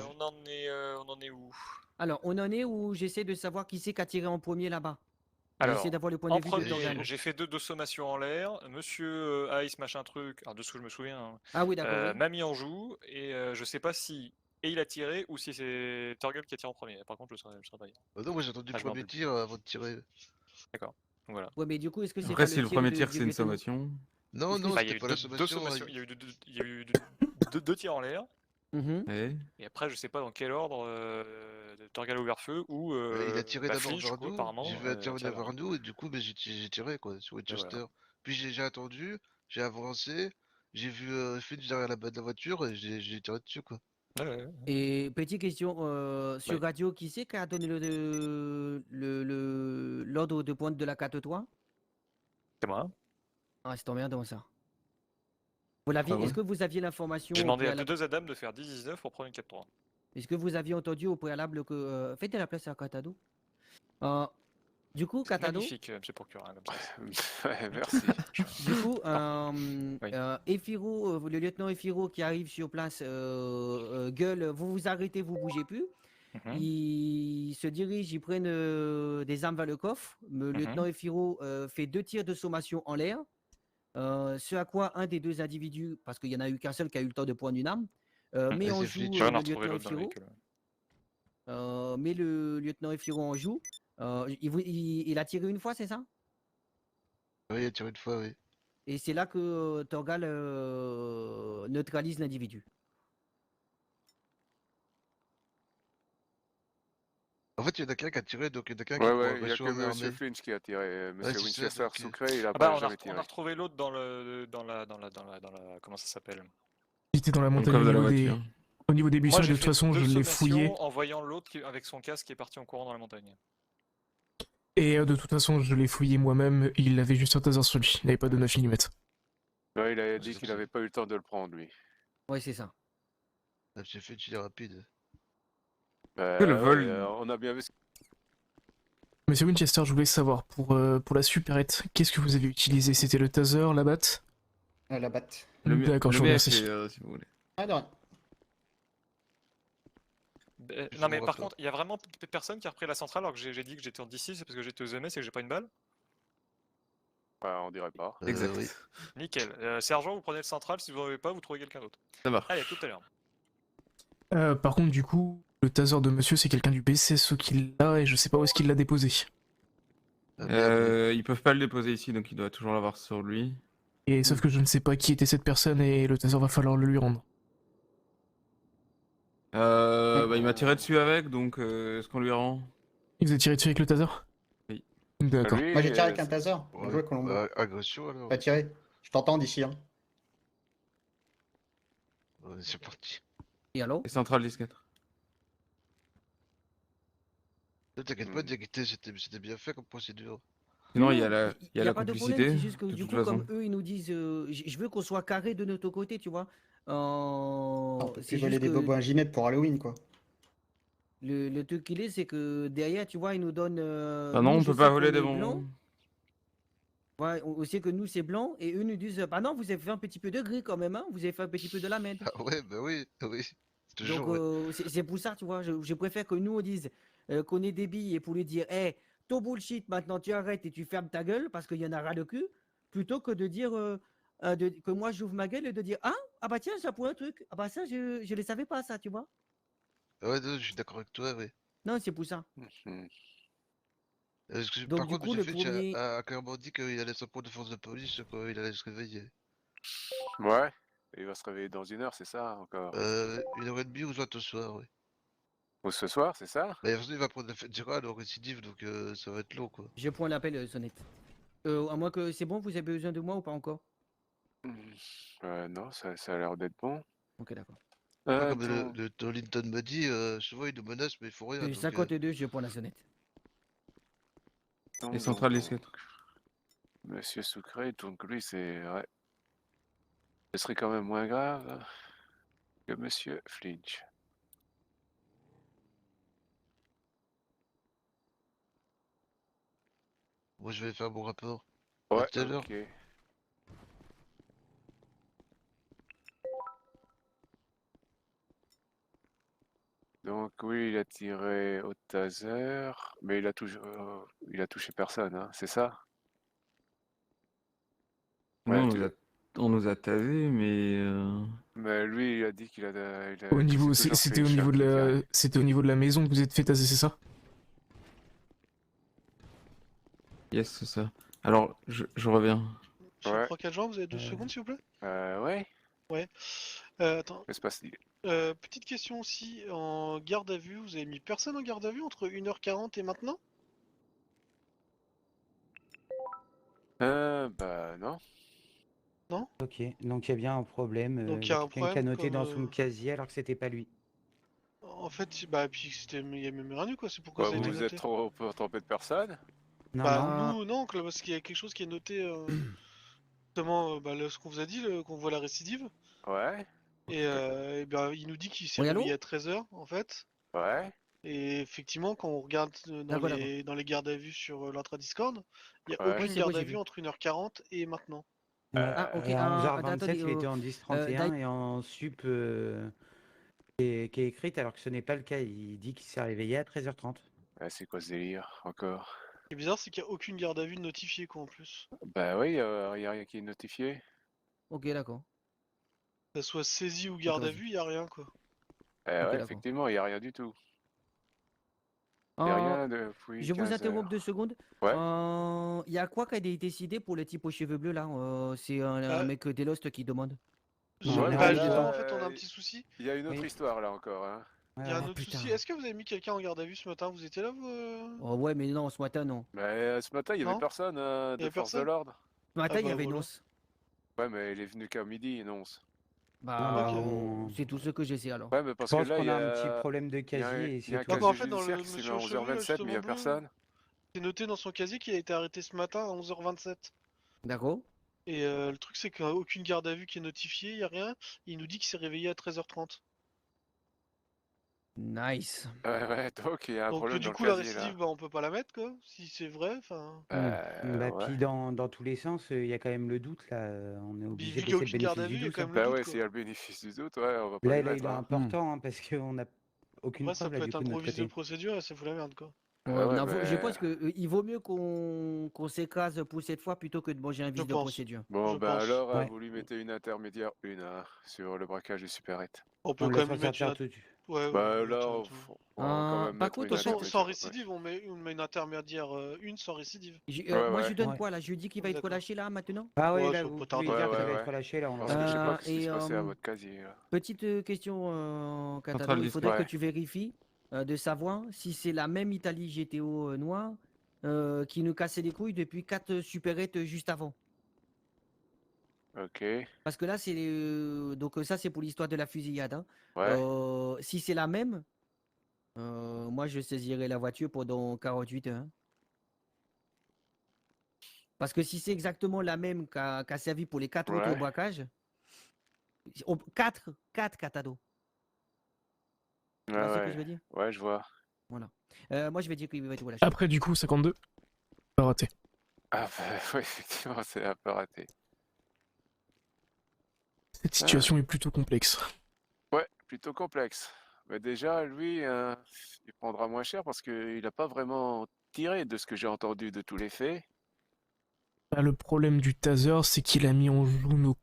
[SPEAKER 8] On en est où?
[SPEAKER 1] Alors, on en est où j'essaie de savoir qui c'est qui a tiré en premier là-bas.
[SPEAKER 8] Alors,
[SPEAKER 1] J'essaie d'avoir le point
[SPEAKER 8] en
[SPEAKER 1] de vue de
[SPEAKER 8] premier,
[SPEAKER 1] Torgal.
[SPEAKER 8] j'ai fait deux sommations en l'air. Monsieur Ice, machin truc, alors de ce que je me souviens, hein,
[SPEAKER 1] Ah oui, d'accord. Oui.
[SPEAKER 8] m'a mis en joue et je sais pas si et il a tiré ou si c'est Torgal qui a tiré en premier. Par contre, je saurais pas dire.
[SPEAKER 6] Non, moi j'ai entendu
[SPEAKER 8] Ah,
[SPEAKER 6] le
[SPEAKER 8] je m'en
[SPEAKER 6] premier
[SPEAKER 8] rappelle plus.
[SPEAKER 6] tir avant de tirer.
[SPEAKER 8] D'accord. Donc voilà.
[SPEAKER 1] Ouais, mais du coup, est-ce que c'est
[SPEAKER 4] Après,
[SPEAKER 1] pas
[SPEAKER 4] si le
[SPEAKER 1] tir
[SPEAKER 4] premier
[SPEAKER 1] de-
[SPEAKER 4] tir
[SPEAKER 1] du
[SPEAKER 4] c'est une
[SPEAKER 1] lieutenant
[SPEAKER 4] sommation.
[SPEAKER 6] Non,
[SPEAKER 1] Est-ce que
[SPEAKER 6] non,
[SPEAKER 8] Bah, il y a
[SPEAKER 6] c'était
[SPEAKER 8] eu
[SPEAKER 6] pas la sommation.
[SPEAKER 8] il y a eu deux tirs en l'air.
[SPEAKER 1] Mhm.
[SPEAKER 4] Ouais.
[SPEAKER 8] Et après, je sais pas dans quel ordre Torgal a ouvert feu ou
[SPEAKER 6] Il a tiré d'abord
[SPEAKER 8] Flinch,
[SPEAKER 6] vers
[SPEAKER 8] quoi,
[SPEAKER 6] nous,
[SPEAKER 8] apparemment.
[SPEAKER 6] j'ai vu un tir
[SPEAKER 8] tire vers
[SPEAKER 6] vers nous, et du coup, j'ai tiré quoi, sur Winchester.
[SPEAKER 8] voilà.
[SPEAKER 6] Puis j'ai attendu, j'ai avancé, j'ai vu Finch derrière la bas de la voiture, et j'ai tiré dessus quoi.
[SPEAKER 1] Et petite question, sur
[SPEAKER 6] Ouais.
[SPEAKER 1] radio, qui c'est qui a donné l'ordre de pointe de la 4-3?
[SPEAKER 8] C'est moi.
[SPEAKER 1] Ah, c'est emmerdant ça. Vous l'aviez,
[SPEAKER 8] Ah ouais.
[SPEAKER 1] est-ce que vous aviez l'information
[SPEAKER 8] J'ai
[SPEAKER 1] au
[SPEAKER 8] demandé à
[SPEAKER 1] préalable?
[SPEAKER 8] deux Adam de faire 10-19 pour prendre une 4-3.
[SPEAKER 1] Est-ce que vous aviez entendu au préalable que... faites de la place à Katado. Du coup, Katado,
[SPEAKER 8] Magnifique, monsieur le procureur, comme ça.
[SPEAKER 18] Ouais, merci.
[SPEAKER 1] du coup,
[SPEAKER 8] Oui.
[SPEAKER 1] Efiro, le lieutenant Efiro qui arrive sur place, gueule, vous vous arrêtez, vous bougez plus. Il se dirige, ils prennent des armes vers le coffre. Le lieutenant Efiro fait 2 tirs de sommation en l'air. Ce à quoi un des deux individus, parce qu'il n'y en a eu qu'un seul qui a eu le temps de prendre une arme, met en joue le lieutenant Efiro. Met le lieutenant Efiro en joue. Il a tiré une fois, c'est ça?
[SPEAKER 6] Oui, il a tiré une fois, oui.
[SPEAKER 1] Et c'est là que Torgal neutralise l'individu.
[SPEAKER 6] En fait, il y en a qu'un qui a tiré, donc il y en a qu'un qui
[SPEAKER 18] Ouais,
[SPEAKER 6] pourra
[SPEAKER 18] il y a que
[SPEAKER 6] armé.
[SPEAKER 18] Monsieur Flinch qui a tiré. Monsieur
[SPEAKER 6] c'est ça,
[SPEAKER 18] Winchester
[SPEAKER 6] donc,
[SPEAKER 18] Sucré, il a
[SPEAKER 8] Ah
[SPEAKER 18] pas
[SPEAKER 8] bah,
[SPEAKER 18] jamais tiré.
[SPEAKER 8] on a retrouvé l'autre dans la comment ça s'appelle?
[SPEAKER 2] Il était dans la
[SPEAKER 4] Au
[SPEAKER 2] montagne
[SPEAKER 4] coffre de la
[SPEAKER 2] au
[SPEAKER 4] voiture.
[SPEAKER 2] niveau des buissons,
[SPEAKER 8] Moi,
[SPEAKER 2] et
[SPEAKER 8] j'ai
[SPEAKER 2] de toute
[SPEAKER 8] fait
[SPEAKER 2] façon,
[SPEAKER 8] deux
[SPEAKER 2] je l'ai
[SPEAKER 8] sommations
[SPEAKER 2] fouillé.
[SPEAKER 8] en voyant l'autre avec son casque qui est parti en courant dans la montagne.
[SPEAKER 2] Et de toute façon, je l'ai fouillé moi-même. Il avait juste un taser sur lui. Il n'avait pas de 9 mm.
[SPEAKER 18] Ouais, il a dit qu'il avait pas eu le temps de le prendre, lui.
[SPEAKER 1] Ouais, c'est ça.
[SPEAKER 6] J'ai fait il est rapide.
[SPEAKER 4] Le vol.
[SPEAKER 18] On a bien vu.
[SPEAKER 2] Monsieur Winchester, je voulais savoir, pour la supérette, qu'est-ce que vous avez utilisé? C'était le taser, la batte?
[SPEAKER 16] La batte.
[SPEAKER 2] D'accord, je vous remercie.
[SPEAKER 4] si vous voulez.
[SPEAKER 16] Ah, non.
[SPEAKER 8] Non mais par contre, il y a vraiment personne qui a repris la centrale alors que j'ai dit que j'étais en DC, c'est parce que j'étais aux MS et que j'ai pas une balle.
[SPEAKER 18] Ouais, on dirait pas.
[SPEAKER 4] Exact.
[SPEAKER 6] Oui.
[SPEAKER 8] Nickel. Sergent, vous prenez le central, si vous n'en avez pas, vous trouvez quelqu'un d'autre.
[SPEAKER 4] Ça marche.
[SPEAKER 8] Allez, à tout à l'heure.
[SPEAKER 2] Par contre, du coup, le taser de monsieur, c'est quelqu'un du BCSO qui l'a, et je sais pas où est-ce qu'il l'a déposé.
[SPEAKER 4] Ils peuvent pas le déposer ici, donc il doit toujours l'avoir sur lui.
[SPEAKER 2] Et sauf que je ne sais pas qui était cette personne, et le taser va falloir le lui rendre.
[SPEAKER 4] Il m'a tiré dessus avec, donc est-ce qu'on lui rend?
[SPEAKER 2] Il vous a tiré dessus avec le taser?
[SPEAKER 4] Oui.
[SPEAKER 2] D'accord.
[SPEAKER 16] Moi j'ai tiré avec un taser. Bien joué, Colombo.
[SPEAKER 6] Agression alors.
[SPEAKER 16] Pas tiré. Je t'entends d'ici. Hein.
[SPEAKER 6] C'est parti.
[SPEAKER 1] Et allô?
[SPEAKER 4] Et central 14.
[SPEAKER 6] Ne t'inquiète pas, Diakité, c'était bien fait comme procédure.
[SPEAKER 4] Sinon, il y a la
[SPEAKER 1] pas de problème,
[SPEAKER 4] complicité.
[SPEAKER 1] c'est juste que
[SPEAKER 4] de
[SPEAKER 1] du
[SPEAKER 4] toute
[SPEAKER 1] coup,
[SPEAKER 4] façon.
[SPEAKER 1] comme eux, ils nous disent, je veux qu'on soit carré de notre côté, tu vois.
[SPEAKER 16] On peut
[SPEAKER 1] C'est
[SPEAKER 16] plus voler
[SPEAKER 1] juste
[SPEAKER 16] des
[SPEAKER 1] que
[SPEAKER 16] bobos à Ginette pour Halloween, quoi.
[SPEAKER 1] le truc qu'il est, c'est que derrière, tu vois, ils nous donnent.
[SPEAKER 4] Ah non,
[SPEAKER 1] nous,
[SPEAKER 4] on
[SPEAKER 1] je
[SPEAKER 4] peut
[SPEAKER 1] sais
[SPEAKER 4] pas
[SPEAKER 1] qu'on
[SPEAKER 4] voler des
[SPEAKER 1] est
[SPEAKER 4] bonbons.
[SPEAKER 1] blanc. Ouais, on sait que nous c'est blanc et eux nous disent bah non, vous avez fait un petit peu de gris quand même, hein, vous avez fait un petit peu de lamette.
[SPEAKER 6] Ah ouais, bah oui, oui. Toujours.
[SPEAKER 1] Donc c'est pour ça, tu vois, je préfère que nous on dise qu'on est des billes et pour lui dire, hé, ton bullshit, maintenant tu arrêtes et tu fermes ta gueule parce qu'il y en a ras le cul, plutôt que de dire que moi j'ouvre ma gueule et de dire, ah bah tiens, j'ai appris un truc, ah bah ça, je ne savais pas ça, tu vois.
[SPEAKER 6] Ouais, non, je suis d'accord avec toi, oui.
[SPEAKER 1] Non, c'est pour ça.
[SPEAKER 6] Par
[SPEAKER 1] Donc, du
[SPEAKER 6] contre,
[SPEAKER 1] coup,
[SPEAKER 6] M.
[SPEAKER 1] le
[SPEAKER 6] Fitch
[SPEAKER 1] premier-
[SPEAKER 6] a clairement dit qu'il allait s'en prendre de force de police quand il allait se réveiller.
[SPEAKER 18] Ouais. Il va se réveiller dans 1 heure, c'est ça encore?
[SPEAKER 6] 1h30 ou soit au soir, oui.
[SPEAKER 18] Ou ce soir, c'est ça?
[SPEAKER 6] Bah, de toute façon, il va prendre la fête durale en récidive, donc ça va être long, quoi.
[SPEAKER 1] Je prends l'appel, Sonnette. À moins que c'est bon, vous avez besoin de moi ou pas encore?
[SPEAKER 18] Non, ça a l'air d'être bon.
[SPEAKER 1] Ok, d'accord.
[SPEAKER 6] Après, comme le Linton m'a dit, souvent il nous menace, mais il faut rien. donc,
[SPEAKER 1] 52, je prends la sonnette.
[SPEAKER 4] Et central 14.
[SPEAKER 18] Monsieur Sucré, donc lui, c'est... Ouais. Ce serait quand même moins grave que Monsieur Flinch.
[SPEAKER 6] Moi, je vais faire mon rapport.
[SPEAKER 18] Ouais,
[SPEAKER 6] À tout à l'heure.
[SPEAKER 18] ok. Donc, oui, il a tiré au taser, mais il a touché personne, hein, c'est ça? Ouais,
[SPEAKER 4] On nous a tasé, mais...
[SPEAKER 18] Mais lui, il a dit qu'il a,
[SPEAKER 2] Au
[SPEAKER 18] qu'il
[SPEAKER 2] niveau,
[SPEAKER 18] s'est toujours fait
[SPEAKER 2] c'était au
[SPEAKER 18] une
[SPEAKER 2] niveau de
[SPEAKER 18] shot,
[SPEAKER 2] la, c'était au niveau de la maison que vous êtes fait taser, c'est ça?
[SPEAKER 4] Yes, c'est ça. Alors, je reviens.
[SPEAKER 13] Monsieur le Proc adjoint, vous avez 2 secondes s'il vous plaît?
[SPEAKER 18] Ouais.
[SPEAKER 13] Ouais. Attends.
[SPEAKER 18] Espace-t-il.
[SPEAKER 13] Petite question aussi, en garde à vue, vous avez mis personne en garde à vue entre 1h40 et maintenant?
[SPEAKER 18] Bah non.
[SPEAKER 13] Non?
[SPEAKER 17] Ok, donc il y a bien un problème.
[SPEAKER 13] Donc il
[SPEAKER 17] Il
[SPEAKER 13] y
[SPEAKER 17] y
[SPEAKER 13] a
[SPEAKER 17] a
[SPEAKER 13] un
[SPEAKER 17] quelqu'un qui a
[SPEAKER 13] problème
[SPEAKER 17] noté dans
[SPEAKER 13] comme,
[SPEAKER 17] son casier alors que c'était pas lui.
[SPEAKER 13] En fait, bah puis c'était, il y a même rien eu quoi, c'est pourquoi
[SPEAKER 18] Quoi,
[SPEAKER 13] ça a été
[SPEAKER 18] vous
[SPEAKER 13] noté.
[SPEAKER 18] êtes trop trompé de personne?
[SPEAKER 17] Non,
[SPEAKER 13] Bah nous, non, parce qu'il y a quelque chose qui est noté, justement, bah, ce qu'on vous a dit, qu'on voit la récidive.
[SPEAKER 18] Ouais.
[SPEAKER 13] Et ben, il nous dit qu'il s'est
[SPEAKER 1] Oui, allô
[SPEAKER 13] réveillé à 13h en fait.
[SPEAKER 18] Ouais.
[SPEAKER 13] Et effectivement, quand on regarde dans
[SPEAKER 1] D'accord,
[SPEAKER 13] dans les gardes à vue sur l'intra-Discord, il n'y a
[SPEAKER 18] Ouais.
[SPEAKER 13] aucune
[SPEAKER 1] Oui, c'est
[SPEAKER 13] garde
[SPEAKER 1] bon,
[SPEAKER 13] à
[SPEAKER 1] j'ai
[SPEAKER 13] vue
[SPEAKER 1] vu.
[SPEAKER 13] entre 1h40 et maintenant.
[SPEAKER 17] Ouais.
[SPEAKER 1] Ah, ok,
[SPEAKER 17] Et à
[SPEAKER 1] attendez,
[SPEAKER 17] 11h27, il était en 10-31 et en sup qui est écrite alors que ce n'est pas le cas. Il dit qu'il s'est réveillé à 13h30.
[SPEAKER 18] Ouais, c'est quoi ce délire, encore?
[SPEAKER 13] Ce qui est bizarre, c'est qu'il n'y a aucune garde à vue notifiée quoi en plus.
[SPEAKER 18] Bah oui, y a rien qui est notifié.
[SPEAKER 1] Ok, d'accord.
[SPEAKER 13] Que ça soit saisie ou garde à vue, il n'y a rien quoi.
[SPEAKER 18] Ouais,
[SPEAKER 1] d'accord.
[SPEAKER 18] effectivement, y a rien du tout. Y a
[SPEAKER 1] Euh,
[SPEAKER 18] rien depuis
[SPEAKER 1] Je vous
[SPEAKER 18] 15
[SPEAKER 1] interromps
[SPEAKER 18] heures.
[SPEAKER 1] 2 secondes.
[SPEAKER 18] Ouais.
[SPEAKER 1] Il y a quoi qui a été décidé pour le type aux cheveux bleus là? C'est un mec des Lost qui demande.
[SPEAKER 18] Ouais,
[SPEAKER 13] Bah
[SPEAKER 18] mais
[SPEAKER 13] justement,
[SPEAKER 18] là,
[SPEAKER 13] en fait, on a un petit souci.
[SPEAKER 18] Il y a une autre histoire là encore, hein.
[SPEAKER 13] Il y a un
[SPEAKER 1] Oh,
[SPEAKER 13] autre
[SPEAKER 1] putain.
[SPEAKER 13] souci. Est-ce que vous avez mis quelqu'un en garde à vue ce matin? Vous étiez là, vous
[SPEAKER 1] Oh, ouais, mais non, ce matin, non.
[SPEAKER 18] Mais ce matin, il y avait
[SPEAKER 13] Non
[SPEAKER 18] personne
[SPEAKER 13] Y
[SPEAKER 18] de
[SPEAKER 13] avait
[SPEAKER 18] force de
[SPEAKER 13] personne
[SPEAKER 18] l'ordre.
[SPEAKER 1] Ce matin,
[SPEAKER 13] Ah
[SPEAKER 1] il y
[SPEAKER 13] bah,
[SPEAKER 1] avait
[SPEAKER 13] voilà.
[SPEAKER 1] Nonce.
[SPEAKER 18] Ouais, mais il est venu qu'à midi, Nonce.
[SPEAKER 1] Bah,
[SPEAKER 17] on-
[SPEAKER 1] c'est tout ce que je sais alors.
[SPEAKER 18] Ouais, mais
[SPEAKER 17] Je
[SPEAKER 18] parce que
[SPEAKER 17] pense
[SPEAKER 18] là, il
[SPEAKER 17] qu'on
[SPEAKER 18] y
[SPEAKER 17] a
[SPEAKER 18] a
[SPEAKER 17] un petit problème de
[SPEAKER 18] il y a un-
[SPEAKER 17] casier et
[SPEAKER 18] il y a un
[SPEAKER 17] c'est tout.
[SPEAKER 13] Donc
[SPEAKER 18] casier
[SPEAKER 13] en fait, dans
[SPEAKER 18] judiciaire
[SPEAKER 13] le
[SPEAKER 18] qui s'est mis
[SPEAKER 13] monsieur
[SPEAKER 18] à
[SPEAKER 13] aux cheveux, là,
[SPEAKER 18] 11h27, mais il y a
[SPEAKER 13] justement,
[SPEAKER 18] personne.
[SPEAKER 13] c'est noté dans son casier qu'il a été arrêté ce matin à 11h27.
[SPEAKER 1] D'accord.
[SPEAKER 13] Et le truc, c'est qu'il n'y a aucune garde à vue qui est notifiée, il n'y a rien. Il nous dit qu'il s'est réveillé à 13h30.
[SPEAKER 1] Nice.
[SPEAKER 18] Ouais, donc il y a un
[SPEAKER 13] Donc
[SPEAKER 18] problème
[SPEAKER 13] du
[SPEAKER 18] dans le
[SPEAKER 13] coup, la
[SPEAKER 18] casier là.
[SPEAKER 13] récidive, bah, on peut pas la mettre, quoi. Si c'est vrai, enfin...
[SPEAKER 17] Bah,
[SPEAKER 18] ouais.
[SPEAKER 17] puis dans tous les sens, il y a quand même le doute là. On est obligé
[SPEAKER 13] vu
[SPEAKER 17] de
[SPEAKER 13] qu'il y a
[SPEAKER 17] laisser le
[SPEAKER 13] aucune garde à
[SPEAKER 17] bénéfice
[SPEAKER 13] vue,
[SPEAKER 17] du
[SPEAKER 13] il y a
[SPEAKER 17] doute.
[SPEAKER 13] quand
[SPEAKER 17] hein.
[SPEAKER 13] même le
[SPEAKER 18] Bah
[SPEAKER 13] doute,
[SPEAKER 18] ouais,
[SPEAKER 13] quoi.
[SPEAKER 18] s'il y a le bénéfice du doute, ouais, on va pas
[SPEAKER 17] Là,
[SPEAKER 18] le
[SPEAKER 17] il
[SPEAKER 18] mettre.
[SPEAKER 17] est
[SPEAKER 18] Hein.
[SPEAKER 17] important hein, parce qu'on n'a aucune
[SPEAKER 13] Après, ça
[SPEAKER 17] preuve là
[SPEAKER 13] peut
[SPEAKER 17] du
[SPEAKER 13] être
[SPEAKER 17] coup
[SPEAKER 13] un
[SPEAKER 17] de
[SPEAKER 13] gros
[SPEAKER 17] notre
[SPEAKER 13] vice de
[SPEAKER 17] côté.
[SPEAKER 13] procédure et ça fout la merde, quoi.
[SPEAKER 18] Ouais,
[SPEAKER 1] Non, je
[SPEAKER 18] mais-
[SPEAKER 1] pense qu'il vaut mieux qu'on s'écrase pour cette fois plutôt que de manger un
[SPEAKER 13] Je
[SPEAKER 1] vice de
[SPEAKER 13] pense.
[SPEAKER 1] procédure.
[SPEAKER 18] Bon,
[SPEAKER 13] Je
[SPEAKER 18] bah
[SPEAKER 13] pense.
[SPEAKER 18] alors,
[SPEAKER 17] Ouais.
[SPEAKER 18] vous lui mettez une intermédiaire, sur le braquage du supérette.
[SPEAKER 13] On peut
[SPEAKER 17] On le
[SPEAKER 13] quand
[SPEAKER 17] laisse
[SPEAKER 13] même lui mettre
[SPEAKER 17] ressortir
[SPEAKER 13] une...
[SPEAKER 17] tout de suite.
[SPEAKER 13] Ouais,
[SPEAKER 18] Bah
[SPEAKER 13] on va
[SPEAKER 18] là,
[SPEAKER 13] mettre
[SPEAKER 18] on va quand même
[SPEAKER 1] Par
[SPEAKER 18] mettre
[SPEAKER 1] contre,
[SPEAKER 18] une
[SPEAKER 13] De toute façon,
[SPEAKER 18] intermédiaire.
[SPEAKER 13] sans récidive, on met une intermédiaire 1 sans récidive.
[SPEAKER 1] Moi, je
[SPEAKER 18] ouais.
[SPEAKER 1] donne
[SPEAKER 17] Ouais.
[SPEAKER 1] quoi là? Je dis qu'il va être relâché là maintenant?
[SPEAKER 17] Ah oui,
[SPEAKER 13] Ouais,
[SPEAKER 17] là
[SPEAKER 13] ça
[SPEAKER 17] vous
[SPEAKER 13] peut
[SPEAKER 17] pouvez
[SPEAKER 13] tarder.
[SPEAKER 17] dire qu'il
[SPEAKER 18] Ouais,
[SPEAKER 17] va
[SPEAKER 18] ouais.
[SPEAKER 17] être relâché là. On
[SPEAKER 18] Parce que je sais pas
[SPEAKER 1] Euh,
[SPEAKER 18] ce qui
[SPEAKER 1] et,
[SPEAKER 18] se passait à
[SPEAKER 1] euh,
[SPEAKER 18] votre casier. Là.
[SPEAKER 1] Petite question, Catado.
[SPEAKER 4] Centrale
[SPEAKER 1] Il faudrait
[SPEAKER 18] Discord.
[SPEAKER 1] que tu vérifies de savoir si c'est la même Italie GTO noire qui nous cassait les couilles depuis 4 supérettes juste avant.
[SPEAKER 18] Ok.
[SPEAKER 1] Parce que là, c'est donc ça, c'est pour l'histoire de la fusillade. Hein.
[SPEAKER 18] Ouais.
[SPEAKER 1] Si c'est la même, moi, je saisirai la voiture pendant 48 heures. Hein. Parce que si c'est exactement la même qu'a servi pour les 4 autres
[SPEAKER 18] Ouais.
[SPEAKER 1] braquages, 4 Catado. Tu vois ce que je veux dire?
[SPEAKER 18] Ouais, je vois.
[SPEAKER 1] Voilà. Moi, je vais dire qu'il va être relâché.
[SPEAKER 2] Après, du coup, 52. Pas raté.
[SPEAKER 18] Ah bah ouais, effectivement, c'est un peu raté.
[SPEAKER 2] Cette situation est plutôt complexe.
[SPEAKER 18] Ouais, plutôt complexe. Mais déjà, lui, il prendra moins cher parce qu'il n'a pas vraiment tiré de ce que j'ai entendu de tous les faits.
[SPEAKER 2] Bah, le problème du taser, c'est qu'il a mis en joue nos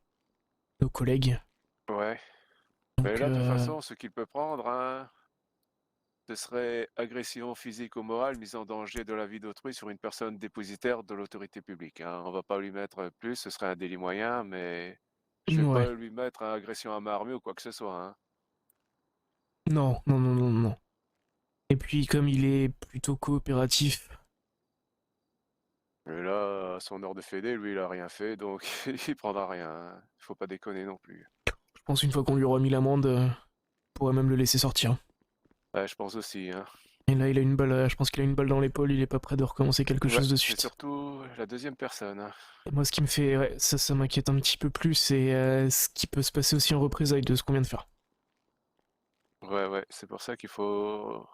[SPEAKER 2] collègues.
[SPEAKER 18] Ouais.
[SPEAKER 2] Donc,
[SPEAKER 18] Mais là, de toute façon, ce qu'il peut prendre, hein, ce serait agression physique ou morale, mise en danger de la vie d'autrui sur une personne dépositaire de l'autorité publique. Hein. On va pas lui mettre plus, ce serait un délit moyen, mais je vais
[SPEAKER 2] Ouais.
[SPEAKER 18] pas lui mettre agression à main armée ou quoi que ce soit. Hein.
[SPEAKER 2] Non. Et puis, comme il est plutôt coopératif,
[SPEAKER 18] Et là, à son ordre de fédé, lui, il a rien fait, donc il prendra rien. Hein. Faut pas déconner non plus.
[SPEAKER 2] je pense une fois qu'on lui aura mis l'amende, on pourrait même le laisser sortir.
[SPEAKER 18] Ouais, je pense aussi. Hein.
[SPEAKER 2] Et là, il a une balle, je pense qu'il a une balle dans l'épaule, il est pas prêt de recommencer quelque chose de
[SPEAKER 18] C'est
[SPEAKER 2] suite.
[SPEAKER 18] surtout la deuxième personne. Hein.
[SPEAKER 2] Et moi, ce qui me fait, ouais, ça m'inquiète un petit peu plus, c'est ce qui peut se passer aussi en représailles de ce qu'on vient de faire.
[SPEAKER 18] Ouais, c'est pour ça qu'il faut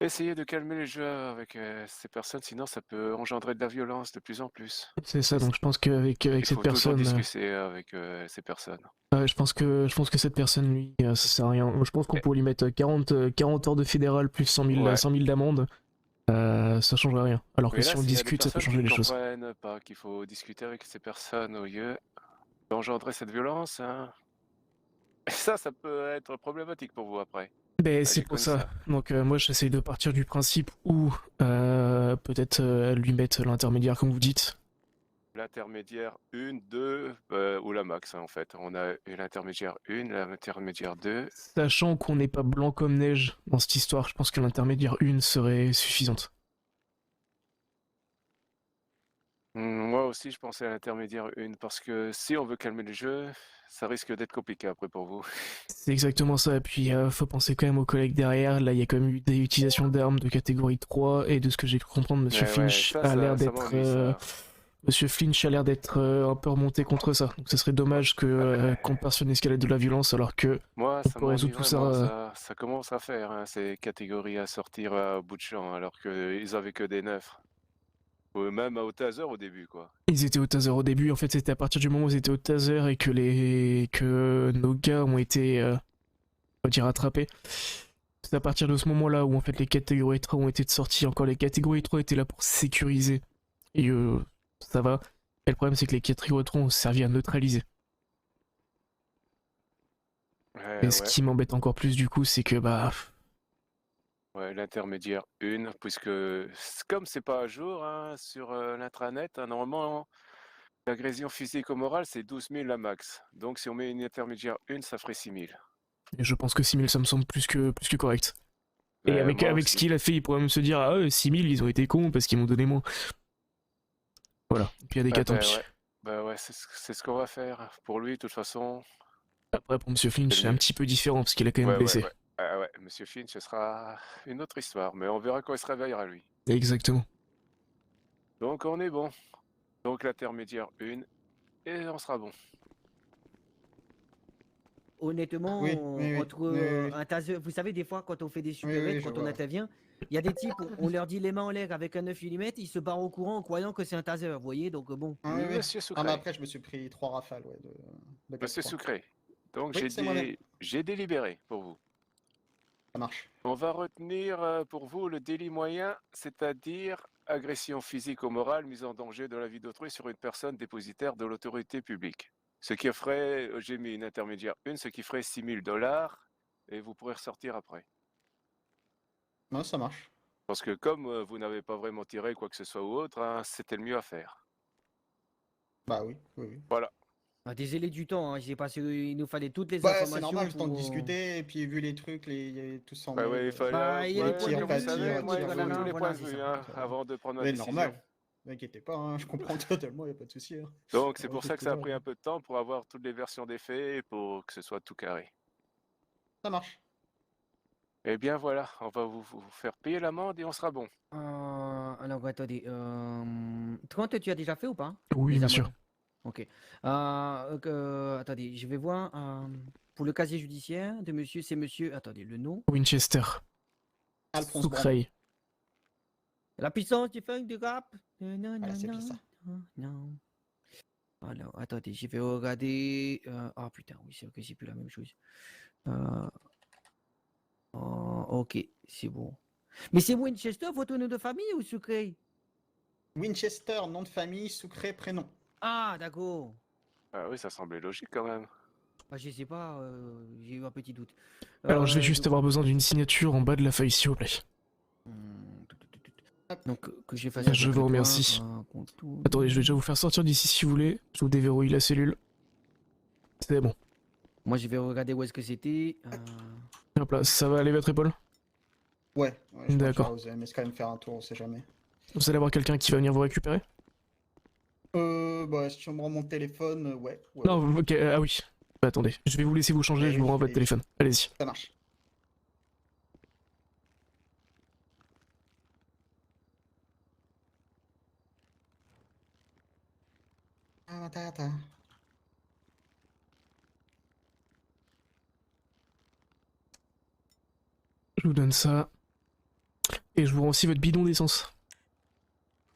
[SPEAKER 18] Essayez de calmer les jeux avec ces personnes, sinon ça peut engendrer de la violence de plus en plus.
[SPEAKER 2] C'est ça, donc je pense qu'avec
[SPEAKER 18] Il
[SPEAKER 2] cette
[SPEAKER 18] faut toujours
[SPEAKER 2] personne.
[SPEAKER 18] discuter avec ces personnes.
[SPEAKER 2] Je pense que cette personne, lui, ça sert à rien. Je pense qu'on pourrait lui mettre 40 heures de fédéral plus 100 000,
[SPEAKER 18] Ouais.
[SPEAKER 2] 100 000 d'amende. Ça changerait rien. Alors que
[SPEAKER 18] Mais
[SPEAKER 2] si
[SPEAKER 18] là,
[SPEAKER 2] on
[SPEAKER 18] s'il y a des
[SPEAKER 2] discute, ça peut
[SPEAKER 18] personnes
[SPEAKER 2] changer
[SPEAKER 18] qui
[SPEAKER 2] les choses.
[SPEAKER 18] comprennent pas qu'il faut discuter avec ces personnes au lieu d'engendrer cette violence, hein. Et ça peut être problématique pour vous après.
[SPEAKER 2] Ben,
[SPEAKER 18] Ah,
[SPEAKER 2] c'est
[SPEAKER 18] j'ai
[SPEAKER 2] pour
[SPEAKER 18] connu
[SPEAKER 2] ça. Donc moi j'essaye de partir du principe où peut-être lui mettre l'intermédiaire comme vous dites.
[SPEAKER 18] L'intermédiaire 1, 2, ou la max hein, en fait. On a l'intermédiaire 1, l'intermédiaire 2.
[SPEAKER 2] Sachant qu'on n'est pas blanc comme neige dans cette histoire, je pense que l'intermédiaire 1 serait suffisante.
[SPEAKER 18] Moi aussi je pensais à l'intermédiaire 1 parce que si on veut calmer le jeu, ça risque d'être compliqué après pour vous.
[SPEAKER 2] C'est exactement ça, et puis faut penser quand même aux collègues derrière, là il y a quand même eu des utilisations d'armes de catégorie 3, et de ce que j'ai pu comprendre, Monsieur
[SPEAKER 18] Ouais,
[SPEAKER 2] Finch
[SPEAKER 18] ça,
[SPEAKER 2] a l'air
[SPEAKER 18] ça
[SPEAKER 2] d'être...
[SPEAKER 18] m'ennuie, ça.
[SPEAKER 2] Monsieur Finch a l'air d'être un peu remonté contre ça, donc ce serait dommage que qu'on parte sur une escalade de la violence alors que
[SPEAKER 18] Moi,
[SPEAKER 2] on
[SPEAKER 18] ça
[SPEAKER 2] peut
[SPEAKER 18] m'ennuie
[SPEAKER 2] résoudre tout
[SPEAKER 18] vraiment,
[SPEAKER 2] ça...
[SPEAKER 18] ça commence à faire, hein, ces catégories à sortir à bout de champ, alors qu'ils avaient que des neufs. Ou même au taser au début, quoi.
[SPEAKER 2] Ils étaient au taser au début, en fait c'était à partir du moment où ils étaient au taser et que nos gars ont été, on va dire, attrapés. C'est à partir de ce moment-là où en fait les catégories 3 ont été sorties. Encore les catégories 3 étaient là pour sécuriser. Et ça va. Et le problème c'est que les catégories 3 ont servi à neutraliser. Et ce qui m'embête encore plus du coup c'est que bah...
[SPEAKER 18] Ouais, l'intermédiaire 1, puisque comme c'est pas à jour hein, sur l'intranet, hein, normalement l'agression physique ou morale c'est 12 000 la max. Donc si on met une intermédiaire 1, ça ferait 6 000.
[SPEAKER 2] Et je pense que 6000 ça me semble plus que correct. Et
[SPEAKER 18] Ouais,
[SPEAKER 2] avec,
[SPEAKER 18] moi
[SPEAKER 2] avec ce
[SPEAKER 18] aussi.
[SPEAKER 2] qu'il a fait, il pourrait même se dire ah 6000 ils ont été cons parce qu'ils m'ont donné moins. Voilà. Et puis il y a des cas tant pis.
[SPEAKER 18] Ouais. Bah ouais, c'est ce qu'on va faire. Pour lui, de toute façon.
[SPEAKER 2] Après pour Monsieur Finch c'est un petit peu différent parce qu'il a quand même
[SPEAKER 18] Ouais,
[SPEAKER 2] blessé.
[SPEAKER 18] ouais. Ah ouais, Monsieur Finch, ce sera une autre histoire, mais on verra quand il se réveillera lui.
[SPEAKER 2] Exactement.
[SPEAKER 18] Donc on est bon. Donc l'intermédiaire 1, et on sera bon.
[SPEAKER 1] Honnêtement,
[SPEAKER 16] Oui, oui, oui,
[SPEAKER 1] entre
[SPEAKER 16] oui, oui, oui.
[SPEAKER 1] un taser, vous savez, des fois, quand on fait des super
[SPEAKER 16] je
[SPEAKER 1] quand on
[SPEAKER 16] vois.
[SPEAKER 1] intervient, il y a des types, on leur dit les mains en l'air avec un 9 mm, ils se barrent au courant en croyant que c'est un taser, vous voyez, donc bon.
[SPEAKER 16] Ah, oui, oui.
[SPEAKER 18] Monsieur
[SPEAKER 16] Ah,
[SPEAKER 18] Soucré.
[SPEAKER 16] mais après, je me suis pris 3 rafales, ouais, de
[SPEAKER 18] Monsieur
[SPEAKER 16] 4-3.
[SPEAKER 18] Soucré. Donc
[SPEAKER 16] Oui, c'est moi-même.
[SPEAKER 18] j'ai délibéré pour vous.
[SPEAKER 16] Ça marche.
[SPEAKER 18] On va retenir pour vous le délit moyen, c'est-à-dire agression physique ou morale, mise en danger de la vie d'autrui sur une personne dépositaire de l'autorité publique. Ce qui ferait, j'ai mis une intermédiaire 1, ce qui ferait 6 000 $, et vous pourrez ressortir après.
[SPEAKER 16] Non, ça marche.
[SPEAKER 18] Parce que comme vous n'avez pas vraiment tiré quoi que ce soit ou autre, hein, c'était le mieux à faire.
[SPEAKER 16] Bah oui, oui, oui.
[SPEAKER 18] Voilà.
[SPEAKER 1] Ah, désolé du temps, hein, j'ai passé, il nous fallait toutes les
[SPEAKER 16] Ouais,
[SPEAKER 1] informations.
[SPEAKER 16] c'est normal, le temps de
[SPEAKER 1] pour-
[SPEAKER 16] discuter, et puis vu les trucs, il y avait tout ça en
[SPEAKER 18] Bah
[SPEAKER 16] mode,
[SPEAKER 18] ouais, il fallait,
[SPEAKER 1] Bah, il y a les
[SPEAKER 18] ouais,
[SPEAKER 1] points de
[SPEAKER 18] comme
[SPEAKER 1] vue,
[SPEAKER 18] vous savez, moi, il
[SPEAKER 1] voilà,
[SPEAKER 18] faut tous les
[SPEAKER 1] voilà,
[SPEAKER 18] points de
[SPEAKER 1] c'est
[SPEAKER 18] vue
[SPEAKER 1] ça.
[SPEAKER 18] hein, avant de prendre ma
[SPEAKER 16] Mais
[SPEAKER 18] décision.
[SPEAKER 16] normal. Ne inquiétez pas, hein, je comprends totalement, il n'y a pas de souci. Hein.
[SPEAKER 18] Donc c'est
[SPEAKER 16] On
[SPEAKER 18] pour
[SPEAKER 16] fait
[SPEAKER 18] ça que
[SPEAKER 16] tout
[SPEAKER 18] ça a
[SPEAKER 16] ça,
[SPEAKER 18] pris
[SPEAKER 16] hein.
[SPEAKER 18] un peu de temps pour avoir toutes les versions des faits et pour que ce soit tout carré.
[SPEAKER 16] Ça marche.
[SPEAKER 18] Eh bien voilà, on va vous faire payer l'amende et on sera bon.
[SPEAKER 1] Alors, attendez, 30, tu as déjà fait ou pas?
[SPEAKER 2] Oui,
[SPEAKER 1] Les
[SPEAKER 2] monsieur.
[SPEAKER 1] amendes. Ok. Attendez, je vais voir. Pour le casier judiciaire de monsieur, c'est monsieur. Attendez, le nom.
[SPEAKER 2] Winchester.
[SPEAKER 16] Alphonse
[SPEAKER 2] Soucreil.
[SPEAKER 1] La puissance du funk du rap.
[SPEAKER 16] Voilà, c'est plus ça.
[SPEAKER 1] Non. Alors, attendez, je vais regarder. Ah putain, oui, c'est vrai que c'est plus la même chose. Ok, c'est bon. Mais c'est Winchester, votre nom de famille ou Sucré?
[SPEAKER 16] Winchester, nom de famille, Soucré, prénom.
[SPEAKER 1] Ah, d'accord.
[SPEAKER 18] Ah oui, ça semblait logique quand même.
[SPEAKER 1] Ah, je sais pas, j'ai eu un petit doute.
[SPEAKER 2] Alors je vais juste avoir besoin d'une signature en bas de la feuille s'il vous plaît.
[SPEAKER 1] Donc, que je fasse.
[SPEAKER 2] Je vous remercie. Attendez, je vais déjà vous faire sortir d'ici si vous voulez. Je vous déverrouille la cellule. C'est bon.
[SPEAKER 1] Moi, je vais regarder où est-ce que c'était.
[SPEAKER 2] Hop là, ça va aller votre épaule?
[SPEAKER 16] Ouais, je
[SPEAKER 2] D'accord.
[SPEAKER 16] vous allez quand même faire un tour, on sait jamais.
[SPEAKER 2] Vous allez avoir quelqu'un qui va venir vous récupérer?
[SPEAKER 16] Bah, si on me rend mon téléphone, ouais.
[SPEAKER 2] Non, ok, ah oui. Bah, attendez, je vais vous laisser vous changer, je vous rends votre téléphone. Allez-y.
[SPEAKER 16] Ça marche. Attends.
[SPEAKER 2] Je vous donne ça. Et je vous rends aussi votre bidon d'essence.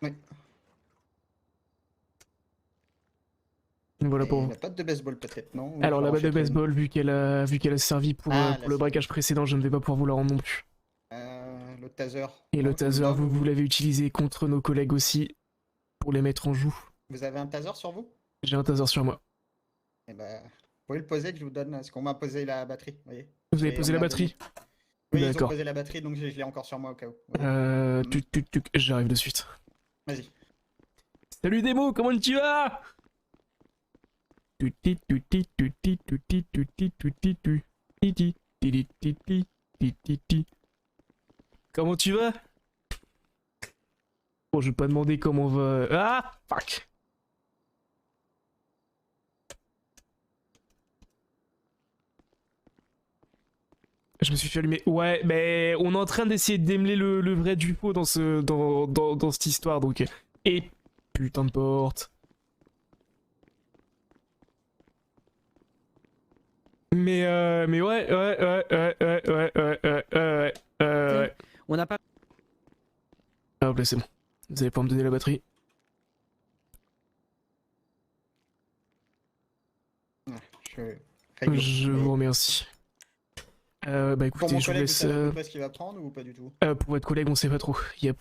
[SPEAKER 16] Oui.
[SPEAKER 2] Voilà pour vous.
[SPEAKER 16] La patte de baseball peut-être, non?
[SPEAKER 2] Alors la batte de
[SPEAKER 16] J'en rachèterai
[SPEAKER 2] baseball, vu qu'elle a servi pour,
[SPEAKER 16] Ah,
[SPEAKER 2] pour le braquage précédent, je ne vais pas pouvoir vous la rendre non plus.
[SPEAKER 16] le taser.
[SPEAKER 2] Et le taser, vous l'avez utilisé contre nos collègues aussi, pour les mettre en joue.
[SPEAKER 16] Vous avez un taser sur vous?
[SPEAKER 2] J'ai un taser sur moi.
[SPEAKER 16] Eh ben, vous pouvez le poser que je vous donne, parce qu'on m'a posé la batterie, vous voyez.
[SPEAKER 2] Vous avez posé la batterie?
[SPEAKER 16] Oui, ils ont
[SPEAKER 2] D'accord.
[SPEAKER 16] posé la batterie, donc je l'ai encore sur moi au cas où.
[SPEAKER 2] J'arrive de suite.
[SPEAKER 16] Vas-y.
[SPEAKER 2] Salut Demo, comment tu vas? Comment tu vas? Bon, je vais pas demander comment on va... Ah! Fuck! Je me suis fait allumer. Ouais, mais on est en train d'essayer de démêler le vrai du faux dans cette histoire, donc... Et putain de porte. Mais ouais.
[SPEAKER 1] On n'a pas...
[SPEAKER 2] Ah, là, c'est bon. Vous allez pas me donner la batterie. Je vous remercie. Bah écoutez,
[SPEAKER 16] Pour mon
[SPEAKER 2] je vous
[SPEAKER 16] collègue,
[SPEAKER 2] laisse...
[SPEAKER 16] vous savez à peu près ce qu'il va prendre ou pas du tout?
[SPEAKER 2] Pour votre collègue, on sait pas trop. Il y a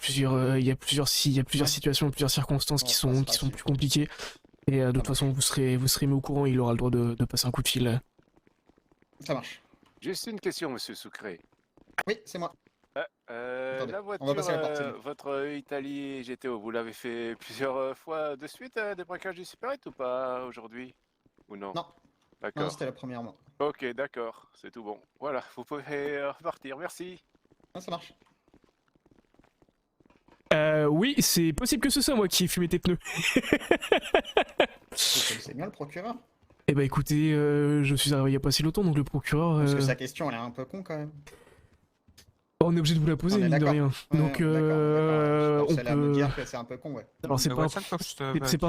[SPEAKER 2] plusieurs situations, plusieurs circonstances qui sont plus compliquées. Et de toute façon, vous serez mis au courant, il aura le droit de passer un coup de fil.
[SPEAKER 16] Ça marche.
[SPEAKER 18] Juste une question, monsieur Sucré.
[SPEAKER 16] Oui, c'est moi. Attendez,
[SPEAKER 18] La
[SPEAKER 16] on va
[SPEAKER 18] voiture,
[SPEAKER 16] passer à la partie.
[SPEAKER 18] votre Italie GTO, vous l'avez fait plusieurs fois de suite des braquages du Super 8 ou pas aujourd'hui? Ou non?
[SPEAKER 16] Non.
[SPEAKER 18] D'accord.
[SPEAKER 16] Non, c'était la première mois.
[SPEAKER 18] Ok, d'accord, c'est tout bon. Voilà, vous pouvez repartir, merci.
[SPEAKER 16] Ah, ça marche.
[SPEAKER 2] Oui, c'est possible que ce soit moi qui ai fumé tes pneus.
[SPEAKER 16] C'est bien le procureur.
[SPEAKER 2] Eh bah écoutez, je suis arrivé il y a pas si longtemps, donc le procureur...
[SPEAKER 16] Parce que sa question, elle est un peu con quand même.
[SPEAKER 2] On est obligé de vous la poser, mine de rien. Donc, on
[SPEAKER 16] celle-là me
[SPEAKER 2] peut...
[SPEAKER 16] dire que c'est un peu con, ouais.
[SPEAKER 2] Alors c'est pas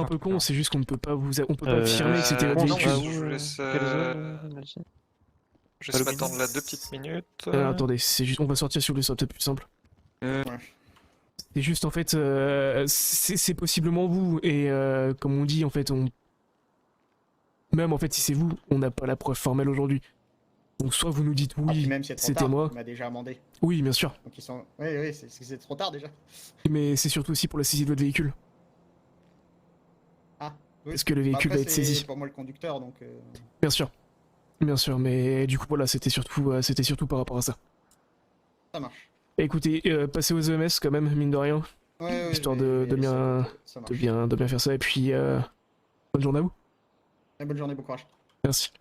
[SPEAKER 2] un peu con, c'est juste qu'on ne peut pas on peut pas affirmer que c'était votre véhicule.
[SPEAKER 11] Je vous laisse m'attendre là 2 petites minutes.
[SPEAKER 2] Attendez, c'est juste, on va sortir si vous voulez, ça sera peut-être plus simple. C'est juste en fait, c'est possiblement vous, et comme on dit en fait, même en fait si c'est vous, on n'a pas la preuve formelle aujourd'hui. Donc soit vous nous dites oui, c'était moi.
[SPEAKER 16] Il m'a déjà amendé.
[SPEAKER 2] Oui, bien sûr.
[SPEAKER 16] Donc ils sont... Oui, c'est trop tard déjà.
[SPEAKER 2] Mais c'est surtout aussi pour la saisie de votre véhicule.
[SPEAKER 16] Ah, oui.
[SPEAKER 2] Parce que le véhicule
[SPEAKER 16] Après,
[SPEAKER 2] va être saisi.
[SPEAKER 16] C'est pour moi le conducteur, donc...
[SPEAKER 2] Bien sûr, mais du coup voilà, c'était surtout par rapport à ça.
[SPEAKER 16] Ça marche.
[SPEAKER 2] Écoutez, passez aux EMS quand même, mine de rien. Histoire de bien faire ça, et puis bonne journée à vous.
[SPEAKER 16] Et bonne journée, bon courage.
[SPEAKER 2] Merci.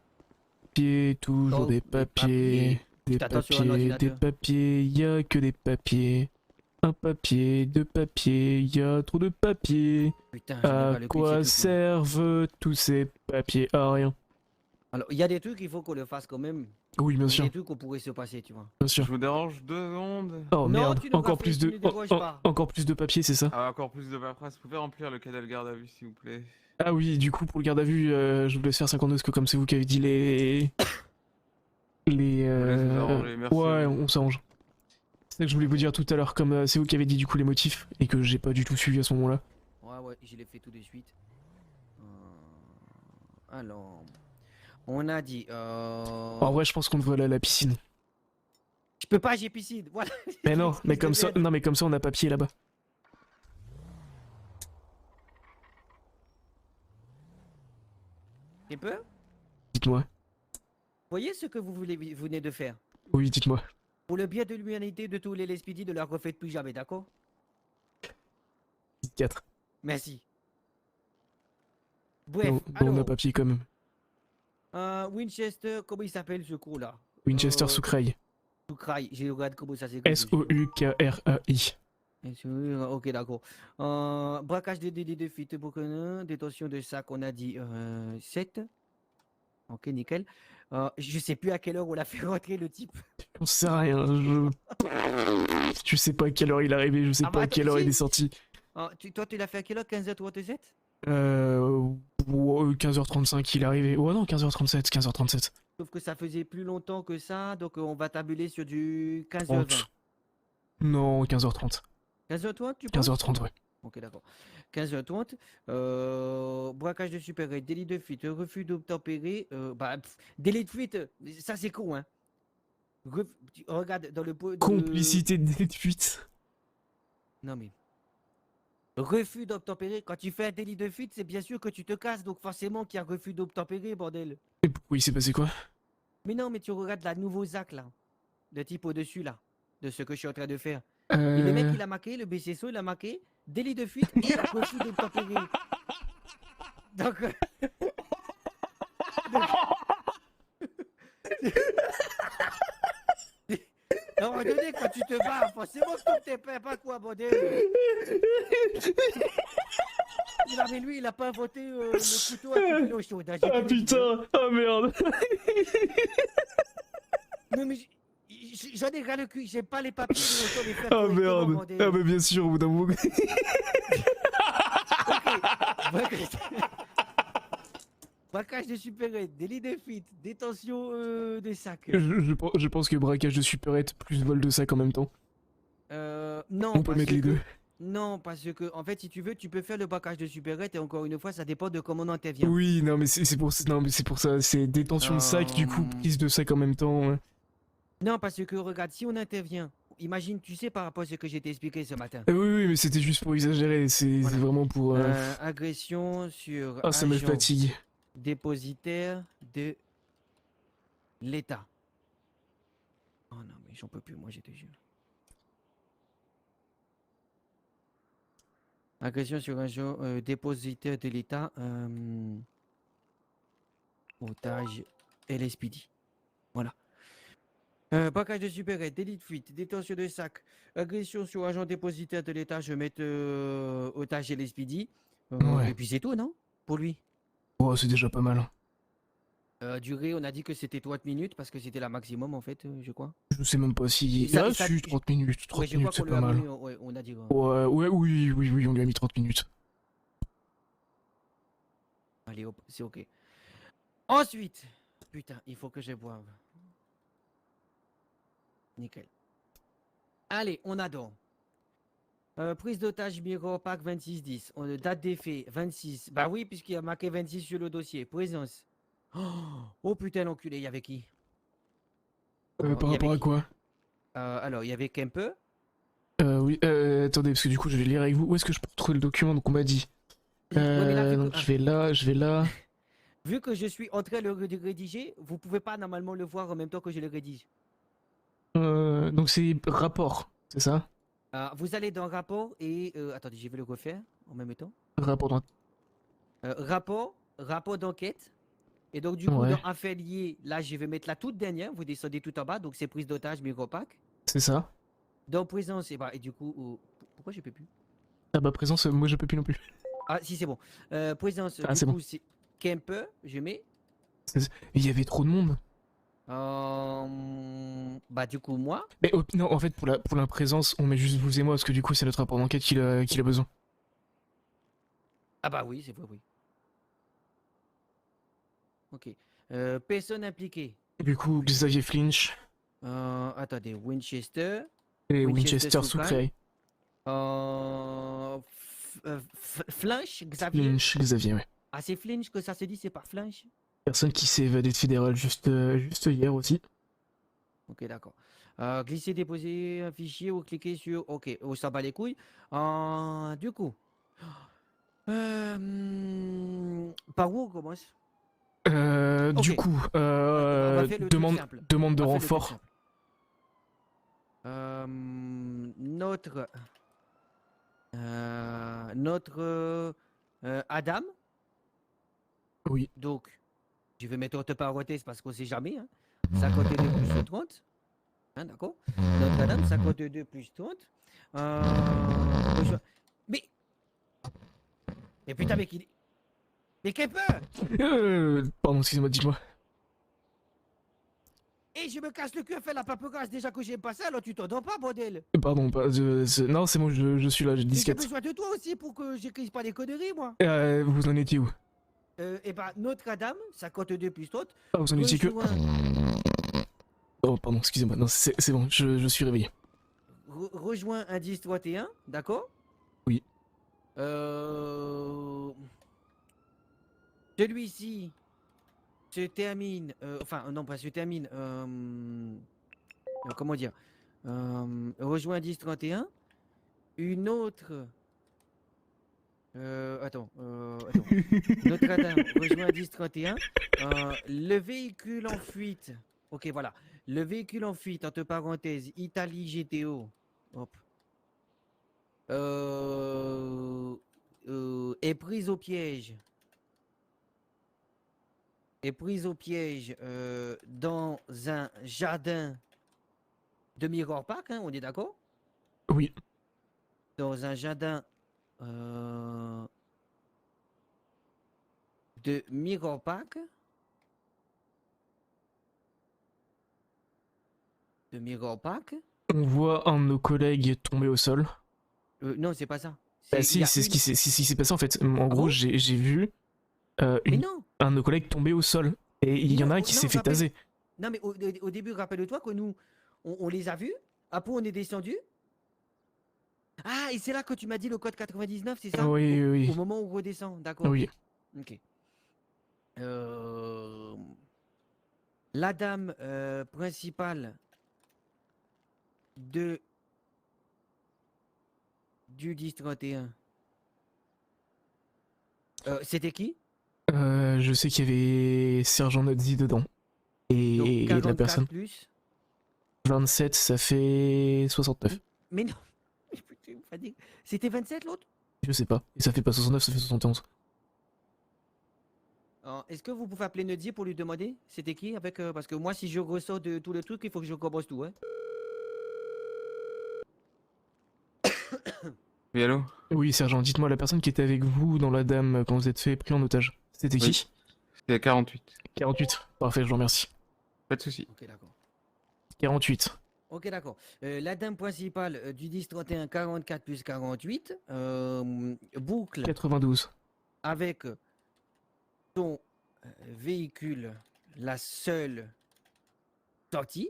[SPEAKER 2] Toujours des papiers, des papiers, y a que des papiers. Un papier, deux papiers, y a trop de papiers.
[SPEAKER 1] Putain,
[SPEAKER 2] à quoi servent tous ces papiers? À rien.
[SPEAKER 1] Alors, il y a des trucs qu'il faut qu'on le fasse quand même.
[SPEAKER 2] Oui, bien sûr.
[SPEAKER 1] Il y a des trucs qu'on pourrait se passer, tu vois.
[SPEAKER 2] Bien sûr.
[SPEAKER 4] Je vous dérange 2 secondes.
[SPEAKER 2] Oh
[SPEAKER 1] Non,
[SPEAKER 2] merde,
[SPEAKER 1] tu nous
[SPEAKER 2] encore
[SPEAKER 1] rafraîchis,
[SPEAKER 2] plus
[SPEAKER 1] tu ne déranges pas.
[SPEAKER 2] encore plus de papiers, c'est ça?
[SPEAKER 4] Ah, encore plus de paperasse. Vous pouvez remplir le cadet de garde à vue, s'il vous plaît.
[SPEAKER 2] Ah oui, du coup, pour le garde à vue, je vous laisse faire 52, parce que comme c'est vous qui avez dit les...
[SPEAKER 4] merci.
[SPEAKER 2] Ouais, on s'arrange. C'est ça que je voulais vous dire tout à l'heure, comme c'est vous qui avez dit du coup les motifs, et que j'ai pas du tout suivi à ce moment-là.
[SPEAKER 1] Ouais, je l'ai fait tout de suite. Alors... On a dit...
[SPEAKER 2] En vrai, je pense qu'on devrait aller à la piscine.
[SPEAKER 1] Je peux pas, j'ai piscine, voilà.
[SPEAKER 2] Mais non, mais comme ça, on a papier là-bas.
[SPEAKER 1] Tu peux?
[SPEAKER 2] Dites-moi.
[SPEAKER 1] Voyez ce que vous venez de faire.
[SPEAKER 2] Oui, dites-moi.
[SPEAKER 1] Pour le bien de l'humanité de tous les LSPD, de leur refaites plus jamais, d'accord?
[SPEAKER 2] 4.
[SPEAKER 1] Merci. Bref,
[SPEAKER 2] Non, on a papier quand même.
[SPEAKER 1] Winchester, comment il s'appelle ce cours là?
[SPEAKER 2] Winchester Sucraï.
[SPEAKER 1] Sucraï, je regarde comment ça s'écrit.
[SPEAKER 2] S-O-U-K-R-A-I.
[SPEAKER 1] Ok, d'accord. Braquage de DD de fuite pour détention de sac, on a dit 7. Ok, nickel. Je sais plus à quelle heure on l'a fait rentrer le type.
[SPEAKER 2] J'en sais rien. Je sais pas à quelle heure il est arrivé, je sais pas à quelle heure il est sorti.
[SPEAKER 1] Toi, tu l'as fait à quelle heure? 15h37?
[SPEAKER 2] 15h35 il est arrivé. Ouais, non, 15h37.
[SPEAKER 1] Sauf que ça faisait plus longtemps que ça, donc on va tabuler sur du 15h20.
[SPEAKER 2] Non, 15h30.
[SPEAKER 1] 15h30, tu penses?
[SPEAKER 2] 15h30, ouais.
[SPEAKER 1] Ok, d'accord. 15h30, braquage de supérette, délit de fuite, refus d'obtempérer, délit de fuite, ça c'est con, hein. Regarde dans le pot de...
[SPEAKER 2] Complicité de délit de fuite.
[SPEAKER 1] Non mais... Refus d'obtempérer, quand tu fais un délit de fuite, c'est bien sûr que tu te casses, donc forcément qu'il y a refus d'obtempérer, bordel.
[SPEAKER 2] Et pourquoi il s'est passé quoi?
[SPEAKER 1] Mais non, mais tu regardes la nouveau ZAC, là. Le type au-dessus, là, de ce que je suis en train de faire. Et le mec, il a marqué, le BCSO, il a marqué délit de fuite et refus d'obtempérer. Donc... À un moment donné, quand tu te bats, forcément que t'es pas quoi, bordel. Non mais lui, il a pas inventé le couteau à couper l'eau chaude. Hein,
[SPEAKER 2] ah putain, oh merde.
[SPEAKER 1] Non mais j'en ai ras le cul, j'ai pas les papiers mais autant les faire.
[SPEAKER 2] Ah merde. Ah bah bien sûr, au bout d'un moment.
[SPEAKER 1] Braquage de supérette, délit de fuite, détention des sacs.
[SPEAKER 2] Je pense que braquage de supérette plus vol de sac en même temps.
[SPEAKER 1] Non.
[SPEAKER 2] On peut mettre les deux.
[SPEAKER 1] Non, parce que en fait, si tu veux, tu peux faire le braquage de supérette et encore une fois, ça dépend de comment on intervient.
[SPEAKER 2] Oui, non mais c'est pour ça. Non mais c'est pour ça. C'est détention de sac du coup prise de sac en même temps. Ouais.
[SPEAKER 1] Non, parce que regarde, si on intervient, imagine, tu sais par rapport à ce que j'ai expliqué ce matin.
[SPEAKER 2] Oui, mais c'était juste pour exagérer. C'est vraiment pour.
[SPEAKER 1] Agression sur.
[SPEAKER 2] Ah, ça me fatigue.
[SPEAKER 1] Dépositaire de l'État. Oh non, mais j'en peux plus, moi, je te jure. Agression sur un agent dépositaire de l'État. Otage LSPD. Voilà. Braquage de supérette, délit de fuite, détention de sac, agression sur agent dépositaire de l'État, je vais mettre otage LSPD.
[SPEAKER 2] Ouais.
[SPEAKER 1] Et puis c'est tout, non? Pour lui.
[SPEAKER 2] Oh, c'est déjà pas mal.
[SPEAKER 1] Durée, on a dit que c'était 30 minutes parce que c'était la maximum en fait, je crois.
[SPEAKER 2] Je sais même pas si. Ah, si, 30 minutes. 30 minutes, c'est pas mal.
[SPEAKER 1] Ouais, on a dit.
[SPEAKER 2] Ouais, oui, on lui a mis 30 minutes.
[SPEAKER 1] Allez, hop, c'est ok. Ensuite, putain, il faut que je boive. Nickel. Allez, on a donc. Prise d'otage Miro Pack 2610. Date d'effet 26. Bah oui, puisqu'il y a marqué 26 sur le dossier. Présence. Oh putain, l'enculé, il y avait qui?
[SPEAKER 2] Par rapport à quoi?
[SPEAKER 1] Alors, il y avait Kemper.
[SPEAKER 2] Oui, attendez, parce que du coup, je vais lire avec vous. Où est-ce que je peux retrouver le document qu'on m'a dit? Donc, je vais là.
[SPEAKER 1] Vu que je suis en train de le rédiger, vous pouvez pas normalement le voir en même temps que je le rédige.
[SPEAKER 2] Donc, c'est rapport, c'est ça?
[SPEAKER 1] Vous allez dans rapport et... attendez, je vais le refaire en même temps. Rapport d'enquête. Et donc, du coup, dans affaires liées, là, je vais mettre la toute dernière. Vous descendez tout en bas. Donc, c'est prise d'otage, Miropac.
[SPEAKER 2] C'est ça.
[SPEAKER 1] Dans présence, et du coup, pourquoi je peux plus?
[SPEAKER 2] Ah bah, présence, moi, je peux plus non plus.
[SPEAKER 1] Ah, si, c'est bon. Présence,
[SPEAKER 2] du
[SPEAKER 1] coup,
[SPEAKER 2] bon.
[SPEAKER 1] c'est Kemper, je mets.
[SPEAKER 2] Il y avait trop de monde.
[SPEAKER 1] Bah, du coup, moi.
[SPEAKER 2] Mais non, en fait, pour la présence, on met juste vous et moi, parce que du coup, c'est notre rapport d'enquête qu'il a besoin.
[SPEAKER 1] Ah bah oui, c'est vrai, oui. Ok. Personne impliquée.
[SPEAKER 2] Du coup, Xavier Flinch.
[SPEAKER 1] Attendez, Winchester.
[SPEAKER 2] Et Winchester
[SPEAKER 1] Soucraille.
[SPEAKER 2] Flinch,
[SPEAKER 1] Xavier.
[SPEAKER 2] Flinch, Xavier, ouais.
[SPEAKER 1] Ah, c'est Flinch que ça se dit, c'est pas Flinch?
[SPEAKER 2] Personne qui s'est évadé de fédéral juste hier aussi.
[SPEAKER 1] Ok, d'accord. Glisser, déposer un fichier ou cliquer sur... Ok, on s'en bat les couilles. Du coup... par où on commence?
[SPEAKER 2] Du coup, demande de renfort.
[SPEAKER 1] Notre Adam.
[SPEAKER 2] Oui.
[SPEAKER 1] Donc, je vais mettre entre parenthèses parce qu'on sait jamais. Hein. 52 plus 30. Hein, d'accord. Notre Adam, 52 plus 30. Mais putain, mais qui... Mais quel peur!
[SPEAKER 2] Pardon, excusez-moi, dis-moi.
[SPEAKER 1] Et je me casse le cul à faire la paperasse déjà que j'aime pas ça, alors tu t'endors pas, bordel!
[SPEAKER 2] Pardon, non, c'est bon, je suis là, j'ai disquette.
[SPEAKER 1] J'ai besoin de toi aussi pour que j'écrive pas des conneries, moi!
[SPEAKER 2] Vous en étiez où?
[SPEAKER 1] Et bah, Notre-Dame, 52 plus 30.
[SPEAKER 2] Ah, vous en étiez que... Oh, pardon, excusez-moi, non, c'est bon, je suis réveillé.
[SPEAKER 1] rejoint un 10-31, d'accord?
[SPEAKER 2] Oui.
[SPEAKER 1] Celui-ci se termine, enfin non pas se termine, comment dire, rejoint 10-31. Une autre, attends. Notre-Dame rejoint 10-31. Le véhicule en fuite, ok voilà, le véhicule en fuite, entre parenthèses, Italie GTO, hop, est prise au piège. Dans un jardin de Mirror Park, hein, on est d'accord?
[SPEAKER 2] Oui.
[SPEAKER 1] Dans un jardin de Mirror Park. De Mirror Park.
[SPEAKER 2] On voit un de nos collègues tomber au sol.
[SPEAKER 1] Non, c'est pas ça.
[SPEAKER 2] Bah si, c'est ce qui s'est passé en fait. En gros, j'ai vu un de nos collègues tomber au sol. Et il y en a un qui s'est fait taser.
[SPEAKER 1] Non, mais au début, rappelle-toi que nous, on les a vus. Après, on est descendu. Ah, et c'est là que tu m'as dit le code 99, c'est ça?
[SPEAKER 2] Oui, oui.
[SPEAKER 1] Au moment où on redescend, d'accord.
[SPEAKER 2] Oui.
[SPEAKER 1] Ok. La dame principale du 10-31. C'était qui?
[SPEAKER 2] Je sais qu'il y avait Sergent Nodzi dedans. Et
[SPEAKER 1] Donc,
[SPEAKER 2] la personne.
[SPEAKER 1] Plus.
[SPEAKER 2] 27, ça fait 69.
[SPEAKER 1] Mais non. C'était 27 l'autre?
[SPEAKER 2] Je sais pas. Et ça fait pas 69, ça fait 71.
[SPEAKER 1] Est-ce que vous pouvez appeler Nodzi pour lui demander c'était qui avec parce que moi si je ressors de tout le truc, il faut que je commence tout, hein.
[SPEAKER 4] Oui, allô?
[SPEAKER 2] Oui, sergent, dites-moi la personne qui était avec vous dans la dame quand vous êtes fait pris en otage. C'était qui?
[SPEAKER 4] C'était 48.
[SPEAKER 2] 48. Parfait, je vous remercie.
[SPEAKER 4] Pas de soucis.
[SPEAKER 1] Ok, d'accord.
[SPEAKER 2] 48.
[SPEAKER 1] Ok, d'accord. La dame principale du 10-31, 44 plus 48. Boucle.
[SPEAKER 2] 92.
[SPEAKER 1] Avec ton véhicule, la seule sortie.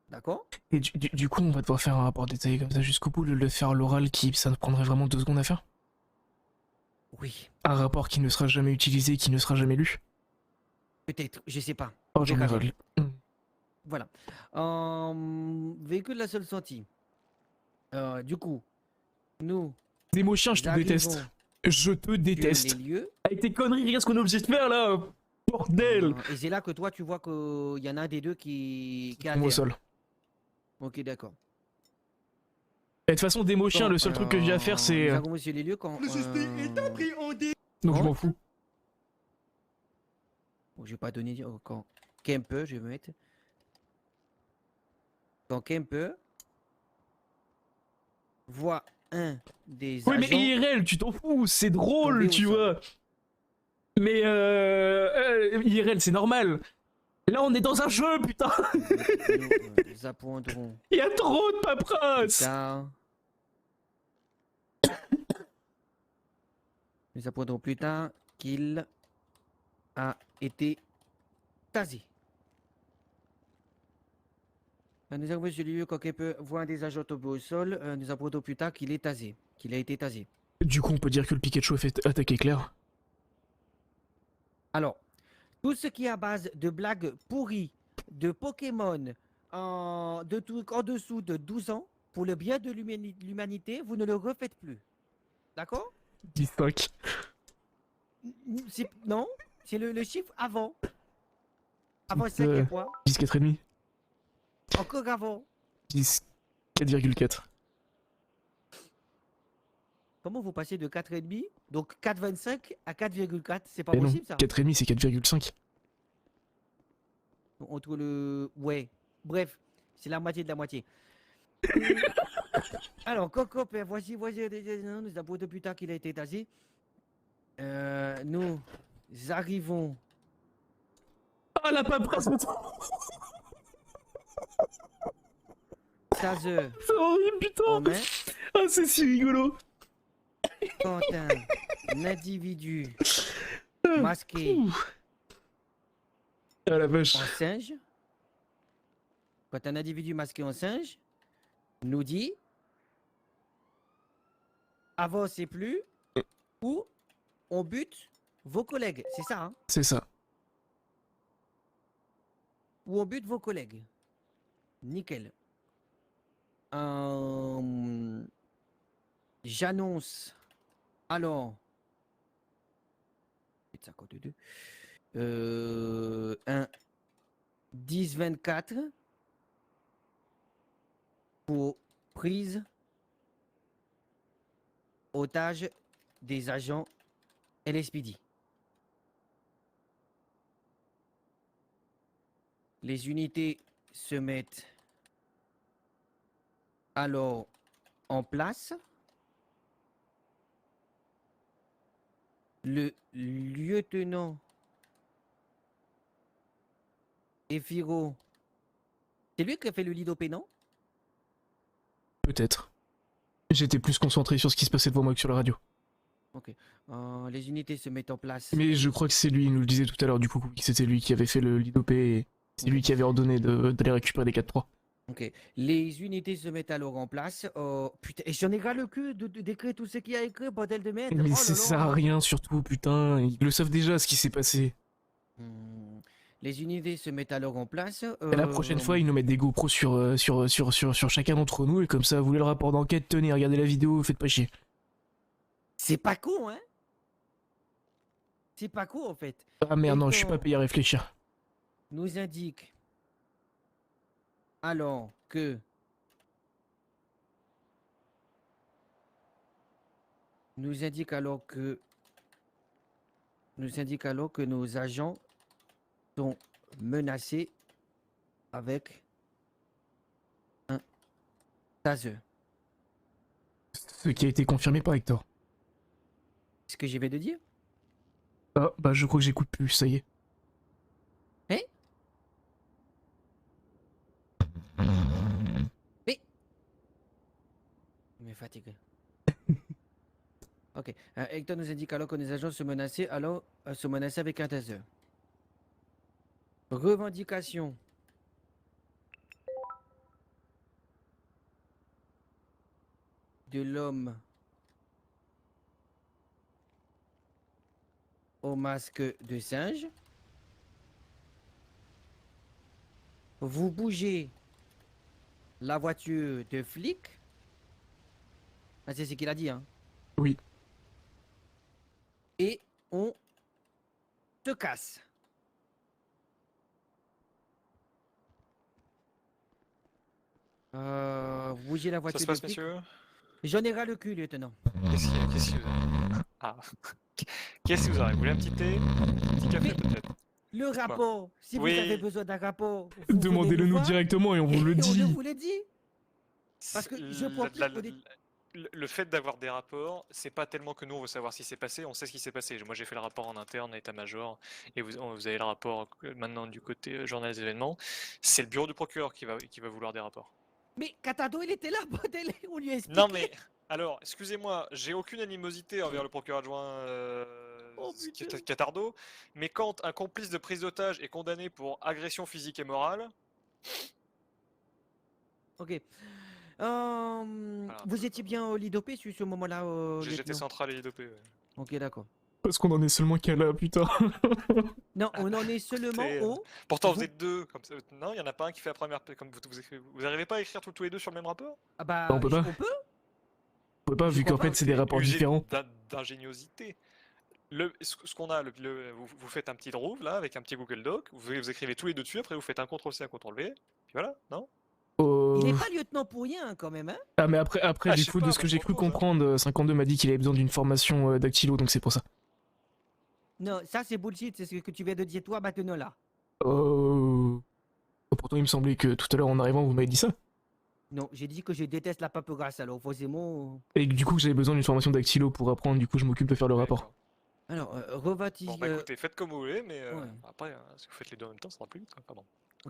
[SPEAKER 1] D'accord?
[SPEAKER 2] Et du coup, on va devoir faire un rapport détaillé comme ça jusqu'au bout, le faire à l'oral, ça prendrait vraiment 2 secondes à faire?
[SPEAKER 1] Oui.
[SPEAKER 2] Un rapport qui ne sera jamais utilisé, qui ne sera jamais lu?
[SPEAKER 1] Peut-être, je sais pas.
[SPEAKER 2] Oh, j'en avale.
[SPEAKER 1] Voilà. Véhicule la seule sortie. Du coup, nous.
[SPEAKER 2] Des mots chiens, je te déteste. Je te déteste.
[SPEAKER 1] Les lieux.
[SPEAKER 2] Avec tes conneries, regarde ce qu'on est obligé de faire là. Bordel.
[SPEAKER 1] Et c'est là que toi, tu vois qu'il y en a un des deux qui est à
[SPEAKER 2] Au
[SPEAKER 1] terre.
[SPEAKER 2] sol.
[SPEAKER 1] Ok, d'accord.
[SPEAKER 2] Et de toute façon, des mots chiens, le seul truc que j'ai à faire, c'est.
[SPEAKER 1] Nous avons monsieur les lieux quand.
[SPEAKER 2] Le suspect est appréhendé. Donc je m'en fous.
[SPEAKER 1] Bon, je vais pas donner quand Kemper, je vais me mettre. Quand Kemper voit un des
[SPEAKER 2] Oui,
[SPEAKER 1] agents.
[SPEAKER 2] mais IRL, tu t'en fous, c'est drôle, tu vois. Mais IRL, c'est normal. Là, on est dans un jeu, putain.
[SPEAKER 1] Nous apprendrons.
[SPEAKER 2] Il y a trop de paperasse.
[SPEAKER 1] Nous apprendrons plus tard qu'il a été tasé. Nous avons sur le lieu quand Kemper voit un des agents tomber au sol. Nous apprendrons plus tard qu'il est tasé, qu'il a été tasé.
[SPEAKER 2] Du coup, on peut dire que le Pikachu a fait attaquer Claire.
[SPEAKER 1] Alors, tout ce qui est à base de blagues pourries, de Pokémon, de trucs en dessous de 12 ans, pour le bien de l'humanité, vous ne le refaites plus. D'accord?
[SPEAKER 2] 15.
[SPEAKER 1] Non, c'est le chiffre avant. Avant 5 et quoi?
[SPEAKER 2] 10, 4,5.
[SPEAKER 1] Encore avant.
[SPEAKER 2] 10, 4,4.
[SPEAKER 1] Comment vous passez de 4,5, donc 4,25 à 4,4? C'est pas
[SPEAKER 2] Mais non,
[SPEAKER 1] possible ça?
[SPEAKER 2] 4,5 c'est 4,5.
[SPEAKER 1] Entre le... Ouais. Bref, c'est la moitié de la moitié. Alors, Coco, voici, nous avons depuis tard qu'il a été tasé. Nous arrivons...
[SPEAKER 2] Ah, la paperasse.
[SPEAKER 1] Taser.
[SPEAKER 2] C'est horrible, putain. Ah, c'est si rigolo.
[SPEAKER 1] Quand un individu masqué
[SPEAKER 2] ah, la vache.
[SPEAKER 1] en singe, quand un individu masqué en singe nous dit avancez plus ou on bute vos collègues. C'est ça, hein?
[SPEAKER 2] C'est ça.
[SPEAKER 1] Ou on bute vos collègues. Nickel. J'annonce. Alors. 52. 1 10-24 pour prise otage des agents LSPD. Les unités se mettent alors en place. Le lieutenant Efiro, c'est lui qui a fait le lead OP, non?
[SPEAKER 2] Peut-être. J'étais plus concentré sur ce qui se passait devant moi que sur la radio.
[SPEAKER 1] Ok. Les unités se mettent en place.
[SPEAKER 2] Mais je crois que c'est lui, il nous le disait tout à l'heure du coup, que c'était lui qui avait fait le lead OP et c'est lui qui avait ordonné d'aller récupérer des 4-3.
[SPEAKER 1] Ok. Les unités se mettent alors en place. Putain, et j'en ai ras le cul d'écrire tout ce qu'il y a écrit, bordel de merde.
[SPEAKER 2] Mais
[SPEAKER 1] Oh
[SPEAKER 2] ça
[SPEAKER 1] là là.
[SPEAKER 2] sert à rien surtout, putain, ils le savent déjà ce qui s'est passé.
[SPEAKER 1] Les unités se mettent alors en place.
[SPEAKER 2] Et la prochaine fois, ils nous mettent des GoPros sur chacun d'entre nous et comme ça, vous voulez le rapport d'enquête, tenez, regardez la vidéo, faites pas chier.
[SPEAKER 1] C'est pas con, hein? C'est pas con en fait.
[SPEAKER 2] Ah merde, non, je suis pas payé à réfléchir.
[SPEAKER 1] Nous indique alors que nous indique alors que nos agents sont menacés avec un taser.
[SPEAKER 2] Ce qui a été confirmé par Hector.
[SPEAKER 1] Ce que je vais de dire?
[SPEAKER 2] Ah, bah je crois que j'écoute plus, ça y est.
[SPEAKER 1] Hein? Mais... Il me fatigue. Ok. Hector nous indique alors que nos agents se menaçaient avec un taser. Revendication. De l'homme au masque de singe. Vous bougez la voiture de flic. Ah, c'est ce qu'il a dit, hein?
[SPEAKER 2] Oui.
[SPEAKER 1] Et on te casse. Vous bougez la voiture
[SPEAKER 8] Ça se passe,
[SPEAKER 1] de flic.
[SPEAKER 8] messieurs?
[SPEAKER 1] J'en ai ras le cul, lieutenant.
[SPEAKER 8] Qu'est-ce qu'il y a? Ah. Qu'est-ce que vous avez? Vous voulez un petit thé? Un petit café peut-être?
[SPEAKER 1] Le rapport, si
[SPEAKER 8] Oui.
[SPEAKER 1] vous avez besoin d'un rapport,
[SPEAKER 2] Demandez-le nous directement et on vous le dit.
[SPEAKER 1] On vous le dit. Parce que je prends
[SPEAKER 8] Le fait d'avoir des rapports, c'est pas tellement que nous on veut savoir ce qui s'est passé, on sait ce qui s'est passé. Moi j'ai fait le rapport en interne à état-major et vous avez le rapport maintenant du côté journal des événements. C'est le bureau du procureur qui va vouloir des rapports.
[SPEAKER 1] Mais Catado, il était là, bordel, on lui a expliqué.
[SPEAKER 8] Non mais, alors, excusez-moi, j'ai aucune animosité envers le procureur adjoint Catardo, mais quand un complice de prise d'otage est condamné pour agression physique et morale...
[SPEAKER 1] Ok. Vous étiez bien au Lidopé sur ce moment-là?
[SPEAKER 8] J'étais central et Lidopé, ouais.
[SPEAKER 1] Ok, d'accord.
[SPEAKER 2] Parce qu'on en est seulement qu'à là, putain.
[SPEAKER 1] Non, on en est seulement au...
[SPEAKER 8] Pourtant vous êtes deux, comme ça. Non, il y en a pas un qui fait la première... Comme vous arrivez pas à écrire tous les deux sur le même rapport?
[SPEAKER 1] Ah bah,
[SPEAKER 2] on peut pas.
[SPEAKER 1] On peut?
[SPEAKER 2] On peut pas, vu qu'en fait c'est des rapports différents.
[SPEAKER 8] D'ingéniosité. Ce qu'on a, vous faites un petit Drove là, avec un petit Google Doc, vous écrivez tous les deux dessus, après vous faites un CTRL-C, un CTRL-V, puis voilà, non?
[SPEAKER 1] Il n'est pas lieutenant pour rien quand même, hein?
[SPEAKER 2] Ah mais après du coup, de ce que j'ai cru comprendre, 52 m'a dit qu'il avait besoin d'une formation dactylo, donc c'est pour ça.
[SPEAKER 1] Non, ça c'est bullshit, c'est ce que tu viens de dire toi maintenant là.
[SPEAKER 2] Pourtant il me semblait que tout à l'heure en arrivant vous m'avez dit ça.
[SPEAKER 1] Non, j'ai dit que je déteste la paperasse, alors forcément...
[SPEAKER 2] Et du coup j'avais besoin d'une formation dactylo pour apprendre, du coup je m'occupe de faire le rapport.
[SPEAKER 1] Alors, revatis...
[SPEAKER 8] Bon bah écoutez, faites comme vous voulez, mais après, si vous faites les deux en même temps, ça sera plus vite, quoi. Pardon.
[SPEAKER 2] Je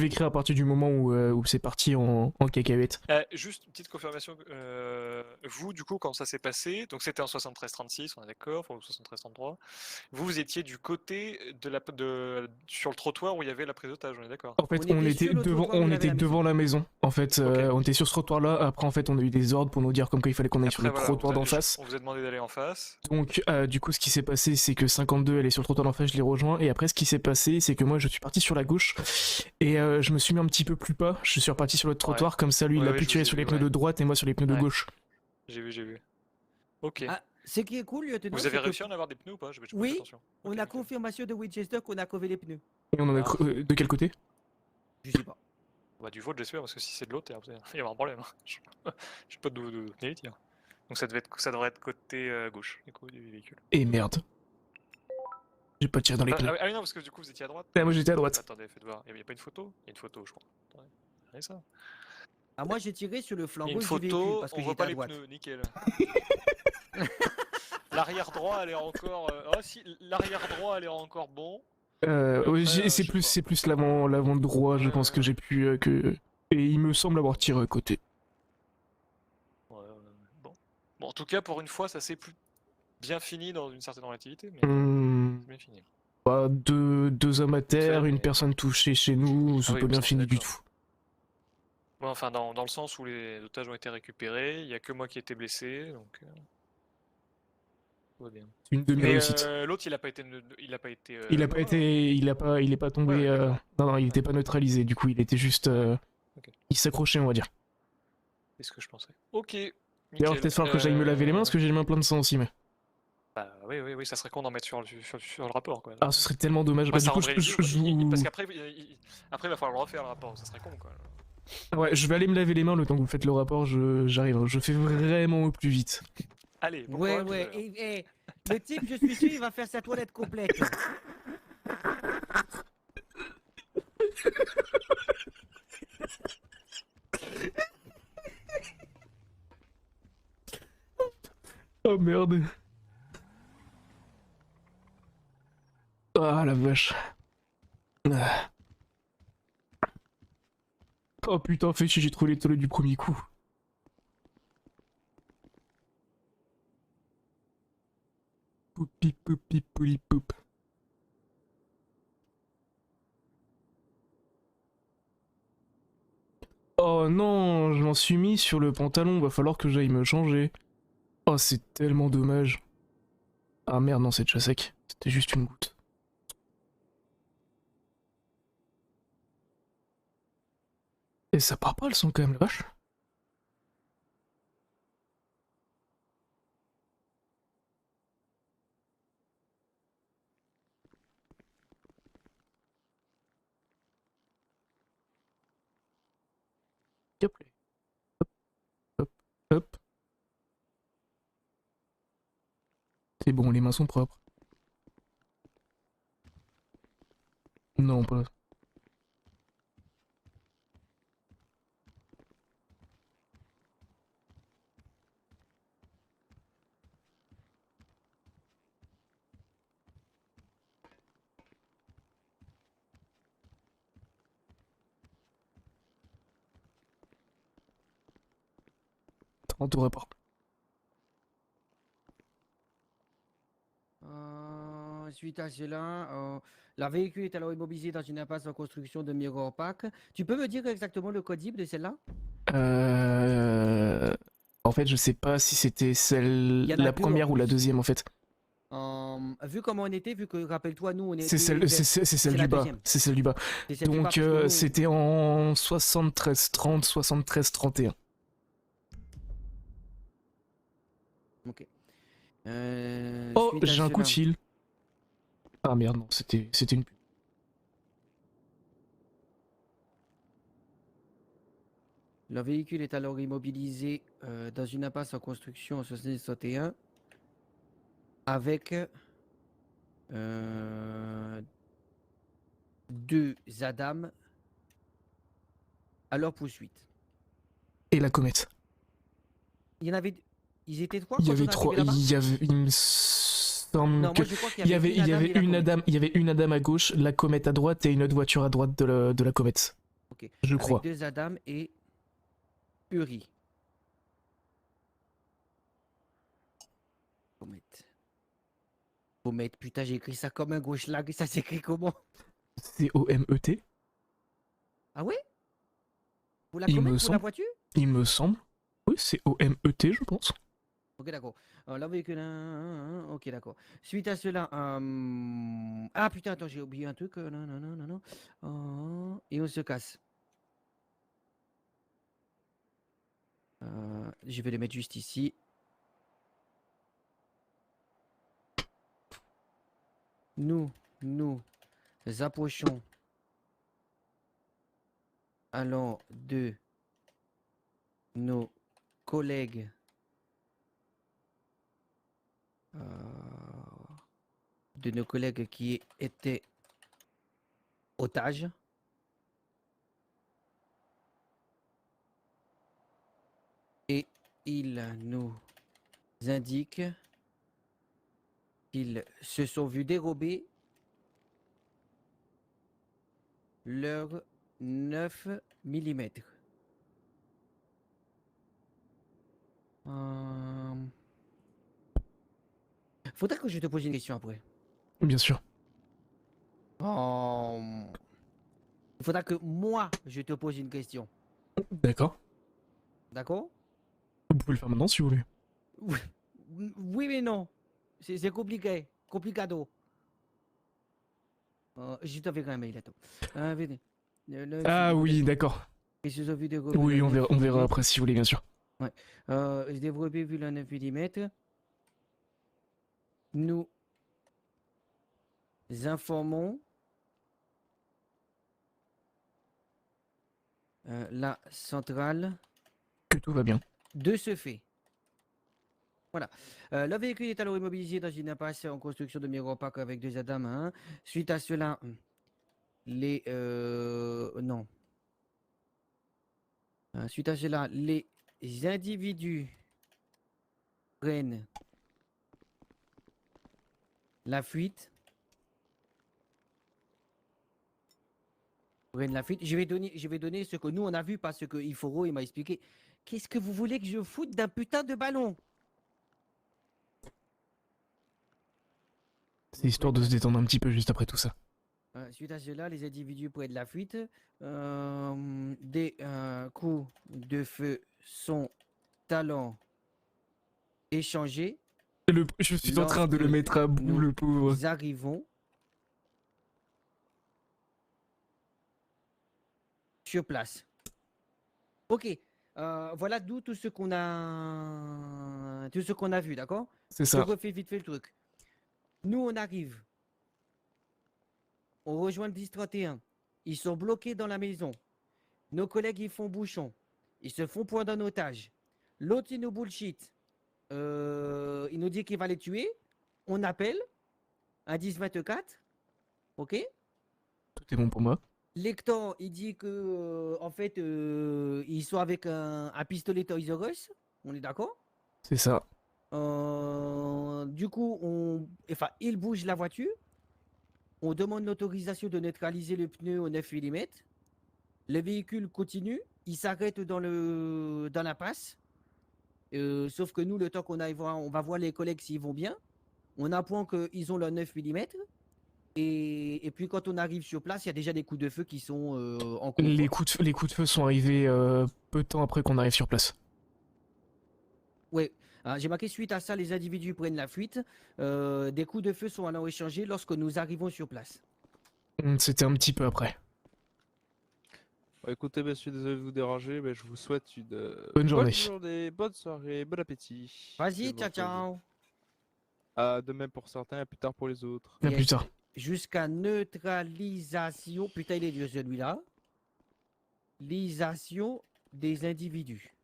[SPEAKER 2] vais écrire à partir du moment où c'est parti en cacahuète.
[SPEAKER 8] Juste une petite confirmation. Vous, du coup, quand ça s'est passé, donc c'était en 73-36, on est d'accord, enfin, ou 73-33. Vous étiez du côté sur le trottoir où il y avait la prise d'otage, on est d'accord?
[SPEAKER 2] En fait, on était devant la maison. En fait, on était sur ce trottoir-là. Après, en fait, on a eu des ordres pour nous dire comme quoi il fallait qu'on aille sur le trottoir d'en face.
[SPEAKER 8] On vous a demandé d'aller en face.
[SPEAKER 2] Donc, du coup, ce qui s'est passé, c'est que 52, elle est sur le trottoir d'en face, je l'ai rejoint. Et après, ce qui s'est passé, c'est que moi, je suis parti sur la gauche et je me suis mis un petit peu plus bas. Je suis reparti sur le trottoir, comme ça, lui, il a pu tirer sur les pneus de droite et moi sur les pneus de gauche.
[SPEAKER 8] J'ai vu. Ok.
[SPEAKER 1] Ce qui est cool, lieutenant,
[SPEAKER 8] Vous avez réussi à en avoir des pneus ou pas?
[SPEAKER 1] Oui, on a confirmation de Winchester qu'on a crevé les pneus.
[SPEAKER 2] Et on en a de quel côté?
[SPEAKER 1] Je sais pas.
[SPEAKER 8] Bah, du vôtre, j'espère, parce que si c'est de l'autre, il y aura un problème. Je sais pas d'où venez les tirs. Donc ça devrait être côté gauche, du coup, du véhicule.
[SPEAKER 2] Et merde. J'ai pas tiré dans les pneus.
[SPEAKER 8] Ah oui, non, parce que du coup, vous étiez à droite.
[SPEAKER 2] Moi, j'étais à droite.
[SPEAKER 8] Attendez, faites voir. Il y a pas une photo? Il y a une photo, je crois. Attendez, regardez ça.
[SPEAKER 1] Ah, moi, j'ai tiré sur le flambeau
[SPEAKER 8] Une
[SPEAKER 1] du
[SPEAKER 8] photo,
[SPEAKER 1] véhicule parce que
[SPEAKER 8] on voit
[SPEAKER 1] j'étais
[SPEAKER 8] pas
[SPEAKER 1] à
[SPEAKER 8] les
[SPEAKER 1] droite.
[SPEAKER 8] pneus, nickel. L'arrière droit, elle est encore. Ah si, l'arrière droit, elle est encore bon.
[SPEAKER 2] C'est plus l'avant droit, je pense que j'ai pu et il me semble avoir tiré à côté.
[SPEAKER 8] Bon, en tout cas, pour une fois, ça s'est plus bien fini dans une certaine relativité, mais c'est bien fini.
[SPEAKER 2] Bah, deux hommes à terre, une personne touchée chez nous, c'est pas bien fini du tout.
[SPEAKER 8] Ouais, enfin, dans le sens où les otages ont été récupérés, il y a que moi qui ai été blessé, donc. Tout va bien.
[SPEAKER 2] Une demi-réussite.
[SPEAKER 8] L'autre, il a pas été.
[SPEAKER 2] Il est pas tombé. Non, il était pas neutralisé. Du coup, il était juste. Il s'accrochait, on va dire.
[SPEAKER 8] C'est ce que je pensais. Ok.
[SPEAKER 2] D'ailleurs, peut-être falloir que j'aille me laver les mains parce que j'ai les mains pleines de sang aussi, mais.
[SPEAKER 8] Bah oui, ça serait con d'en mettre sur le rapport, quoi.
[SPEAKER 2] Ah, ce serait tellement dommage.
[SPEAKER 8] Bah,
[SPEAKER 2] du coup,
[SPEAKER 8] parce qu'après, il va falloir le refaire le rapport. Ça serait con, quoi.
[SPEAKER 2] Ouais, je vais aller me laver les mains le temps que vous faites le rapport. J'arrive. Je fais vraiment au plus vite.
[SPEAKER 8] Allez, bon
[SPEAKER 1] ouais.
[SPEAKER 8] courage,
[SPEAKER 1] Et le type, je suis sûr, il va faire sa toilette complète.
[SPEAKER 2] Oh merde. Ah la vache. Oh putain, fait chier, j'ai trouvé les toilettes du premier coup. Poupi poupi pouli poup. Oh non, je m'en suis mis sur le pantalon, va falloir que j'aille me changer. Oh, c'est tellement dommage. Ah merde, non, c'est déjà sec. C'était juste une goutte. Et ça part pas le son quand même, la vache. Hop, hop, hop. C'est bon, les mains sont propres. Non, pas. On t'aurait pas.
[SPEAKER 1] Suite à cela, la véhicule est alors immobilisé dans une impasse en construction de Mirror Park. Tu peux me dire exactement le code de celle-là?
[SPEAKER 2] En fait, je sais pas si c'était la première ou la deuxième en fait.
[SPEAKER 1] Vu comment on était, vu que rappelle-toi, nous on était.
[SPEAKER 2] C'est celle du bas. C'est celle du bas. Donc c'était en 73-30, 73-31.
[SPEAKER 1] Ok.
[SPEAKER 2] Oh, j'ai un coup de fil. Ah merde, non, c'était une.
[SPEAKER 1] Le véhicule est alors immobilisé dans une impasse en construction en 61 avec 2 Adam à leur poursuite.
[SPEAKER 2] Et la comète.
[SPEAKER 1] Il y en avait. Ils étaient 3.
[SPEAKER 2] Il y avait 3. Il me semble
[SPEAKER 1] Non,
[SPEAKER 2] que
[SPEAKER 1] moi je crois qu'il
[SPEAKER 2] il y avait
[SPEAKER 1] et la comète.
[SPEAKER 2] il y avait une Adam à gauche, la comète à droite et une autre voiture à droite de la comète.
[SPEAKER 1] Ok.
[SPEAKER 2] Je
[SPEAKER 1] Avec
[SPEAKER 2] crois.
[SPEAKER 1] 2 Adam et Uri. Comète. Comète, putain, j'ai écrit ça comme un gros schlag. Ça s'écrit comment?
[SPEAKER 2] C-O-M-E-T,
[SPEAKER 1] Ah ouais? Pour la
[SPEAKER 2] il
[SPEAKER 1] comète,
[SPEAKER 2] me
[SPEAKER 1] pour la
[SPEAKER 2] semble.
[SPEAKER 1] voiture?
[SPEAKER 2] Il me semble. Oui, c'est O-M-E-T, je pense.
[SPEAKER 1] Ok, d'accord. Là, véhicule. Ok, d'accord. Suite à cela. Ah putain, attends, j'ai oublié un truc. Non, non, non, non, non. Et on se casse. Je vais le mettre juste ici. Nous approchons allant de nos collègues qui étaient otages. Et il nous indique qu'ils se sont vus dérober leur 9 mm. Faudrait que je te pose une question après.
[SPEAKER 2] Bien sûr.
[SPEAKER 1] Il faudra que moi je te pose une question.
[SPEAKER 2] D'accord.
[SPEAKER 1] D'accord?
[SPEAKER 2] Vous pouvez le faire maintenant si vous voulez.
[SPEAKER 1] Oui, mais non. C'est compliqué. Complicado. Je t'enverrai un mail. Attends. Venez.
[SPEAKER 2] Ah oui, d'accord.
[SPEAKER 1] Ils se sont vus dérober
[SPEAKER 2] Oui,
[SPEAKER 1] le
[SPEAKER 2] on
[SPEAKER 1] 9
[SPEAKER 2] verra
[SPEAKER 1] mm.
[SPEAKER 2] après si vous voulez, bien sûr.
[SPEAKER 1] Ouais. Développer vu le 9 mm. Nous informons la centrale
[SPEAKER 2] Que tout va bien.
[SPEAKER 1] de ce fait. Voilà. Le véhicule est alors immobilisé dans une impasse en construction de miroir avec 2 Adam. Hein. Suite à cela, les non. Suite à cela, les individus prennent la fuite. Je vais donner ce que nous on a vu parce que Iforo il m'a expliqué. Qu'est-ce que vous voulez que je foute d'un putain de ballon?
[SPEAKER 2] C'est histoire de se détendre un petit peu juste après tout ça.
[SPEAKER 1] Suite à cela, les individus prennent la fuite. Des coups de feu sont allant échangés.
[SPEAKER 2] Je suis en train de le mettre à bout, le pauvre.
[SPEAKER 1] Nous arrivons sur place. Ok. Voilà d'où tout ce qu'on a vu, d'accord?
[SPEAKER 2] C'est ça.
[SPEAKER 1] Je refais vite fait le truc. Nous, on arrive. On rejoint le 10-31. Ils sont bloqués dans la maison. Nos collègues, ils font bouchon. Ils se font prendre en otage. L'autre, il nous bullshit. Il nous dit qu'il va les tuer. On appelle un 10-24. Ok?
[SPEAKER 2] Tout est bon pour moi.
[SPEAKER 1] Lector, il dit que en fait, ils sont avec un pistolet Toys R Us. On est d'accord?
[SPEAKER 2] C'est ça.
[SPEAKER 1] Du coup, il bouge la voiture. On demande l'autorisation de neutraliser le pneu au 9 mm. Le véhicule continue. Il s'arrête dans la passe. Sauf que nous, le temps qu'on aille voir, on va voir les collègues s'ils vont bien. On apprend qu'ils ont leur 9 mm. Et puis quand on arrive sur place, il y a déjà des coups de feu qui sont en cours.
[SPEAKER 2] Les coups de feu sont arrivés peu de temps après qu'on arrive sur place.
[SPEAKER 1] Ouais. J'ai marqué suite à ça, les individus prennent la fuite. Des coups de feu sont alors échangés lorsque nous arrivons sur place.
[SPEAKER 2] C'était un petit peu après.
[SPEAKER 4] Bon, écoutez, messieurs, désolé de vous déranger, mais je vous souhaite une
[SPEAKER 2] bonne journée,
[SPEAKER 4] bonne soirée, bon appétit.
[SPEAKER 1] Vas-y, ciao, ciao.
[SPEAKER 4] De même pour certains, à plus tard pour les autres.
[SPEAKER 2] À plus tard.
[SPEAKER 1] Jusqu'à neutralisation. Putain, il est dur celui-là. Lisation des individus.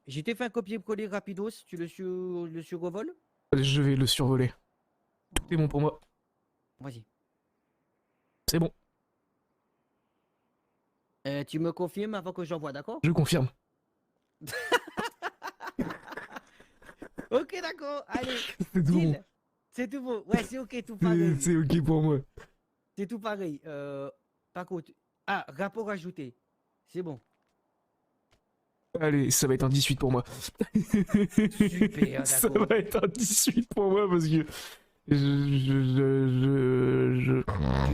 [SPEAKER 1] J'ai fait un copier-coller rapidos. Tu le survoles?
[SPEAKER 2] Je vais le survoler. Tout est bon pour moi.
[SPEAKER 1] Vas-y.
[SPEAKER 2] C'est bon.
[SPEAKER 1] Tu me confirmes avant que j'envoie, d'accord?
[SPEAKER 2] Je confirme.
[SPEAKER 1] Ok, d'accord, allez.
[SPEAKER 2] C'est tout
[SPEAKER 1] Deal.
[SPEAKER 2] bon.
[SPEAKER 1] C'est tout bon. Ouais, c'est ok, tout pareil.
[SPEAKER 2] C'est ok pour moi.
[SPEAKER 1] C'est tout pareil. Par contre, rapport ajouté. C'est bon.
[SPEAKER 2] Allez, ça va être un 18 pour moi.
[SPEAKER 1] Super,
[SPEAKER 2] Ça
[SPEAKER 1] d'accord.
[SPEAKER 2] va être un 18 pour moi parce que...
[SPEAKER 1] Tu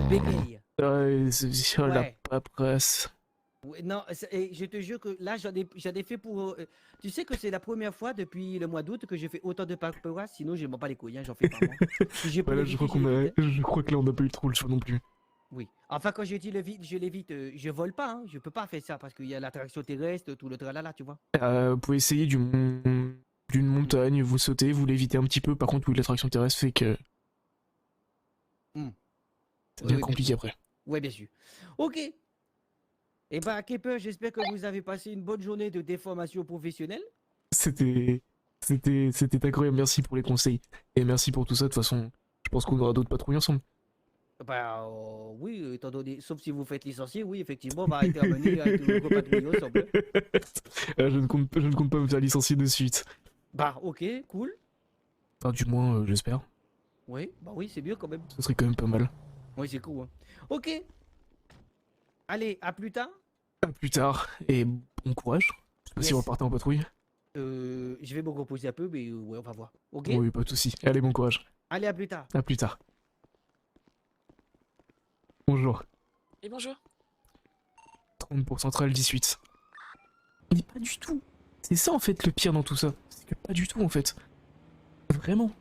[SPEAKER 1] bégayes.
[SPEAKER 2] Ouais, c'est sur la
[SPEAKER 1] Ouais.
[SPEAKER 2] paperasse.
[SPEAKER 1] Ouais, non, et je te jure que là, j'en ai fait pour... tu sais que c'est la première fois depuis le mois d'août que je fais autant de paperasse, sinon je m'en bats les couilles, hein, j'en fais pas moi. Si j'ai pas
[SPEAKER 2] Voilà,
[SPEAKER 1] le
[SPEAKER 2] je crois
[SPEAKER 1] vite, je
[SPEAKER 2] qu'on a...
[SPEAKER 1] l'évite, hein.
[SPEAKER 2] Je crois que là on n'a pas eu trop le choix non plus.
[SPEAKER 1] Oui. Enfin, quand je dis le vite, je l'évite. Je vole pas, hein. Je peux pas faire ça parce qu'il y a l'attraction terrestre, tout le tralala, tu vois.
[SPEAKER 2] Vous pouvez essayer d'une montagne, vous sautez, vous l'évitez un petit peu. Par contre, oui, l'attraction terrestre fait que... Ça devient compliqué après.
[SPEAKER 1] Ouais, bien sûr. Ok. Eh ben, Keeper, j'espère que vous avez passé une bonne journée de déformation professionnelle.
[SPEAKER 2] C'était incroyable, merci pour les conseils. Et merci pour tout ça, de toute façon, je pense qu'on aura d'autres patrouilles ensemble.
[SPEAKER 1] Bah, oui, étant donné, sauf si vous faites licencier, oui, effectivement, on va intervenir avec le repatrouiller ensemble.
[SPEAKER 2] Je ne compte pas me faire licencier de suite.
[SPEAKER 1] Bah, ok, cool.
[SPEAKER 2] Enfin, du moins, j'espère.
[SPEAKER 1] Oui, bah oui, c'est mieux quand même.
[SPEAKER 2] Ce serait quand même pas mal.
[SPEAKER 1] Oui, c'est cool. Hein. Ok. Allez, à plus tard.
[SPEAKER 2] À plus tard, et bon courage. Je sais pas si on va partir en patrouille.
[SPEAKER 1] Je vais me reposer un peu, mais ouais, on va voir. Ok.
[SPEAKER 2] Oui, pas de soucis. Allez, bon courage.
[SPEAKER 1] Allez, à plus tard.
[SPEAKER 2] À plus tard. Bonjour.
[SPEAKER 19] Et bonjour.
[SPEAKER 2] 30 pour Centrale 18. Mais pas du tout. C'est ça en fait le pire dans tout ça. C'est que pas du tout en fait. Vraiment.